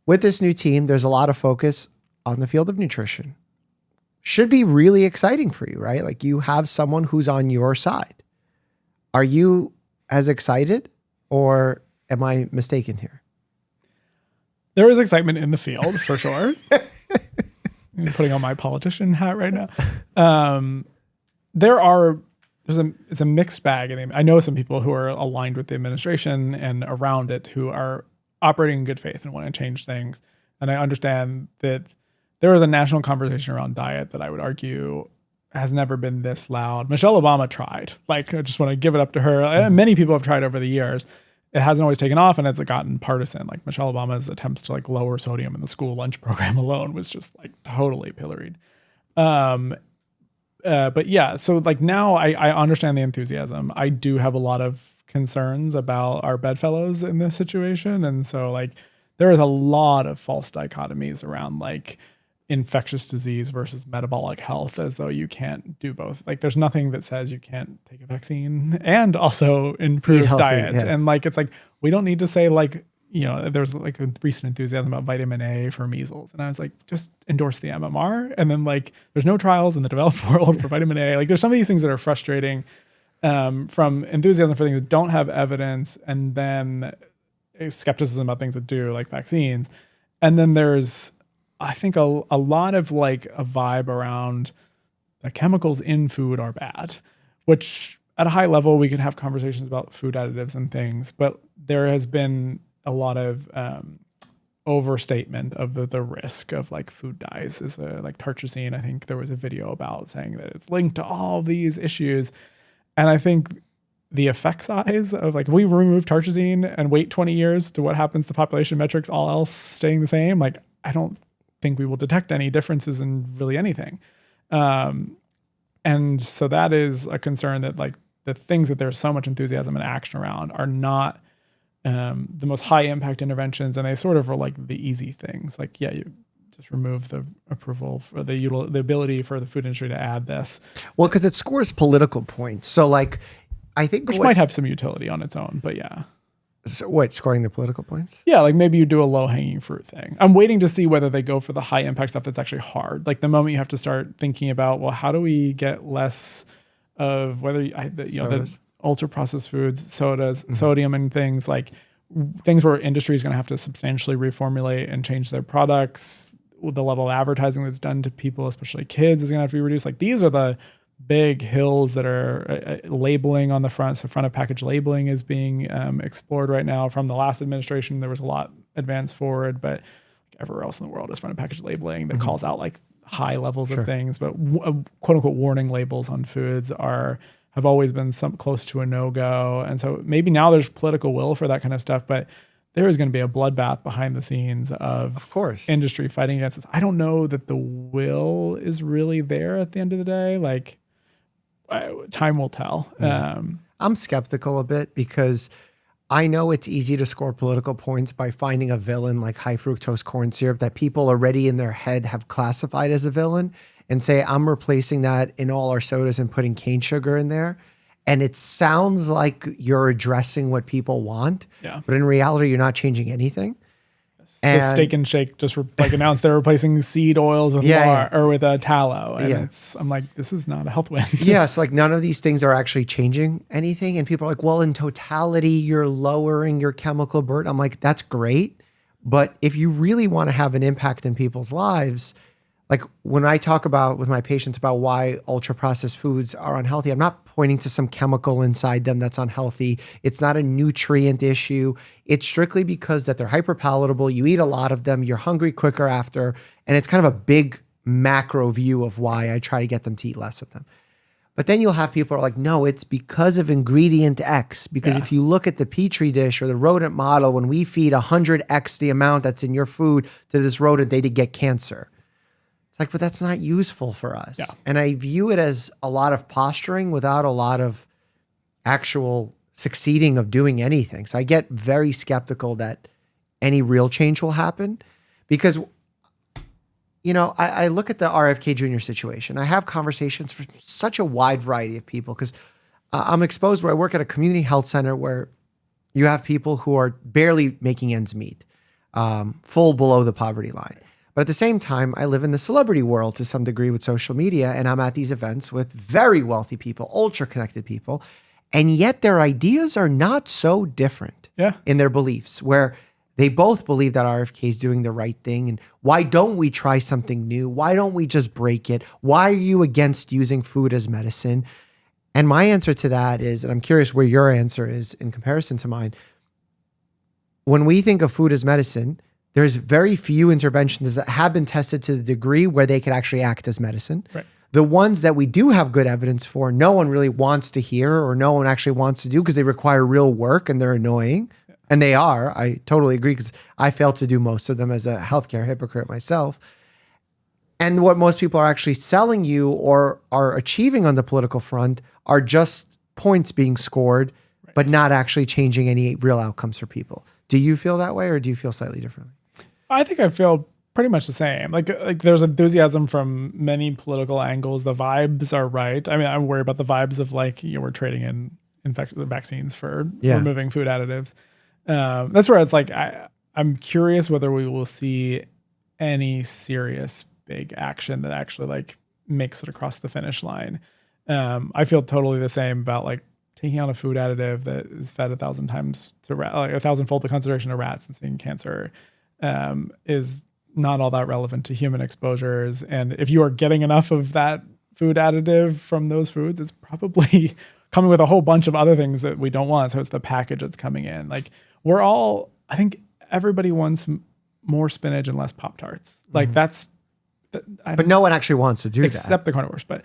With this new team, there's a lot of focus on the field of nutrition. Should be really exciting for you, right? Like you have someone who's on your side. Are you as excited, or am I mistaken here? There is excitement in the field for sure. I'm putting on my politician hat right now. It's a mixed bag. I know some people who are aligned with the administration and around it who are operating in good faith and want to change things. And I understand that there is a national conversation around diet that I would argue has never been this loud. Michelle Obama tried. Like, I just want to give it up to her. And many people have tried over the years. It hasn't always taken off, and it's gotten partisan. Like Michelle Obama's attempts to like lower sodium in the school lunch program alone was just like totally pilloried. But yeah, so like now I understand the enthusiasm. I do have a lot of concerns about our bedfellows in this situation. And so like there is a lot of false dichotomies around like infectious disease versus metabolic health, as though you can't do both. Like there's nothing that says you can't take a vaccine and also improve healthy, diet. yeah. And like, it's like, we don't need to say like, you know, there's like a recent enthusiasm about vitamin A for measles. And I was like, just endorse the MMR. And then like, there's no trials in the developed world for vitamin A. Like there's some of these things that are frustrating from enthusiasm for things that don't have evidence, and then skepticism about things that do, like vaccines. And then there's, I think a lot of like a vibe around the chemicals in food are bad, which at a high level, we could have conversations about food additives and things, but there has been a lot of overstatement of the risk of like food dyes. Is like tartrazine. I think there was a video about saying that it's linked to all these issues. And I think the effect size of like, we remove tartrazine and wait 20 years to what happens to population metrics, all else staying the same. Like, I don't think we will detect any differences in really anything. And so that is a concern, that like the things that there's so much enthusiasm and action around are not the most high impact interventions. And they sort of are like the easy things. Like, yeah, you just remove the approval for the ability for the food industry to add this. Well, because it scores political points. So like, I think which might have some utility on its own, but yeah. So what, scoring the political points? Yeah, like maybe you do a low hanging fruit thing. I'm waiting to see whether they go for the high impact stuff that's actually hard. Like the moment you have to start thinking about, well, how do we get less of whether the ultra processed foods, sodas, sodium, and things like things where industry is going to have to substantially reformulate and change their products. The level of advertising that's done to people, especially kids, is going to have to be reduced. Like these are the big hills that are labeling on the front. So front of package labeling is being explored right now. From the last administration, there was a lot advanced forward, but everywhere else in the world is front of package labeling that calls out like high levels of things. But quote unquote warning labels on foods have always been some close to a no-go. And so maybe now there's political will for that kind of stuff, but there is going to be a bloodbath behind the scenes of course, industry fighting against this. I don't know that the will is really there at the end of the day. Like, time will tell. Yeah. I'm skeptical a bit because I know it's easy to score political points by finding a villain like high fructose corn syrup that people already in their head have classified as a villain and say, I'm replacing that in all our sodas and putting cane sugar in there. And it sounds like you're addressing what people want, but in reality, you're not changing anything. And the Steak and Shake just announced they're replacing seed oils with or with tallow. And I'm like, this is not a health win. So like none of these things are actually changing anything. And people are like, well, in totality, you're lowering your chemical burden. I'm like, that's great. But if you really want to have an impact in people's lives, like when I talk about with my patients about why ultra processed foods are unhealthy, I'm not pointing to some chemical inside them that's unhealthy. It's not a nutrient issue. It's strictly because that they're hyper palatable. You eat a lot of them, you're hungry quicker after. And it's kind of a big macro view of why I try to get them to eat less of them. But then you'll have people who are like, no, it's because of ingredient X. Because if you look at the Petri dish or the rodent model, when we feed 100X the amount that's in your food to this rodent, they did get cancer. Like, but that's not useful for us. Yeah. And I view it as a lot of posturing without a lot of actual succeeding of doing anything. So I get very skeptical that any real change will happen because, you know, I look at the RFK Jr. situation. I have conversations for such a wide variety of people because I'm exposed where I work at a community health center where you have people who are barely making ends meet, full below the poverty line. But at the same time, I live in the celebrity world to some degree with social media, and I'm at these events with very wealthy people, ultra connected people, and yet their ideas are not so different in their beliefs, where they both believe that RFK is doing the right thing. And why don't we try something new? Why don't we just break it? Why are you against using food as medicine? And my answer to that is, and I'm curious where your answer is in comparison to mine, when we think of food as medicine, there's very few interventions that have been tested to the degree where they could actually act as medicine. Right. The ones that we do have good evidence for, no one really wants to hear or no one actually wants to do because they require real work and they're annoying. And they are. I totally agree because I fail to do most of them as a healthcare hypocrite myself. And what most people are actually selling you or are achieving on the political front are just points being scored, but not actually changing any real outcomes for people. Do you feel that way or do you feel slightly differently? I think I feel pretty much the same. Like there's enthusiasm from many political angles. The vibes are right. I mean, I worry about the vibes of like, we're trading in vaccines for removing food additives. That's where it's like, I'm curious whether we will see any serious big action that actually like makes it across the finish line. I feel totally the same about like taking out a food additive that is fed 1,000 times to rat, like 1,000-fold the concentration of rats and seeing cancer is not all that relevant to human exposures. And if you are getting enough of that food additive from those foods, it's probably coming with a whole bunch of other things that we don't want. So it's the package that's coming in. Like I think everybody wants more spinach and less Pop-Tarts. Like but no one actually wants to do that. Except the carnivores, but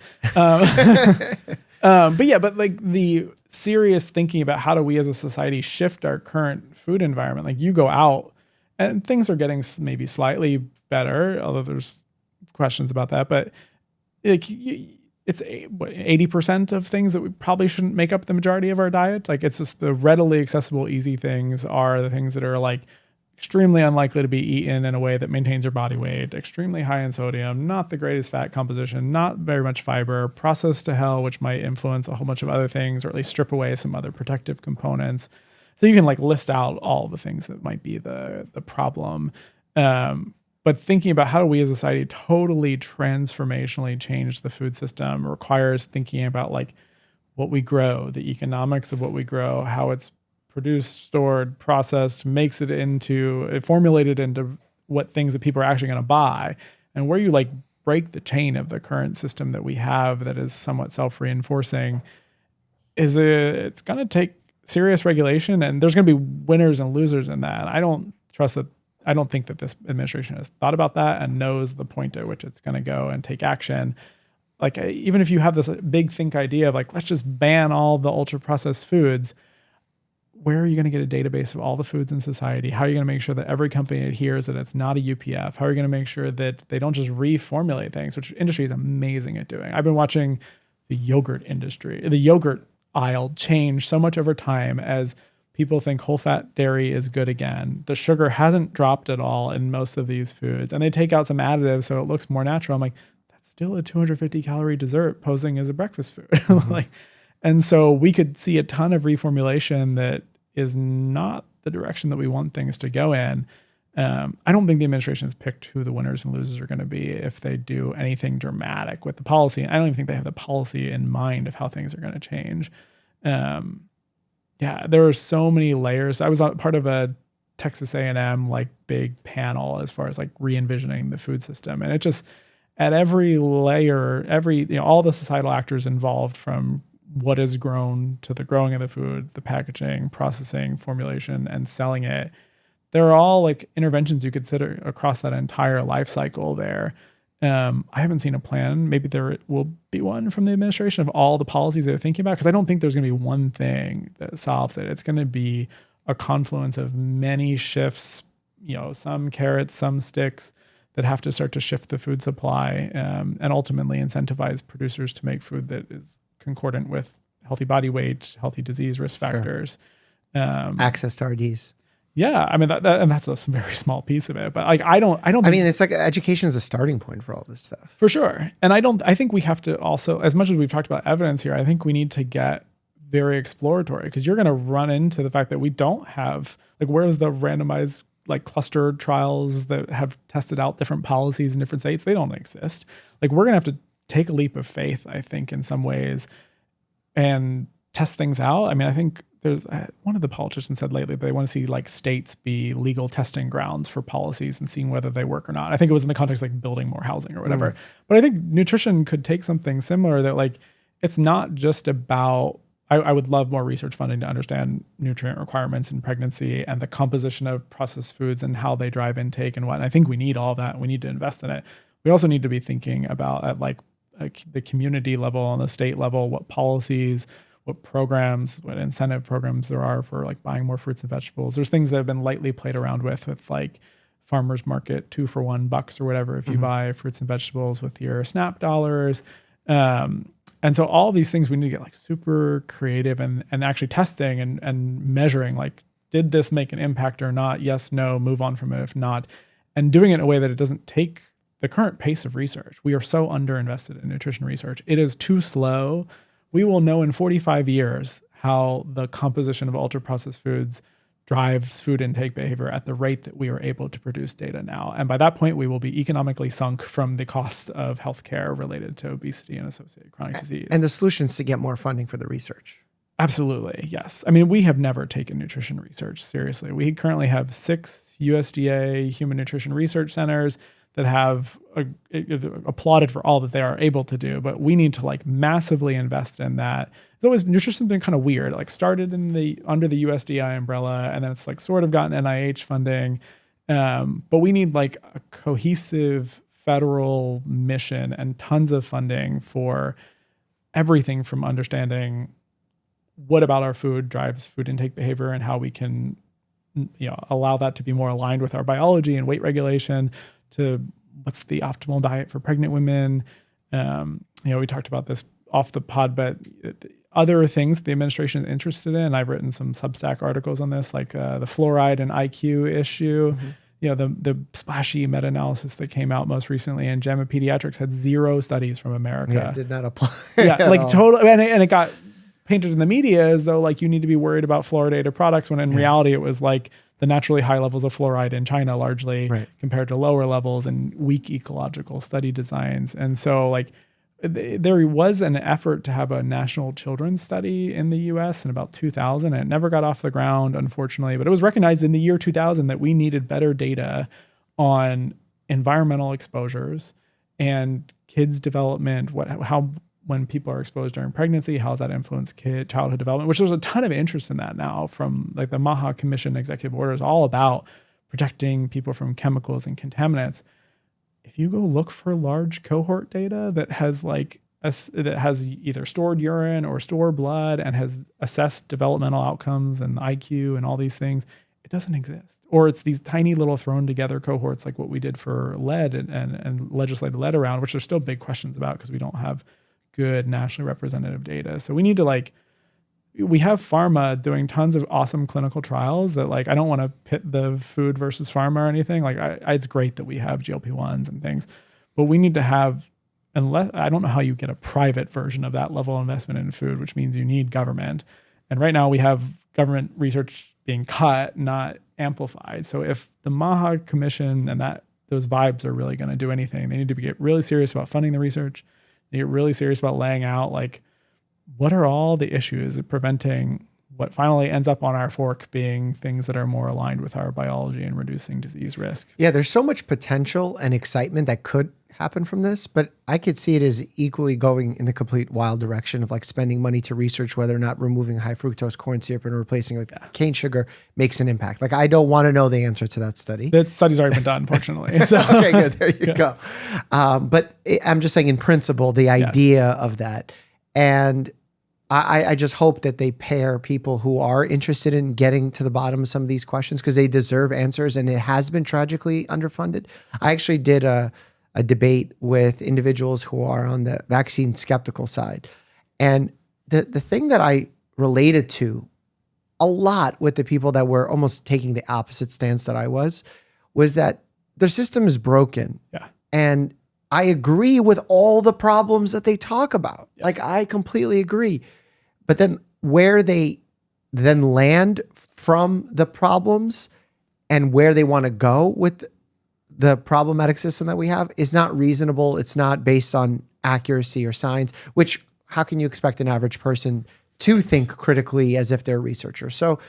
but like the serious thinking about how do we as a society shift our current food environment. Like you go out and things are getting maybe slightly better, although there's questions about that, but like it's 80% of things that we probably shouldn't make up the majority of our diet. Like it's just the readily accessible, easy things are the things that are like extremely unlikely to be eaten in a way that maintains your body weight, extremely high in sodium, not the greatest fat composition, not very much fiber, processed to hell, which might influence a whole bunch of other things or at least strip away some other protective components. So you can like list out all the things that might be the problem. But thinking about how do we as a society totally transformationally change the food system requires thinking about like what we grow, the economics of what we grow, how it's produced, stored, processed, formulated into what things that people are actually going to buy, and where you like break the chain of the current system that we have that is somewhat self-reinforcing. It's going to take serious regulation, and there's going to be winners and losers in that. I don't think that this administration has thought about that and knows the point at which it's going to go and take action. Like even if you have this big think idea of like, let's just ban all the ultra processed foods, where are you going to get a database of all the foods in society? How are you going to make sure that every company adheres that it's not a UPF? How are you going to make sure that they don't just reformulate things, which industry is amazing at doing? I've been watching the yogurt aisle change so much over time as people think whole fat dairy is good again. The sugar hasn't dropped at all in most of these foods, and they take out some additives so it looks more natural. I'm like, that's still a 250 calorie dessert posing as a breakfast food. And so we could see a ton of reformulation that is not the direction that we want things to go in. I don't think the administration has picked who the winners and losers are going to be if they do anything dramatic with the policy. I don't even think they have the policy in mind of how things are going to change. There are so many layers. I was part of a Texas A&M like big panel as far as like re-envisioning the food system. And it just, at every layer, all the societal actors involved, from what is grown to the growing of the food, the packaging, processing, formulation, and selling it. They're all like interventions you consider across that entire life cycle there. I haven't seen a plan. Maybe there will be one from the administration of all the policies they're thinking about, because I don't think there's going to be one thing that solves it. It's going to be a confluence of many shifts, some carrots, some sticks, that have to start to shift the food supply and ultimately incentivize producers to make food that is concordant with healthy body weight, healthy disease risk factors. Access to RDs. Yeah, I mean and that's a very small piece of it, but like I mean, it's like education is a starting point for all this stuff. For sure. And I think we have to also, as much as we've talked about evidence here, I think we need to get very exploratory, because you're going to run into the fact that we don't have, like, where's the randomized like cluster trials that have tested out different policies in different states? They don't exist. Like, we're going to have to take a leap of faith, I think, in some ways, and test things out. I mean, I think there's one of the politicians said lately that they want to see like states be legal testing grounds for policies and seeing whether they work or not. I think it was in the context of like building more housing or whatever. But I think nutrition could take something similar, that like, it's not just about, I would love more research funding to understand nutrient requirements in pregnancy and the composition of processed foods and how they drive intake and what. And I think we need all of that. We need to invest in it. We also need to be thinking about at like the community level and the state level, what policies, what programs, what incentive programs there are for like buying more fruits and vegetables. There's things that have been lightly played around with like farmers market, 2 for $1 or whatever if you buy fruits and vegetables with your SNAP dollars. And so all these things we need to get like super creative and actually testing and measuring, like, did this make an impact or not? Yes, no, move on from it if not. And doing it in a way that it doesn't take the current pace of research. We are so underinvested in nutrition research. It is too slow. We will know in 45 years how the composition of ultra-processed foods drives food intake behavior at the rate that we are able to produce data now. And by that point, we will be economically sunk from the cost of healthcare related to obesity and associated chronic disease. And the solution is to get more funding for the research. Absolutely, yes. I mean, we have never taken nutrition research seriously. We currently have 6 USDA human nutrition research centers that have applauded for all that they are able to do, but we need to like massively invest in that. It's always, nutrition's been kind of weird. It like started under the USDI umbrella, and then it's like sort of gotten NIH funding. But we need like a cohesive federal mission and tons of funding for everything from understanding what about our food drives food intake behavior and how we can, allow that to be more aligned with our biology and weight regulation, to what's the optimal diet for pregnant women. We talked about this off the pod, but other things the administration is interested in. I've written some Substack articles on this, like the fluoride and IQ issue. The splashy meta-analysis that came out most recently in JAMA Pediatrics had 0 studies from America. Yeah, it did not apply. Totally. And it got painted in the media as though like you need to be worried about fluoridated products, when in reality it was like the naturally high levels of fluoride in China largely compared to lower levels and weak ecological study designs. And so like there was an effort to have a national children's study in the US in about 2000, and it never got off the ground, unfortunately, but it was recognized in the year 2000 that we needed better data on environmental exposures and kids' development, how when people are exposed during pregnancy, how does that influence childhood development, which there's a ton of interest in that now from like the MAHA Commission executive orders, all about protecting people from chemicals and contaminants. If you go look for large cohort data that has that has either stored urine or stored blood and has assessed developmental outcomes and IQ and all these things, it doesn't exist. Or it's these tiny little thrown together cohorts like what we did for lead and legislated lead around, which there's still big questions about because we don't have good nationally representative data. So we need to we have pharma doing tons of awesome clinical trials that I don't want to pit the food versus pharma or anything. It's great that we have GLP-1s and things, but we need to have, unless I don't know how you get a private version of that level of investment in food, which means you need government. And right now we have government research being cut, not amplified. So if the MAHA Commission and those vibes are really going to do anything, they need to get really serious about funding the research. They get really serious about laying out what are all the issues of preventing what finally ends up on our fork being things that are more aligned with our biology and reducing disease risk. Yeah, there's so much potential and excitement that could happen from this, but I could see it as equally going in the complete wild direction of spending money to research whether or not removing high fructose corn syrup and replacing it with cane sugar makes an impact. I don't want to know the answer to that study. That study's already been done, unfortunately. So. Okay, good. There you go. But I'm just saying in principle, the idea of that. And I just hope that they pair people who are interested in getting to the bottom of some of these questions because they deserve answers, and it has been tragically underfunded. I actually did a debate with individuals who are on the vaccine skeptical side. And the thing that I related to a lot with the people that were almost taking the opposite stance that I was that their system is broken. Yeah. And I agree with all the problems that they talk about. Yes. I completely agree. But then where they then land from the problems and where they want to go with the problematic system that we have is not reasonable. It's not based on accuracy or science, which how can you expect an average person to think critically as if they're a researcher? So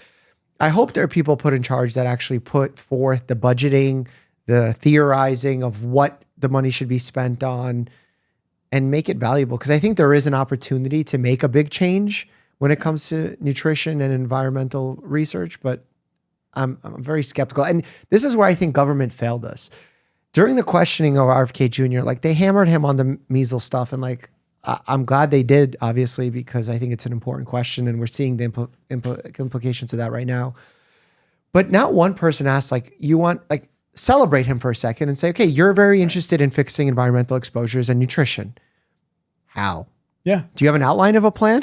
I hope there are people put in charge that actually put forth the budgeting, the theorizing of what the money should be spent on and make it valuable. Because I think there is an opportunity to make a big change when it comes to nutrition and environmental research, but I'm very skeptical. And this is where I think government failed us. During the questioning of RFK Jr., like they hammered him on the measles stuff, and like I'm glad they did, obviously, because I think it's an important question, and we're seeing the implications of that right now. But not one person asked, like, you want, like, celebrate him for a second and say, okay, you're very interested in fixing environmental exposures and nutrition. How? Yeah. Do you have an outline of a plan?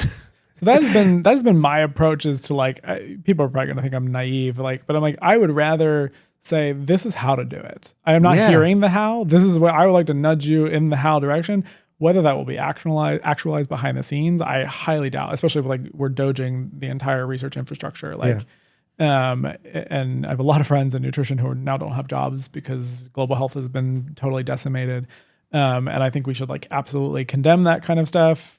So that has been my approach, is to like, people are probably going to think I'm naive, like, but I'm like, I would rather say, this is how to do it. I am not hearing the how. This is what I would like to nudge you in the how direction. Whether that will be actualized behind the scenes, I highly doubt, especially if like we're doging the entire research infrastructure. Like, and I have a lot of friends in nutrition who now don't have jobs because global health has been totally decimated. And I think we should like absolutely condemn that kind of stuff.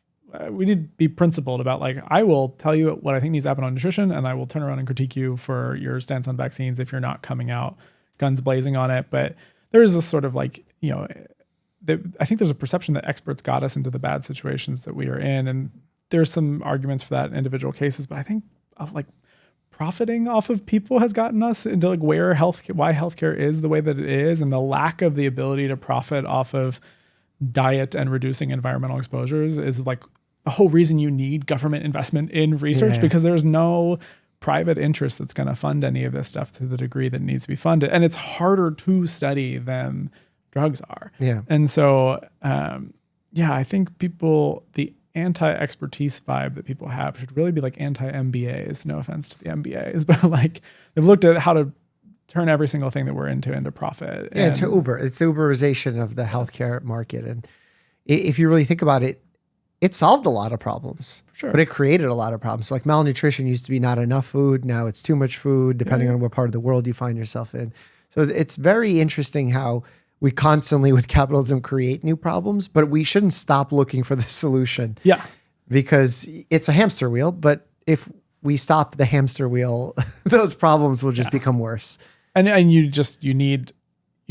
We need to be principled about, like, I will tell you what I think needs to happen on nutrition, and I will turn around and critique you for your stance on vaccines if you're not coming out guns blazing on it. But there is this sort of like, I think there's a perception that experts got us into the bad situations that we are in. And there's some arguments for that in individual cases, but I think like profiting off of people has gotten us into like why healthcare is the way that it is, and the lack of the ability to profit off of diet and reducing environmental exposures is like the whole reason you need government investment in research, because there's no private interest that's going to fund any of this stuff to the degree that it needs to be funded. And it's harder to study than drugs are. Yeah. And so, I think the anti-expertise vibe that people have should really be like anti-MBAs. No offense to the MBAs, but like they've looked at how to turn every single thing that we're into profit. Yeah, to Uber. It's the Uberization of the healthcare market. And if you really think about it, it solved a lot of problems, but it created a lot of problems. So like malnutrition used to be not enough food. Now it's too much food, depending on what part of the world you find yourself in. So it's very interesting how we constantly with capitalism create new problems, but we shouldn't stop looking for the solution. Yeah. Because it's a hamster wheel, but if we stop the hamster wheel, those problems will just become worse. And you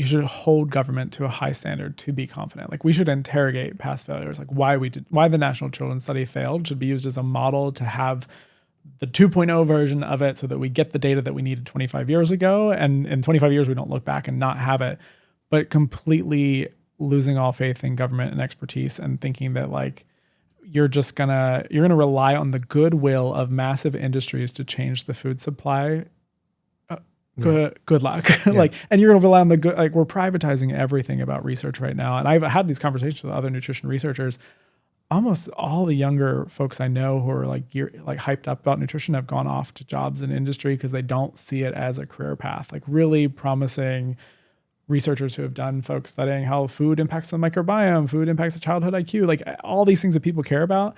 should hold government to a high standard to be confident. Like, we should interrogate past failures, like why the National Children's Study failed should be used as a model to have the 2.0 version of it, so that we get the data that we needed 25 years ago. And in 25 years, we don't look back and not have it. But completely losing all faith in government and expertise and thinking that like you're gonna rely on the goodwill of massive industries to change the food supply. Good luck. And you're gonna rely on the good, like, we're privatizing everything about research right now. And I've had these conversations with other nutrition researchers. Almost all the younger folks I know who are like hyped up about nutrition have gone off to jobs in industry because they don't see it as a career path. Like, really promising researchers who have done folks studying how food impacts the microbiome, food impacts the childhood IQ, like all these things that people care about.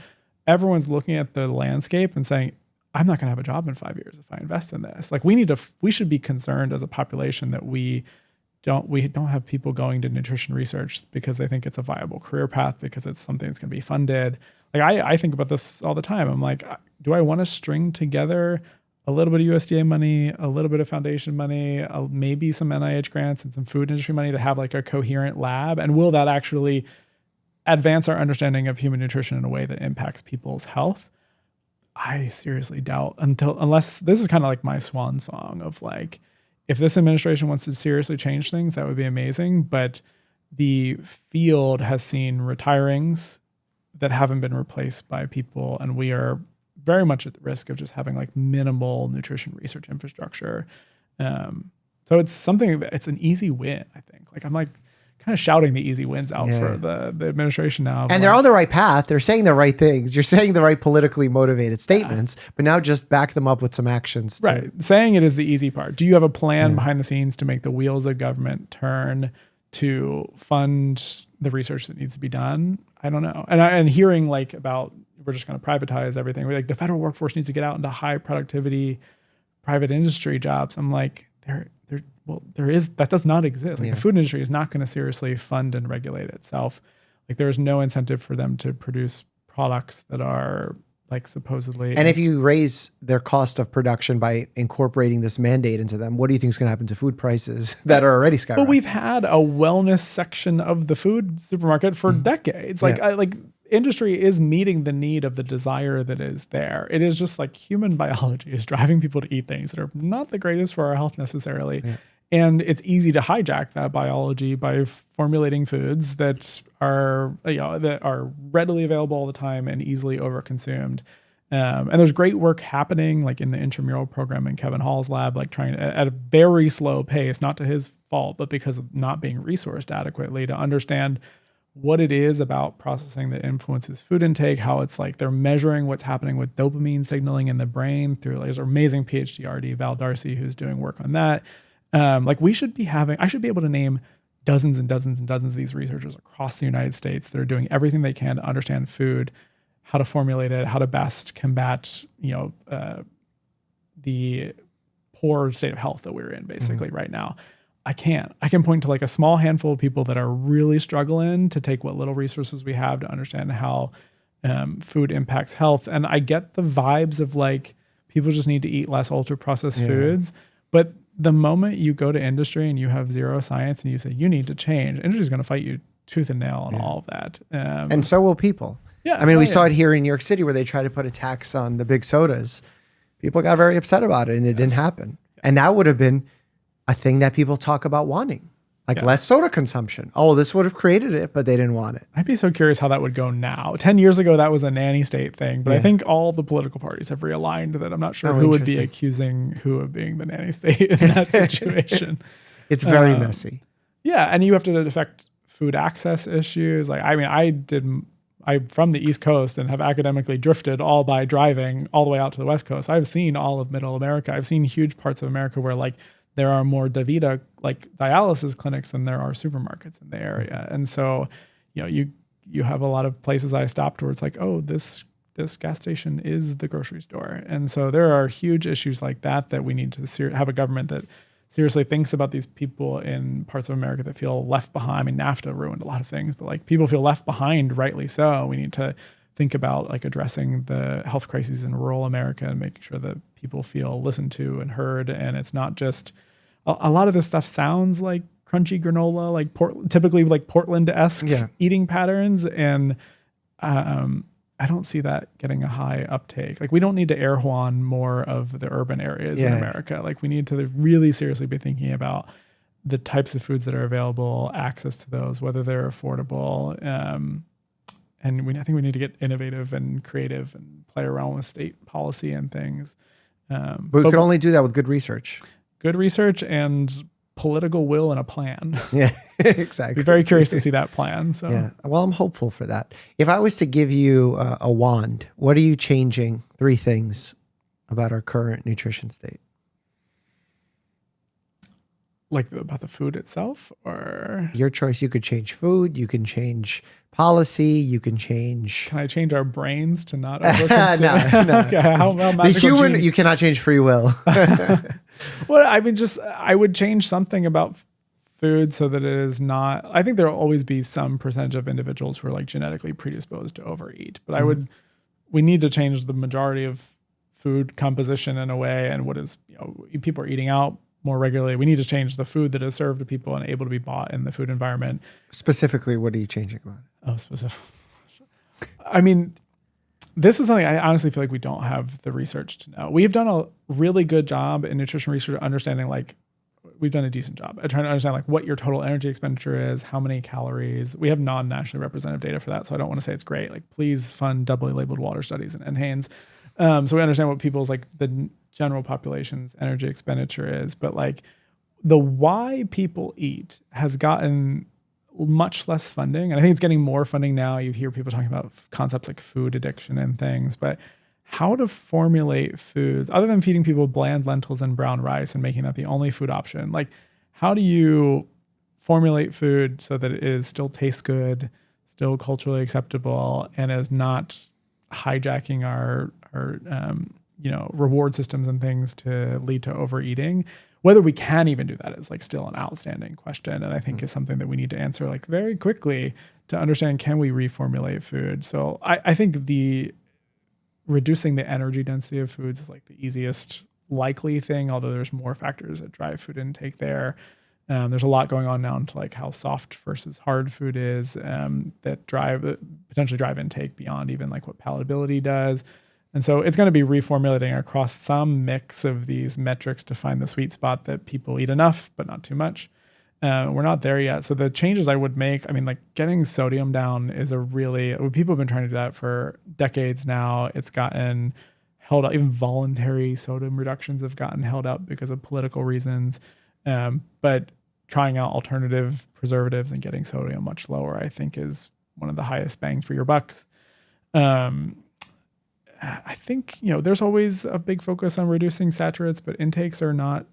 Everyone's looking at the landscape and saying, I'm not going to have a job in 5 years if I invest in this. Like, we should be concerned as a population that we don't have people going to nutrition research because they think it's a viable career path, because it's something that's going to be funded. Like, I think about this all the time. I'm like, do I want to string together a little bit of USDA money, a little bit of foundation money, maybe some NIH grants and some food industry money to have like a coherent lab? And will that actually advance our understanding of human nutrition in a way that impacts people's health? I seriously doubt, unless this is kind of like my swan song of like, if this administration wants to seriously change things, that would be amazing. But the field has seen retirings that haven't been replaced by people, and we are very much at the risk of just having like minimal nutrition research infrastructure. So it's something that it's an easy win, I think. Like, I'm like kind of shouting the easy wins out for the administration now. And they're on the right path. They're saying the right things. You're saying the right politically motivated statements, but now just back them up with some actions. Right. Saying it is the easy part. Do you have a plan behind the scenes to make the wheels of government turn to fund the research that needs to be done? I don't know. And hearing like about, we're just going to privatize everything. We're like, the federal workforce needs to get out into high productivity private industry jobs. I'm like, that does not exist. Like, the food industry is not going to seriously fund and regulate itself. Like, there is no incentive for them to produce products that are like supposedly. And if you raise their cost of production by incorporating this mandate into them, what do you think is going to happen to food prices that are already skyrocketing? But we've had a wellness section of the food supermarket for decades. Like, industry is meeting the need of the desire that is there. It is just like human biology is driving people to eat things that are not the greatest for our health necessarily. And it's easy to hijack that biology by formulating foods that are, that are readily available all the time and easily overconsumed. And there's great work happening, like in the intramural program in Kevin Hall's lab, like trying at a very slow pace, not to his fault, but because of not being resourced adequately, to understand what it is about processing that influences food intake, how it's like they're measuring what's happening with dopamine signaling in the brain through, like, there's an amazing PhD RD, Val Darcy, who's doing work on that. Like I should be able to name dozens and dozens and dozens of these researchers across the United States that are doing everything they can to understand food, how to formulate it, how to best combat, the poor state of health that we're in basically right now. I can point to like a small handful of people that are really struggling to take what little resources we have to understand how food impacts health. And I get the vibes of like, people just need to eat less ultra processed foods. But the moment you go to industry and you have zero science and you say, you need to change, industry is going to fight you tooth and nail on all of that. And so will people. Yeah. I mean, we saw it here in New York City where they tried to put a tax on the big sodas. People got very upset about it and it didn't happen. And that would have been a thing that people talk about wanting, like less soda consumption. Oh, this would have created it, but they didn't want it. I'd be so curious how that would go now. 10 years ago, that was a nanny state thing, but I think all the political parties have realigned that. I'm not sure who would be accusing who of being the nanny state in that situation. It's very messy. Yeah. And you have to affect food access issues. Like, I mean, I'm from the East Coast and have academically drifted all by driving all the way out to the West Coast. I've seen all of middle America. I've seen huge parts of America where like there are more DaVita like dialysis clinics than there are supermarkets in the area. And so, you have a lot of places I stopped where it's like, oh, this gas station is the grocery store. And so there are huge issues like that we need to have a government that seriously thinks about these people in parts of America that feel left behind. I mean, NAFTA ruined a lot of things, but like people feel left behind, rightly so. We need to think about like addressing the health crises in rural America and making sure that people feel listened to and heard. And it's not just a lot of this stuff sounds like crunchy granola, like typically like Portland-esque eating patterns. And I don't see that getting a high uptake. Like we don't need to air Juan more of the urban areas in America. Like we need to really seriously be thinking about the types of foods that are available, access to those, whether they're affordable. And I think we need to get innovative and creative and play around with state policy and things. But we could only do that with good research. Good research and political will and a plan. Yeah, exactly. Be very curious to see that plan. So yeah, well, I'm hopeful for that. If I was to give you a wand, what are you changing? 3 things about our current nutrition state. Like about the food itself, or your choice? You could change food. You can change policy. You can change. Can I change our brains to not overconsume? No. Okay, the human, you cannot change free will. Well, I mean, I would change something about food so that it is not. I think there will always be some percentage of individuals who are like genetically predisposed to overeat, but we need to change the majority of food composition in a way, and what is, people are eating out more regularly. We need to change the food that is served to people and able to be bought in the food environment. Specifically, what are you changing about? Oh, specific. I mean, this is something I honestly feel like we don't have the research to know. We've done a really good job in nutrition research understanding, like, we've done a decent job at trying to understand like what your total energy expenditure is, how many calories. We have non-nationally representative data for that, so I don't want to say it's great. Like, please fund doubly labeled water studies and NHANES. So we understand what people's like the general population's energy expenditure is, but like the why people eat has gotten much less funding. And I think it's getting more funding now. You hear people talking about concepts like food addiction and things, but how to formulate foods other than feeding people bland lentils and brown rice and making that the only food option. Like, how do you formulate food so that it still tastes good, still culturally acceptable, and is not hijacking our reward systems and things to lead to overeating? Whether we can even do that is like still an outstanding question, and I think is something that we need to answer like very quickly to understand, can we reformulate food? So I think reducing the energy density of foods is like the easiest likely thing, although there's more factors that drive food intake there. There's a lot going on now into like how soft versus hard food is that potentially drive intake beyond even like what palatability does. And so it's going to be reformulating across some mix of these metrics to find the sweet spot that people eat enough, but not too much. We're not there yet. So the changes I would make, I mean, like getting sodium down is people have been trying to do that for decades now. It's gotten held up. Even voluntary sodium reductions have gotten held up because of political reasons. But trying out alternative preservatives and getting sodium much lower, I think, is one of the highest bang for your bucks. I think, there's always a big focus on reducing saturates, but intakes are not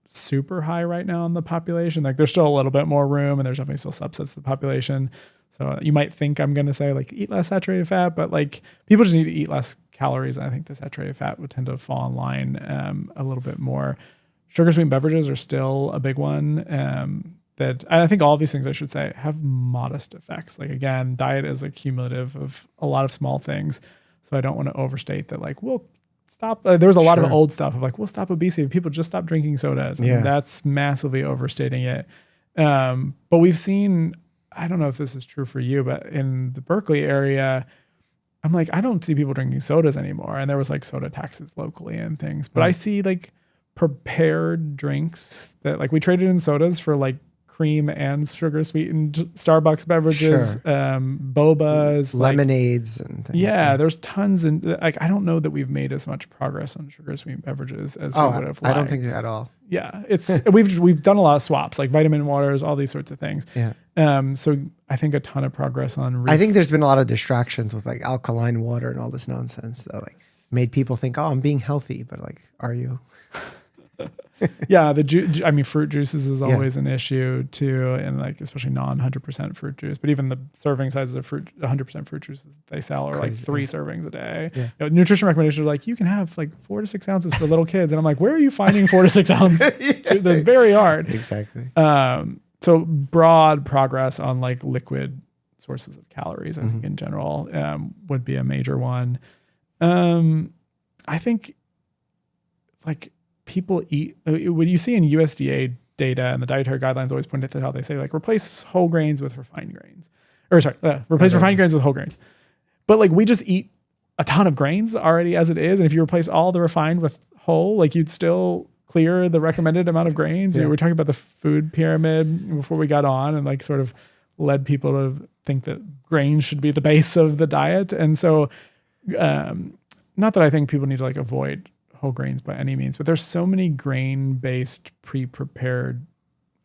super high right now in the population. Like there's still a little bit more room, and there's definitely still subsets of the population. So you might think I'm going to say like eat less saturated fat, but like people just need to eat less calories. And I think the saturated fat would tend to fall in line a little bit more. Sugar sweetened beverages are still a big one. And I think all of these things, I should say, have modest effects. Like again, diet is a cumulative of a lot of small things. So I don't want to overstate that, like, we'll stop. There was a lot of old stuff of like, we'll stop obesity. People just stop drinking sodas. And that's massively overstating it. But we've seen, I don't know if this is true for you, but in the Berkeley area, I'm like, I don't see people drinking sodas anymore. And there was like soda taxes locally and things. But I see like prepared drinks that like we traded in sodas for like cream and sugar sweetened Starbucks beverages, bobas, lemonades, and things. Yeah, there's tons, and like I don't know that we've made as much progress on sugar sweetened beverages as we would have liked. I don't think at all. Yeah, it's we've done a lot of swaps, like vitamin waters, all these sorts of things. Yeah. So I think a ton of progress on. I think there's been a lot of distractions with like alkaline water and all this nonsense that like made people think, oh, I'm being healthy, but like, are you? Yeah, fruit juices is always an issue too, and like especially non 100% fruit juice. But even the serving sizes of fruit, 100% fruit juices that they sell are like 3 servings a day. Yeah. Nutrition recommendations are like you can have like 4 to 6 ounces for little kids, and I'm like, where are you finding 4 to 6 ounces? That's very hard. Exactly. So broad progress on like liquid sources of calories, I think in general would be a major one. I think like. People eat, what you see in USDA data and the dietary guidelines always point to how they say like replace whole grains with refined grains, replace refined grains with whole grains. But like we just eat a ton of grains already as it is. And if you replace all the refined with whole, like you'd still clear the recommended amount of grains. Yeah. We're talking about the food pyramid before we got on and like sort of led people to think that grains should be the base of the diet. And so, not that I think people need to like avoid whole grains by any means, but there's so many grain-based pre-prepared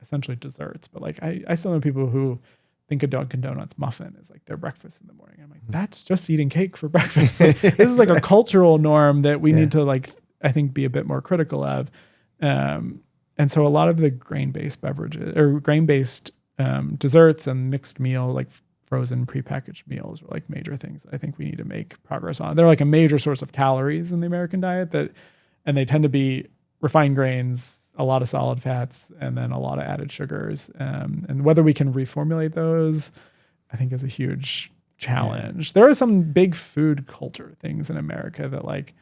essentially desserts. But like I still know people who think a Dunkin' Donuts muffin is like their breakfast in the morning. I'm like, that's just eating cake for breakfast. Like, this is like a cultural norm that we need to like, I think, be a bit more critical of. And so a lot of the grain-based beverages or grain-based desserts and mixed meal, like frozen prepackaged meals, are like major things I think we need to make progress on. They're like a major source of calories in the American diet and they tend to be refined grains, a lot of solid fats, and then a lot of added sugars. And whether we can reformulate those, I think is a huge challenge. There are some big food culture things in America that like,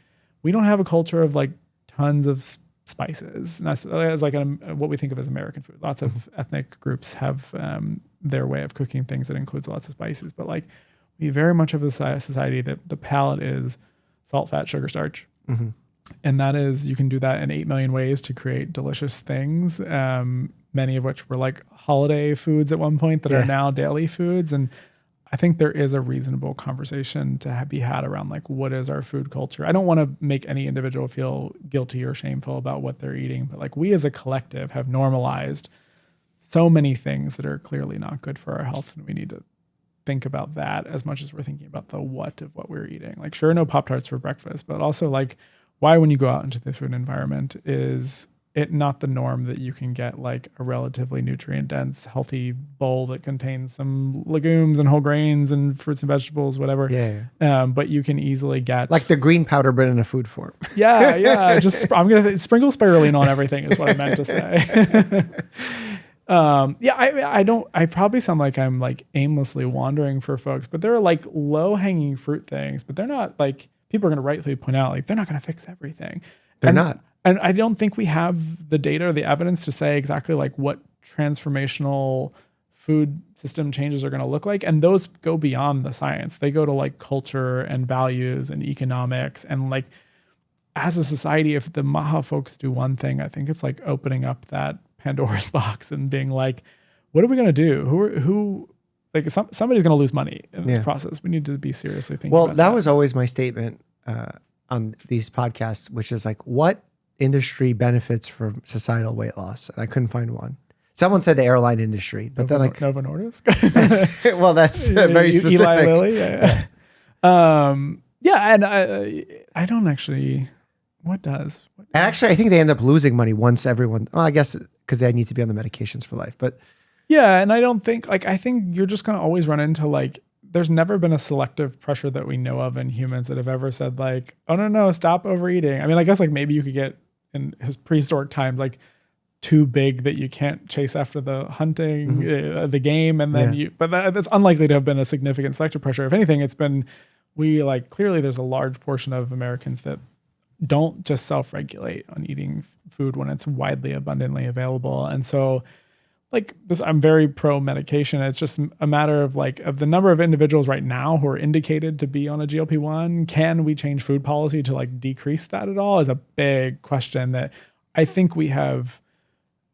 we don't have a culture of like tons of spices. And that's like what we think of as American food. Lots of ethnic groups have their way of cooking things that includes lots of spices, but like we very much have a society that the palate is salt, fat, sugar, starch. And that is, you can do that in 8 million ways to create delicious things. Many of which were like holiday foods at one point that are now daily foods. And I think there is a reasonable conversation to be had around like, what is our food culture? I don't want to make any individual feel guilty or shameful about what they're eating, but like we as a collective have normalized so many things that are clearly not good for our health. And we need to think about that as much as we're thinking about the what of what we're eating. Like sure, no Pop-Tarts for breakfast, but also like why, when you go out into the food environment, is it not the norm that you can get like a relatively nutrient dense, healthy bowl that contains some legumes and whole grains and fruits and vegetables, whatever. But you can easily get like the green powder, but in a food form. Just I'm gonna sprinkle spirulina on everything is what I meant to say. I probably sound like I'm like aimlessly wandering for folks, but there are like low hanging fruit things, but they're not like, people are going to rightfully point out, like they're not going to fix everything. They're not. And I don't think we have the data or the evidence to say exactly like what transformational food system changes are going to look like. And those go beyond the science. They go to like culture and values and economics. And like, as a society, if the MAHA folks do one thing, I think it's like opening up that Pandora's box and being like, what are we going to do? Like somebody's going to lose money in this process. We need to be seriously thinking about that. Well, that was always my statement on these podcasts, which is like, what industry benefits from societal weight loss? And I couldn't find one. Someone said the airline industry, but then like Novo Nordisk. Well, that's very specific. Eli Lilly, and I don't actually. What does? And actually, I think they end up losing money once everyone. Well, I guess because they need to be on the medications for life. But yeah, and I don't think I think you're just going to always run into like. There's never been a selective pressure that we know of in humans that have ever said like, oh no, stop overeating. I mean, I guess like maybe you could get in his prehistoric times like too big that you can't chase after the hunting, the game, and then but that's unlikely to have been a significant selective pressure. If anything, it's been clearly there's a large portion of Americans that don't just self-regulate on eating food when it's widely abundantly available. And so like this, I'm very pro medication. It's just a matter of like, of the number of individuals right now who are indicated to be on a GLP-1, can we change food policy to like decrease that at all is a big question that I think we have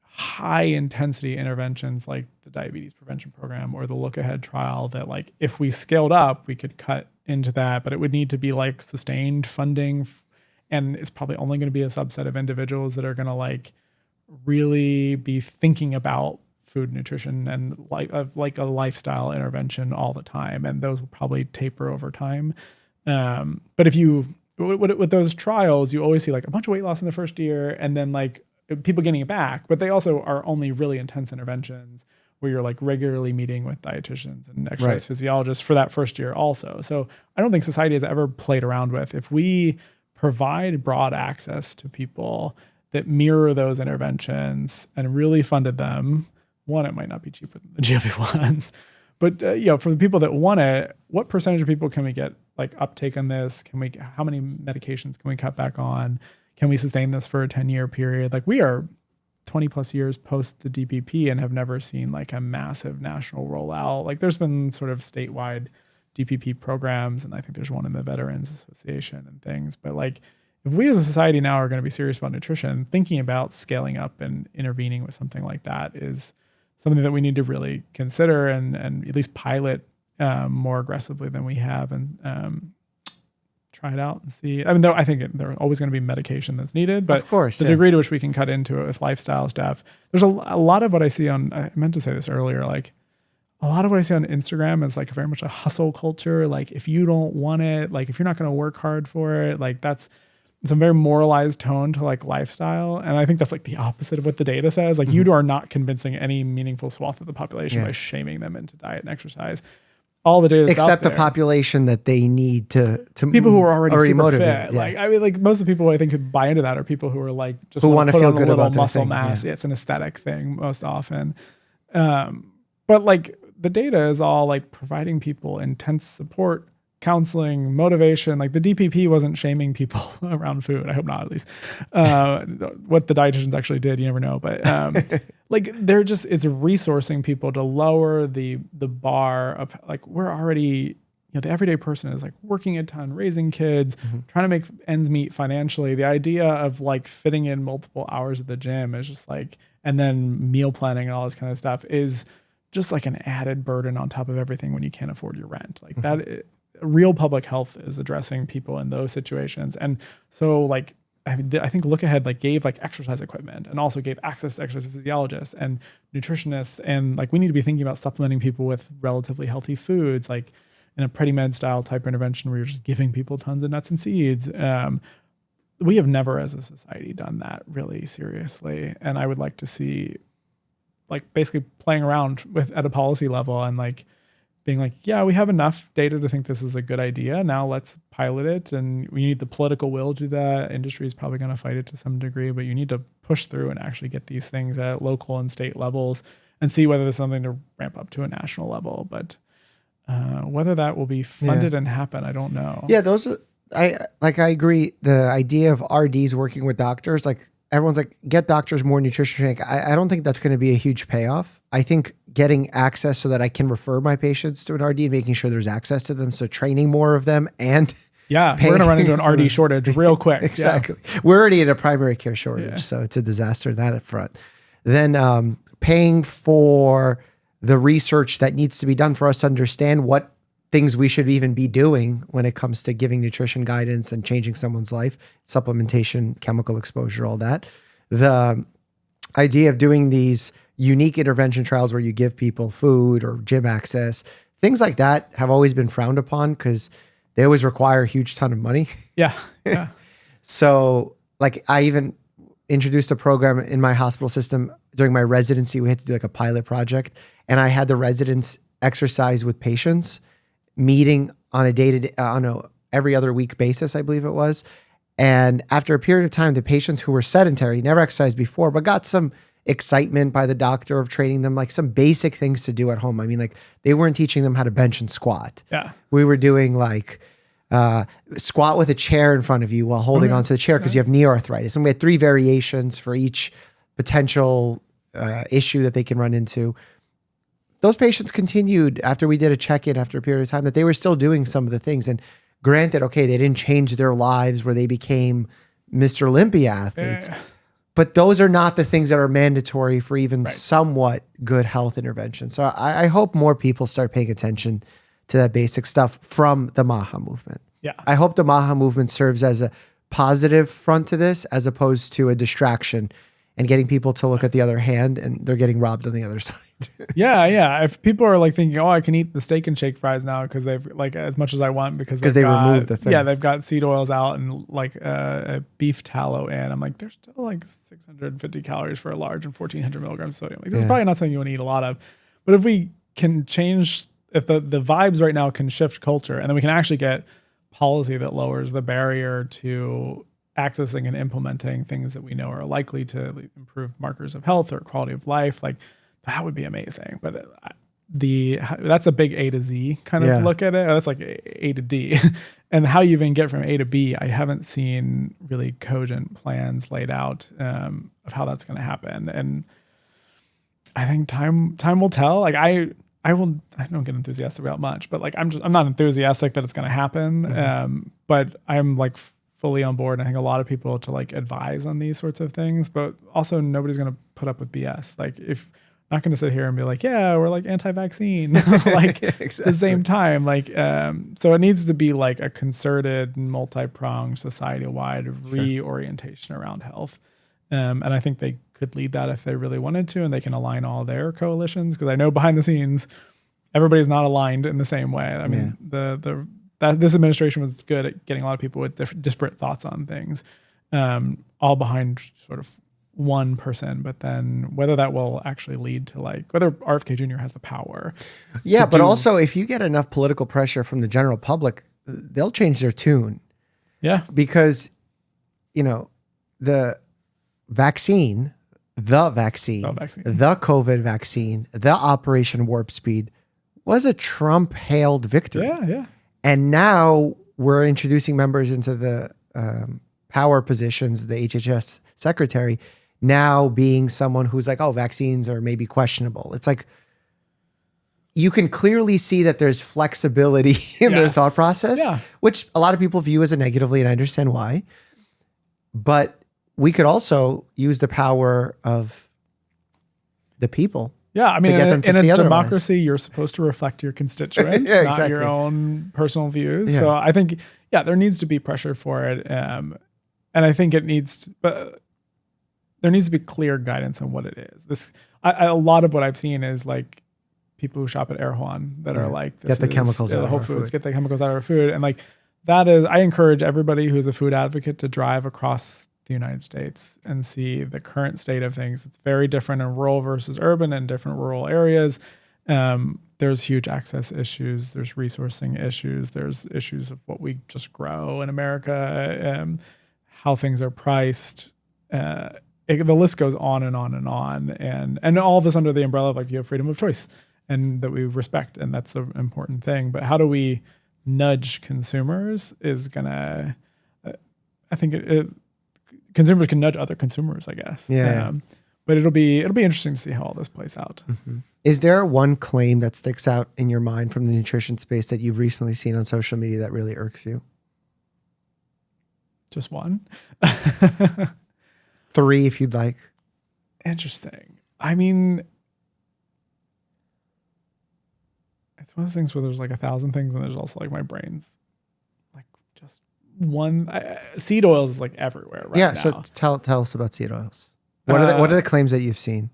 high intensity interventions like the diabetes prevention program or the look ahead trial that like, if we scaled up, we could cut into that, but it would need to be like sustained funding. And it's probably only going to be a subset of individuals that are going to like really be thinking about food nutrition and like a lifestyle intervention all the time. And those will probably taper over time. But if you, with those trials, you always see like a bunch of weight loss in the first year and then like people getting it back, but they also are only really intense interventions where you're like regularly meeting with dietitians and exercise physiologists for that first year also. So I don't think society has ever played around with, if we provide broad access to people that mirror those interventions and really funded them. One, it might not be cheaper than the GLP-1s, but for the people that want it, what percentage of people can we get like uptake on this? How many medications can we cut back on? Can we sustain this for a 10-year period? Like we are 20 plus years post the DPP and have never seen like a massive national rollout. Like there's been sort of statewide DPP programs, and I think there's one in the Veterans Association and things. But like, if we as a society now are going to be serious about nutrition, thinking about scaling up and intervening with something like that is something that we need to really consider and at least pilot more aggressively than we have, and try it out and see. I mean, though I think there's always going to be medication that's needed, but of course, the degree to which we can cut into it with lifestyle stuff. There's a lot of what I see on. I meant to say this earlier, like. A lot of what I see on Instagram is like very much a hustle culture. Like if you don't want it, like if you're not going to work hard for it, like that's some very moralized tone to like lifestyle. And I think that's like the opposite of what the data says. Like you are not convincing any meaningful swath of the population by shaming them into diet and exercise. All the data, except the population that they need to people who are already super motivated. fit. Like I mean, like most of the people I think who buy into that are people who are like just who want to feel good about muscle mass. Yeah, it's an aesthetic thing most often. But like the data is all like providing people intense support, counseling, motivation. Like the DPP wasn't shaming people around food. I hope not, at least. What the dietitians actually did, you never know. But like they're just, it's resourcing people to lower the bar of like, we're already, the everyday person is like working a ton, raising kids, trying to make ends meet financially. The idea of like fitting in multiple hours at the gym is just like, and then meal planning and all this kind of stuff is just like an added burden on top of everything when you can't afford your rent. Like that, real public health is addressing people in those situations. And so like, I think Look Ahead like gave like exercise equipment and also gave access to exercise physiologists and nutritionists. And like, we need to be thinking about supplementing people with relatively healthy foods, like in a Predi-Med style type intervention where you're just giving people tons of nuts and seeds. We have never as a society done that really seriously. And I would like to see like basically playing around with at a policy level and like being like, yeah, we have enough data to think this is a good idea. Now let's pilot it. And we need the political will to do that. Industry is probably going to fight it to some degree, but you need to push through and actually get these things at local and state levels and see whether there's something to ramp up to a national level. But whether that will be funded and happen, I don't know. Yeah, those are, I agree. The idea of RDs working with doctors, like everyone's like, get doctors more nutrition training. I don't think that's going to be a huge payoff. I think getting access so that I can refer my patients to an RD and making sure there's access to them. So training more of them and we're going to run into an RD shortage real quick. Exactly. Yeah. We're already in a primary care shortage, so it's a disaster in that front. Then paying for the research that needs to be done for us to understand what things we should even be doing when it comes to giving nutrition guidance and changing someone's life, supplementation, chemical exposure, all that. The idea of doing these unique intervention trials where you give people food or gym access, things like that have always been frowned upon because they always require a huge ton of money. Yeah. So like I even introduced a program in my hospital system during my residency. We had to do like a pilot project, and I had the residents exercise with patients, meeting on a every other week basis, I believe it was. And after a period of time, the patients who were sedentary, never exercised before, but got some excitement by the doctor of training them, like some basic things to do at home. I mean, like they weren't teaching them how to bench and squat. Yeah. We were doing like squat with a chair in front of you while holding onto the chair because you have knee arthritis. And we had 3 variations for each potential issue that they can run into. Those patients continued after we did a check-in after a period of time that they were still doing some of the things. And granted, okay, they didn't change their lives where they became Mr. Olympia athletes, but those are not the things that are mandatory for even somewhat good health intervention. So I hope more people start paying attention to that basic stuff from the MAHA movement. Yeah. I hope the MAHA movement serves as a positive front to this as opposed to a distraction and getting people to look at the other hand and they're getting robbed on the other side. Yeah. If people are like thinking, oh, I can eat the steak and shake fries now because they've like as much as I want because they removed the thing. Yeah, they've got seed oils out and like a beef tallow in. I'm like, there's still like 650 calories for a large and 1,400 milligrams of sodium. Like, this is probably not something you want to eat a lot of. But if we can change, if the vibes right now can shift culture, and then we can actually get policy that lowers the barrier to accessing and implementing things that we know are likely to improve markers of health or quality of life, like that would be amazing. But that's a big A to Z kind of look at it. That's like A to D. And how you even get from A to B, I haven't seen really cogent plans laid out of how that's going to happen. And I think time will tell. Like I don't get enthusiastic about much, but like I'm not enthusiastic that it's going to happen. But I'm like fully on board. And I think a lot of people to like advise on these sorts of things, but also nobody's going to put up with BS. Like if not going to sit here and be like, yeah, we're like anti-vaccine, like at the same time, like, so it needs to be like a concerted, multi-pronged, society-wide reorientation around health. And I think they could lead that if they really wanted to, and they can align all their coalitions. Cause I know behind the scenes, everybody's not aligned in the same way. I mean, this administration was good at getting a lot of people with disparate thoughts on things, all behind sort of one person, but then whether that will actually lead to like whether RFK Jr. has the power. Yeah, but also if you get enough political pressure from the general public, they'll change their tune. Yeah. Because, the vaccine, the COVID vaccine, the Operation Warp Speed was a Trump-hailed victory. Yeah. And now we're introducing members into the power positions, the HHS secretary, now being someone who's like, oh, vaccines are maybe questionable. It's like, you can clearly see that there's flexibility in their thought process, which a lot of people view as a negatively, and I understand why. But we could also use the power of the people. Yeah, I mean, in a democracy, you're supposed to reflect your constituents, not your own personal views. Yeah. So I think, there needs to be pressure for it. And I think there needs to be clear guidance on what it is. A lot of what I've seen is like people who shop at Juan that are like, get the chemicals out of Whole Foods, get the chemicals out of our food. And like that is, I encourage everybody who's a food advocate to drive across the United States and see the current state of things. It's very different in rural versus urban and different rural areas. There's huge access issues. There's resourcing issues. There's issues of what we just grow in America, how things are priced. The list goes on and on and on. And all of this under the umbrella of like you have freedom of choice and that we respect. And that's an important thing. But how do we nudge consumers is going to, I think consumers can nudge other consumers, I guess. Yeah. But it'll be interesting to see how all this plays out. Mm-hmm. Is there one claim that sticks out in your mind from the nutrition space that you've recently seen on social media that really irks you? Just one? 3 if you'd like. Interesting. I mean, it's one of those things where there's like 1,000 things and there's also like my brain's like just one. Seed oils is like everywhere right now. So tell us about seed oils. What are the claims that you've seen?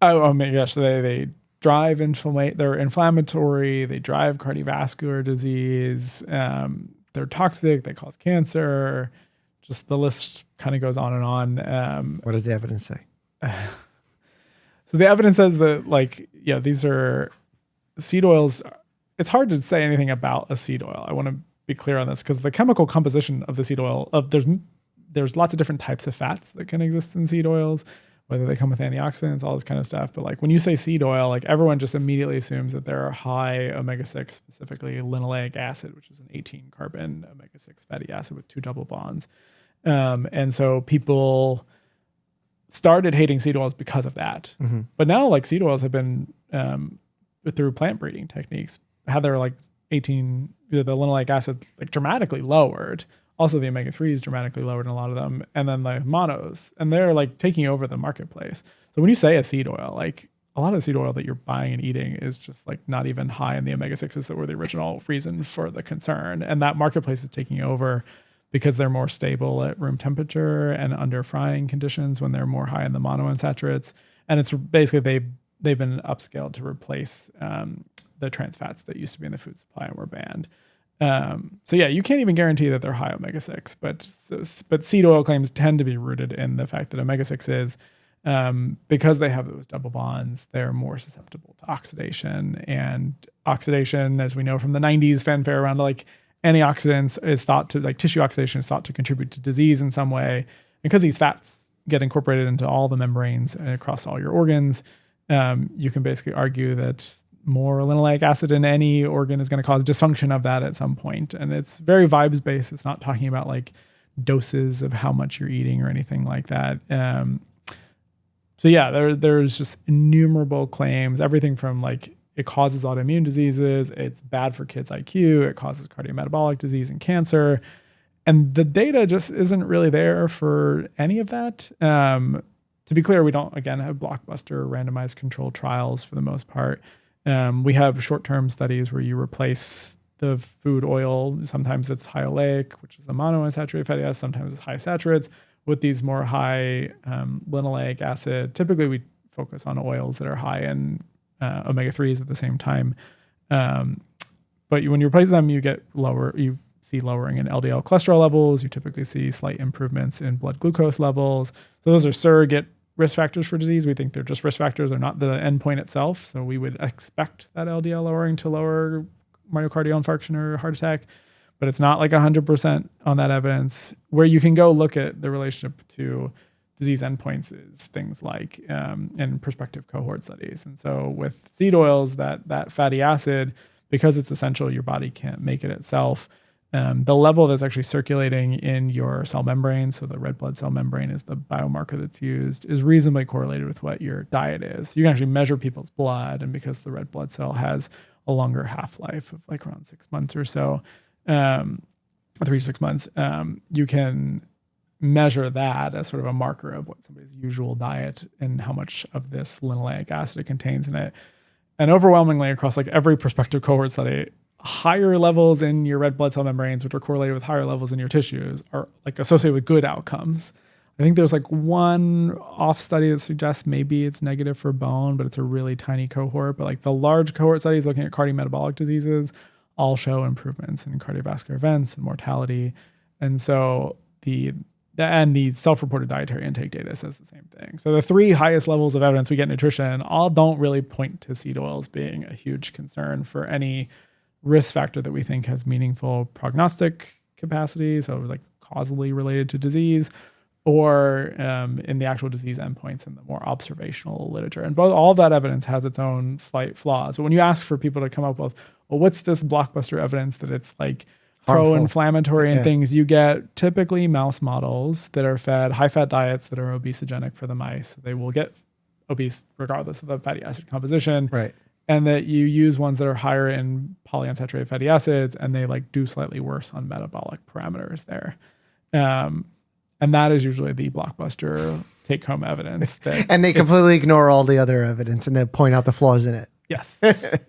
Oh my gosh, they drive they're inflammatory, they drive cardiovascular disease, they're toxic, they cause cancer. Just the list kind of goes on and on. What does the evidence say? So the evidence says that these are seed oils. It's hard to say anything about a seed oil. I want to be clear on this because the chemical composition of the seed oil there's lots of different types of fats that can exist in seed oils, whether they come with antioxidants, all this kind of stuff. But like when you say seed oil, like everyone just immediately assumes that there are high omega-6, specifically linoleic acid, which is an 18 carbon omega-6 fatty acid with 2 double bonds. And so people started hating seed oils because of that. Mm-hmm. But now like seed oils have been, through plant breeding techniques, had their like the linoleic acid like dramatically lowered. Also, the omega-3 is dramatically lowered in a lot of them. And then the monos, and they're like taking over the marketplace. So when you say a seed oil, like a lot of the seed oil that you're buying and eating is just like not even high in the omega-6s that were the original reason for the concern. And that marketplace is taking over because they're more stable at room temperature and under frying conditions when they're more high in the monounsaturates. And it's basically they've been upscaled to replace the trans fats that used to be in the food supply and were banned. So yeah, you can't even guarantee that they're high omega-6, but seed oil claims tend to be rooted in the fact that omega-6 is, because they have those double bonds, they're more susceptible to oxidation. And oxidation, as we know from the 90s fanfare around like antioxidants, is thought to, like tissue oxidation is thought to contribute to disease in some way. Because these fats get incorporated into all the membranes and across all your organs, you can basically argue that more linoleic acid in any organ is going to cause dysfunction of that at some point. And it's very vibes based. It's not talking about like doses of how much you're eating or anything like that. So yeah, there's just innumerable claims, everything from like it causes autoimmune diseases, it's bad for kids' IQ, it causes cardiometabolic disease and cancer. And the data just isn't really there for any of that. To be clear, we don't, again, have blockbuster randomized controlled trials for the most part. We have short-term studies where you replace the food oil. Sometimes it's high oleic, which is a monounsaturated fatty acid. Sometimes it's high saturates with these more high linoleic acid. Typically, we focus on oils that are high in omega-3s at the same time. But when you replace them, you see lowering in LDL cholesterol levels. You typically see slight improvements in blood glucose levels. So those are surrogate risk factors for disease. We think they're just risk factors. They're not the endpoint itself. So we would expect that LDL lowering to lower myocardial infarction or heart attack, but it's not like 100% on that evidence. Where you can go look at the relationship to disease endpoints is things like in prospective cohort studies. And so with seed oils, that fatty acid, because it's essential, your body can't make it itself. The level that's actually circulating in your cell membrane, so the red blood cell membrane is the biomarker that's used, is reasonably correlated with what your diet is. You can actually measure people's blood, and because the red blood cell has a longer half-life of like around 6 months or so, 3 to 6 months, you can measure that as sort of a marker of what somebody's usual diet and how much of this linoleic acid it contains in it. And overwhelmingly across like every prospective cohort study, higher levels in your red blood cell membranes, which are correlated with higher levels in your tissues, are like associated with good outcomes. I think there's like one off study that suggests maybe it's negative for bone, but it's a really tiny cohort. But like the large cohort studies looking at cardiometabolic diseases all show improvements in cardiovascular events and mortality. And so the self-reported dietary intake data says the same thing. So the 3 highest levels of evidence we get in nutrition all don't really point to seed oils being a huge concern for any risk factor that we think has meaningful prognostic capacity, so like causally related to disease, or in the actual disease endpoints in the more observational literature. And all of that evidence has its own slight flaws. But when you ask for people to come up with, well, what's this blockbuster evidence that it's like pro-inflammatory and things, you get typically mouse models that are fed high-fat diets that are obesogenic for the mice. They will get obese regardless of the fatty acid composition. Right. And that you use ones that are higher in polyunsaturated fatty acids, and they like do slightly worse on metabolic parameters there. And that is usually the blockbuster take-home evidence. And they completely ignore all the other evidence and they point out the flaws in it. Yes.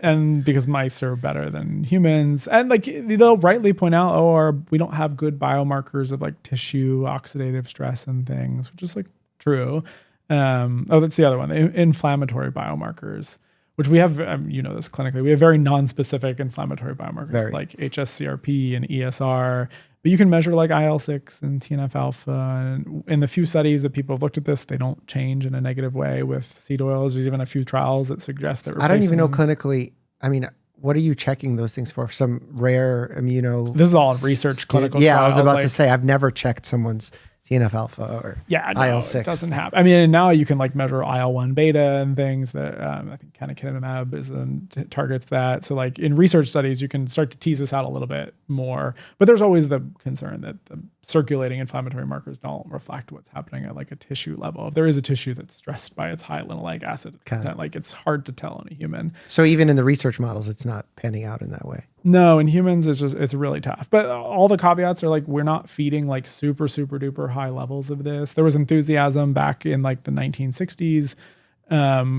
And because mice are better than humans. And like they'll rightly point out, we don't have good biomarkers of like tissue oxidative stress and things, which is like true. That's the other one, the inflammatory biomarkers, which we have, this clinically, we have very non-specific inflammatory biomarkers like HSCRP and ESR, but you can measure like IL-6 and TNF alpha. And in the few studies that people have looked at this, they don't change in a negative way with seed oils. There's even a few trials that suggest that. I don't even know clinically. I mean, what are you checking those things for? Some rare immuno? This is all research clinical trials. I was about to say, I've never checked someone's TNF alpha or IL-6. It doesn't happen. I mean, now you can like measure IL-1 beta and things that I think canakinumab targets that. So like in research studies, you can start to tease this out a little bit more. But there's always the concern that the circulating inflammatory markers don't reflect what's happening at like a tissue level. If there is a tissue that's stressed by its high linoleic acid content, like it's hard to tell in a human. So even in the research models, it's not panning out in that way. No, in humans, it's really tough. But all the caveats are like, we're not feeding like super, super duper high levels of this. There was enthusiasm back in like the 1960s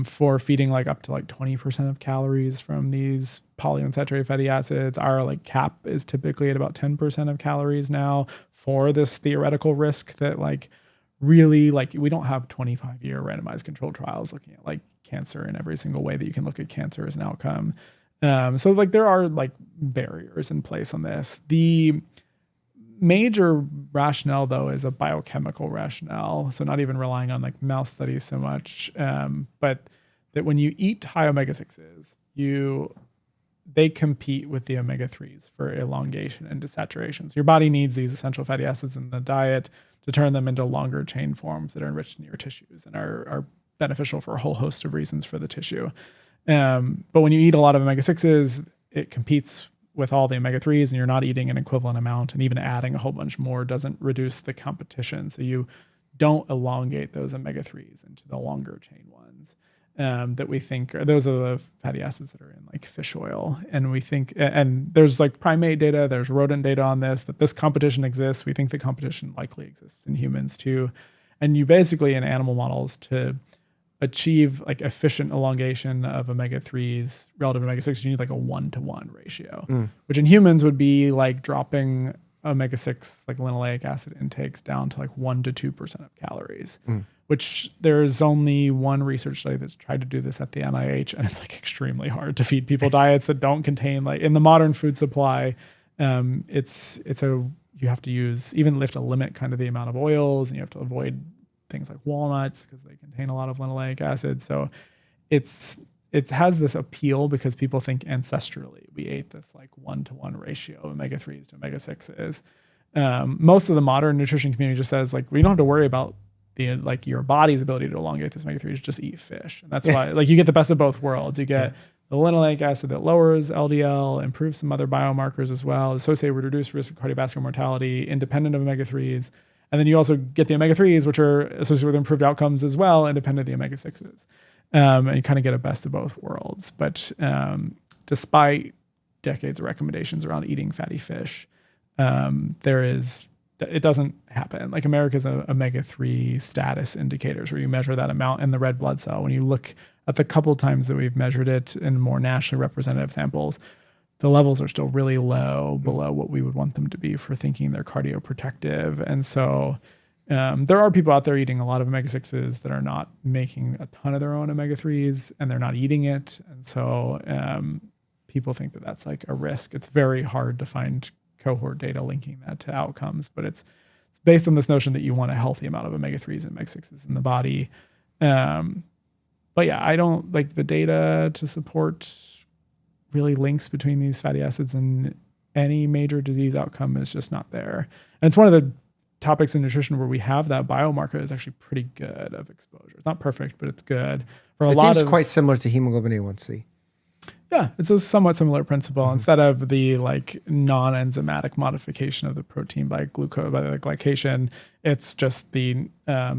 for feeding like up to like 20% of calories from these polyunsaturated fatty acids. Our like cap is typically at about 10% of calories now for this theoretical risk that like really like we don't have 25-year randomized controlled trials looking at like cancer in every single way that you can look at cancer as an outcome. So like there are like barriers in place on this. The major rationale though is a biochemical rationale. So not even relying on like mouse studies so much, but that when you eat high omega-6s, they compete with the omega-3s for elongation and desaturation. So your body needs these essential fatty acids in the diet to turn them into longer chain forms that are enriched in your tissues and are beneficial for a whole host of reasons for the tissue. But when you eat a lot of omega-6s, it competes with all the omega-3s and you're not eating an equivalent amount, and even adding a whole bunch more doesn't reduce the competition. So you don't elongate those omega-3s into the longer chain ones that we think those are the fatty acids that are in like fish oil. And we think, and there's like primate data, there's rodent data on this, that this competition exists. We think the competition likely exists in humans too. And you basically in animal models to achieve like efficient elongation of omega-3s relative to omega-6, you need like a 1-to-1 ratio, which in humans would be like dropping omega-6, like linoleic acid intakes down to like 1 to 2% of calories, which there's only one research study that's tried to do this at the NIH. And it's like extremely hard to feed people diets that don't contain like in the modern food supply. You have to use, even lift a limit kind of the amount of oils, and you have to avoid things like walnuts because they contain a lot of linoleic acid. So it has this appeal because people think ancestrally we ate this like 1-to-1 ratio of omega-3s to omega-6s. Most of the modern nutrition community just says like we don't have to worry about the like your body's ability to elongate this omega-3s, just eat fish. And that's why like you get the best of both worlds. You get the linoleic acid that lowers LDL, improves some other biomarkers as well, associated with reduced risk of cardiovascular mortality, independent of omega-3s. And then you also get the omega-3s, which are associated with improved outcomes as well, independent of the omega-6s. And you kind of get a best of both worlds. But despite decades of recommendations around eating fatty fish, it doesn't happen. Like America's omega-3 status indicators where you measure that amount in the red blood cell. When you look at the couple times that we've measured it in more nationally representative samples, the levels are still really low, below what we would want them to be for thinking they're cardioprotective. And so there are people out there eating a lot of omega-6s that are not making a ton of their own omega-3s, and they're not eating it. And so people think that that's like a risk. It's very hard to find cohort data linking that to outcomes, but it's based on this notion that you want a healthy amount of omega-3s and omega-6s in the body. But yeah, I don't like the data to support really links between these fatty acids and any major disease outcome is just not there. And it's one of the topics in nutrition where we have that biomarker is actually pretty good of exposure. It's not perfect, but it's good. It seems quite similar to hemoglobin A1C. Yeah, it's a somewhat similar principle. Instead of the like non-enzymatic modification of the protein by the glycation, it's just the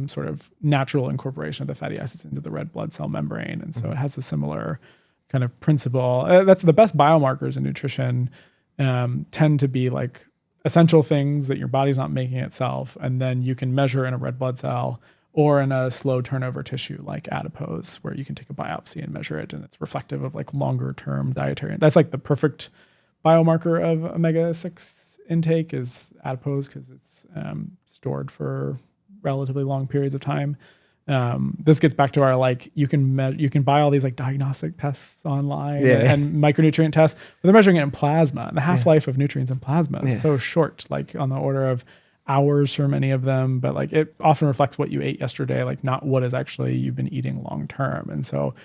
sort of natural incorporation of the fatty acids into the red blood cell membrane. And so it has a similar kind of principle. That's the best biomarkers in nutrition tend to be like essential things that your body's not making itself. And then you can measure in a red blood cell or in a slow turnover tissue like adipose, where you can take a biopsy and measure it, and it's reflective of like longer term dietary. That's like the perfect biomarker of omega-6 intake is adipose, because it's stored for relatively long periods of time. This gets back to our like you can buy all these like diagnostic tests online and micronutrient tests, but they're measuring it in plasma, and the half-life of nutrients in plasma is so short, like on the order of hours for many of them, but like it often reflects what you ate yesterday, like not what is actually you've been eating long term. And so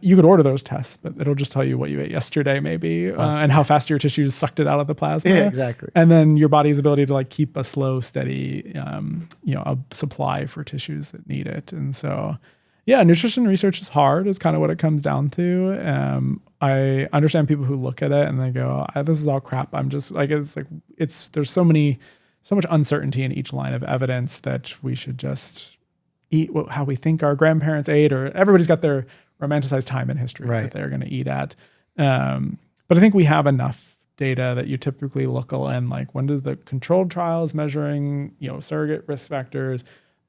you could order those tests, but it'll just tell you what you ate yesterday maybe, and how fast your tissues sucked it out of the plasma. Yeah, exactly. And then your body's ability to like keep a slow, steady, a supply for tissues that need it. And so, yeah, nutrition research is hard is kind of what it comes down to. I understand people who look at it and they go, this is all crap. I'm just like, there's so much uncertainty in each line of evidence that we should just eat how we think our grandparents ate, or everybody's got their romanticized time in history that they're going to eat at. But I think we have enough data that you typically look in, like when does the controlled trials measuring, surrogate risk factors,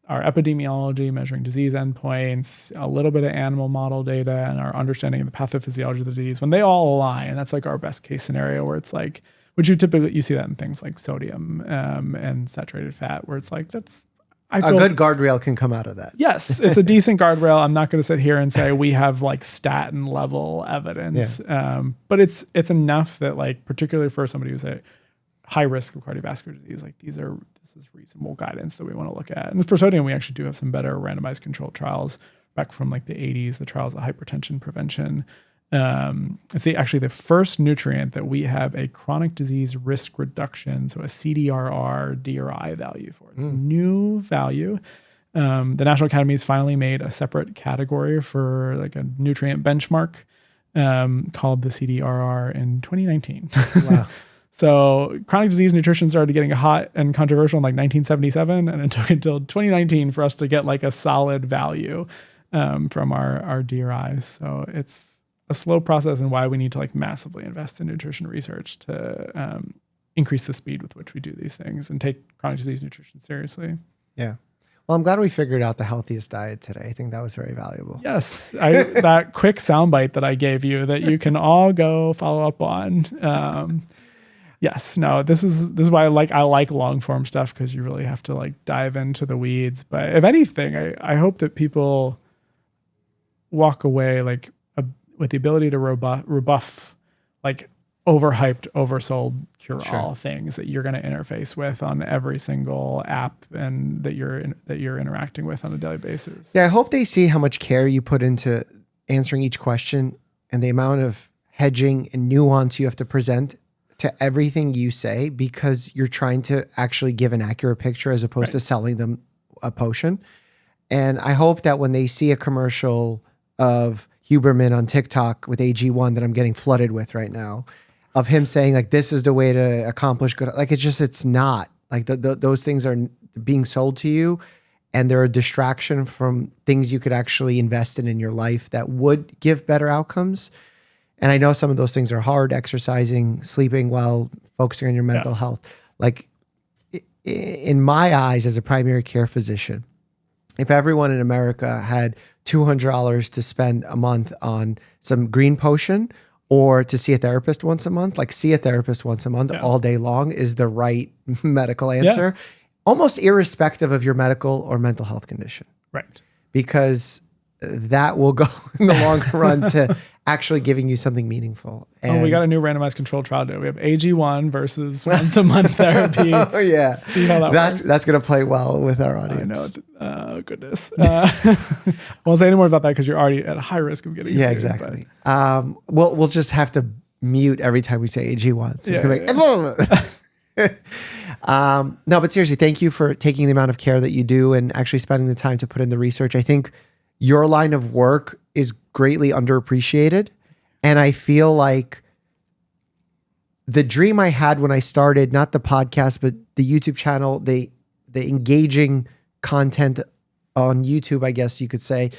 our epidemiology measuring disease endpoints, a little bit of animal model data, and our understanding of the pathophysiology of the disease, when they all align, and that's like our best case scenario, where it's like, which you see that in things like sodium and saturated fat, where it's like a good guardrail can come out of that. Yes, it's a decent guardrail. I'm not going to sit here and say we have like statin level evidence, but it's enough that like particularly for somebody who's at high risk of cardiovascular disease, like this is reasonable guidance that we want to look at. And for sodium, we actually do have some better randomized controlled trials back from like the 80s, the trials of hypertension prevention. It's actually the first nutrient that we have a chronic disease risk reduction, so a CDRR DRI value for. It's a new value. The National Academy's finally made a separate category for like a nutrient benchmark called the CDRR in 2019. Wow. So chronic disease nutrition started getting hot and controversial in like 1977, and it took until 2019 for us to get like a solid value from our DRIs. So it's a slow process, and why we need to like massively invest in nutrition research to increase the speed with which we do these things and take chronic disease nutrition seriously. Yeah. Well, I'm glad we figured out the healthiest diet today. I think that was very valuable. Yes. That quick soundbite that I gave you that you can all go follow up on. Yes. No, this is why I like long form stuff, because you really have to like dive into the weeds. But if anything, I hope that people walk away like with the ability to rebuff like overhyped, oversold cure-all things that you're going to interface with on every single app and that you're interacting with on a daily basis. Yeah, I hope they see how much care you put into answering each question and the amount of hedging and nuance you have to present to everything you say, because you're trying to actually give an accurate picture as opposed to selling them a potion. And I hope that when they see a commercial of Huberman on TikTok with AG1 that I'm getting flooded with right now, of him saying like, this is the way to accomplish good. Like, it's not like those things are being sold to you, and they're a distraction from things you could actually invest in your life that would give better outcomes. And I know some of those things are hard: exercising, sleeping well, focusing on your mental health. Like in my eyes as a primary care physician, if everyone in America had $200 to spend a month on some green potion or to see a therapist once a month, like see a therapist once a month all day long is the right medical answer, almost irrespective of your medical or mental health condition. Right. Because that will go in the long run to actually giving you something meaningful. And we got a new randomized controlled trial today. We have AG1 versus once a month therapy. Oh yeah. See how that's going to play well with our audience. I know. Goodness. Won't say any more about that because you're already at a high risk of getting sued. Yeah, exactly. We'll just have to mute every time we say AG1. So no, but seriously, thank you for taking the amount of care that you do and actually spending the time to put in the research. I think your line of work is greatly underappreciated. And I feel like the dream I had when I started, not the podcast, but the YouTube channel, the engaging content on YouTube, I guess you could say,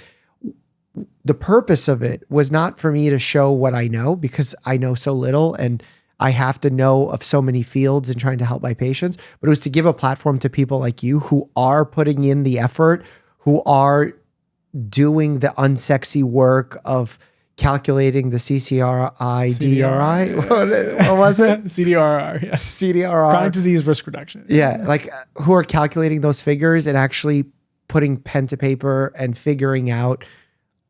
the purpose of it was not for me to show what I know, because I know so little and I have to know of so many fields and trying to help my patients, but it was to give a platform to people like you who are putting in the effort, who are doing the unsexy work of calculating the CCRI, DRI. Yeah. What was it? CDRR, yes. CDRR. Chronic disease risk reduction. Yeah, like who are calculating those figures and actually putting pen to paper and figuring out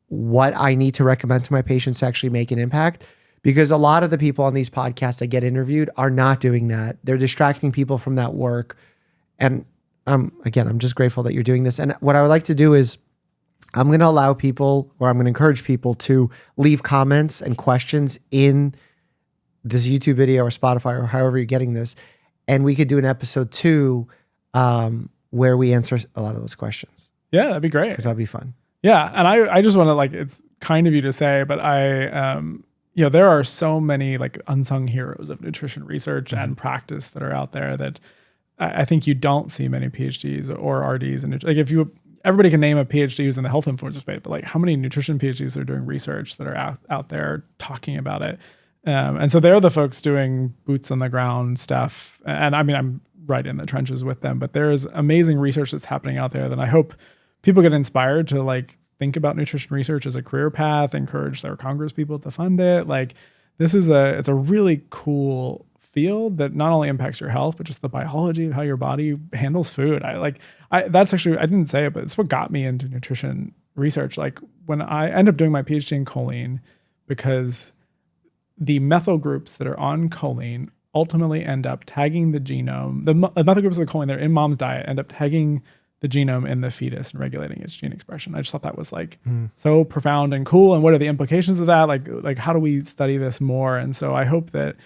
what I need to recommend to my patients to actually make an impact. Because a lot of the people on these podcasts that get interviewed are not doing that. They're distracting people from that work. And again, I'm just grateful that you're doing this. And what I would like to do is I'm going to allow people, or I'm going to encourage people to leave comments and questions in this YouTube video or Spotify or however you're getting this. And we could do an episode 2 where we answer a lot of those questions. Yeah, that'd be great. Because that'd be fun. Yeah. And I just want to, like, it's kind of you to say, but there are so many like unsung heroes of nutrition research and practice that are out there that I think you don't see many PhDs or RDs. And like everybody can name a PhD who's in the health influencer space, but like how many nutrition PhDs are doing research that are out there talking about it? And so they're the folks doing boots on the ground stuff. And I mean, I'm right in the trenches with them, but there's amazing research that's happening out there that I hope people get inspired to like think about nutrition research as a career path, encourage their Congress people to fund it. Like it's a really cool field that not only impacts your health, but just the biology of how your body handles food. That's actually, I didn't say it, but it's what got me into nutrition research. Like when I end up doing my PhD in choline, because the methyl groups that are on choline ultimately end up tagging the genome. The methyl groups of the choline that are in mom's diet end up tagging the genome in the fetus and regulating its gene expression. I just thought that was like so profound and cool. And what are the implications of that? Like how do we study this more? And so I hope that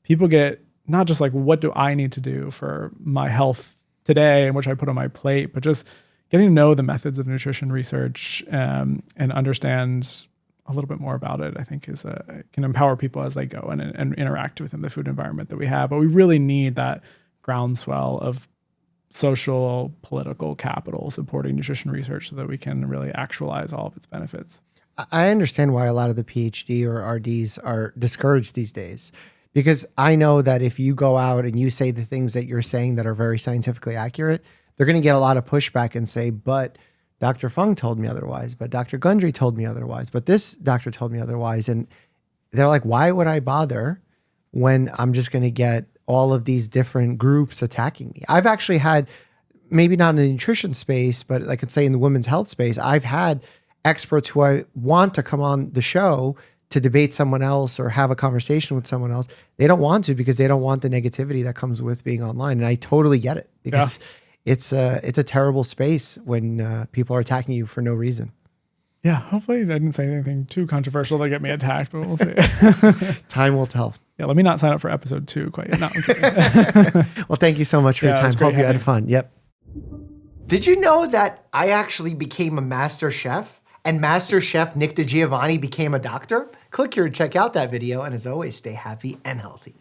people get not just like, what do I need to do for my health today and which I put on my plate, but just getting to know the methods of nutrition research and understand a little bit more about it, I think can empower people as they go and interact within the food environment that we have. But we really need that groundswell of social, political capital supporting nutrition research so that we can really actualize all of its benefits. I understand why a lot of the PhD or RDs are discouraged these days, because I know that if you go out and you say the things that you're saying that are very scientifically accurate, they're going to get a lot of pushback and say, but Dr. Fung told me otherwise, but Dr. Gundry told me otherwise, but this doctor told me otherwise. And they're like, why would I bother when I'm just going to get all of these different groups attacking me? I've actually had, maybe not in the nutrition space, but I could say in the women's health space, I've had experts who I want to come on the show to debate someone else or have a conversation with someone else. They don't want to because they don't want the negativity that comes with being online. And I totally get it, because it's a terrible space when people are attacking you for no reason. Yeah, hopefully I didn't say anything too controversial to get me attacked, but we'll see. Time will tell. Yeah, let me not sign up for episode 2 quite yet. No, I'm kidding. Well, thank you so much for your time. Hope you had fun. Yep. Did you know that I actually became a master chef, and Master Chef Nick DiGiovanni became a doctor? Click here to check out that video, and as always, stay happy and healthy.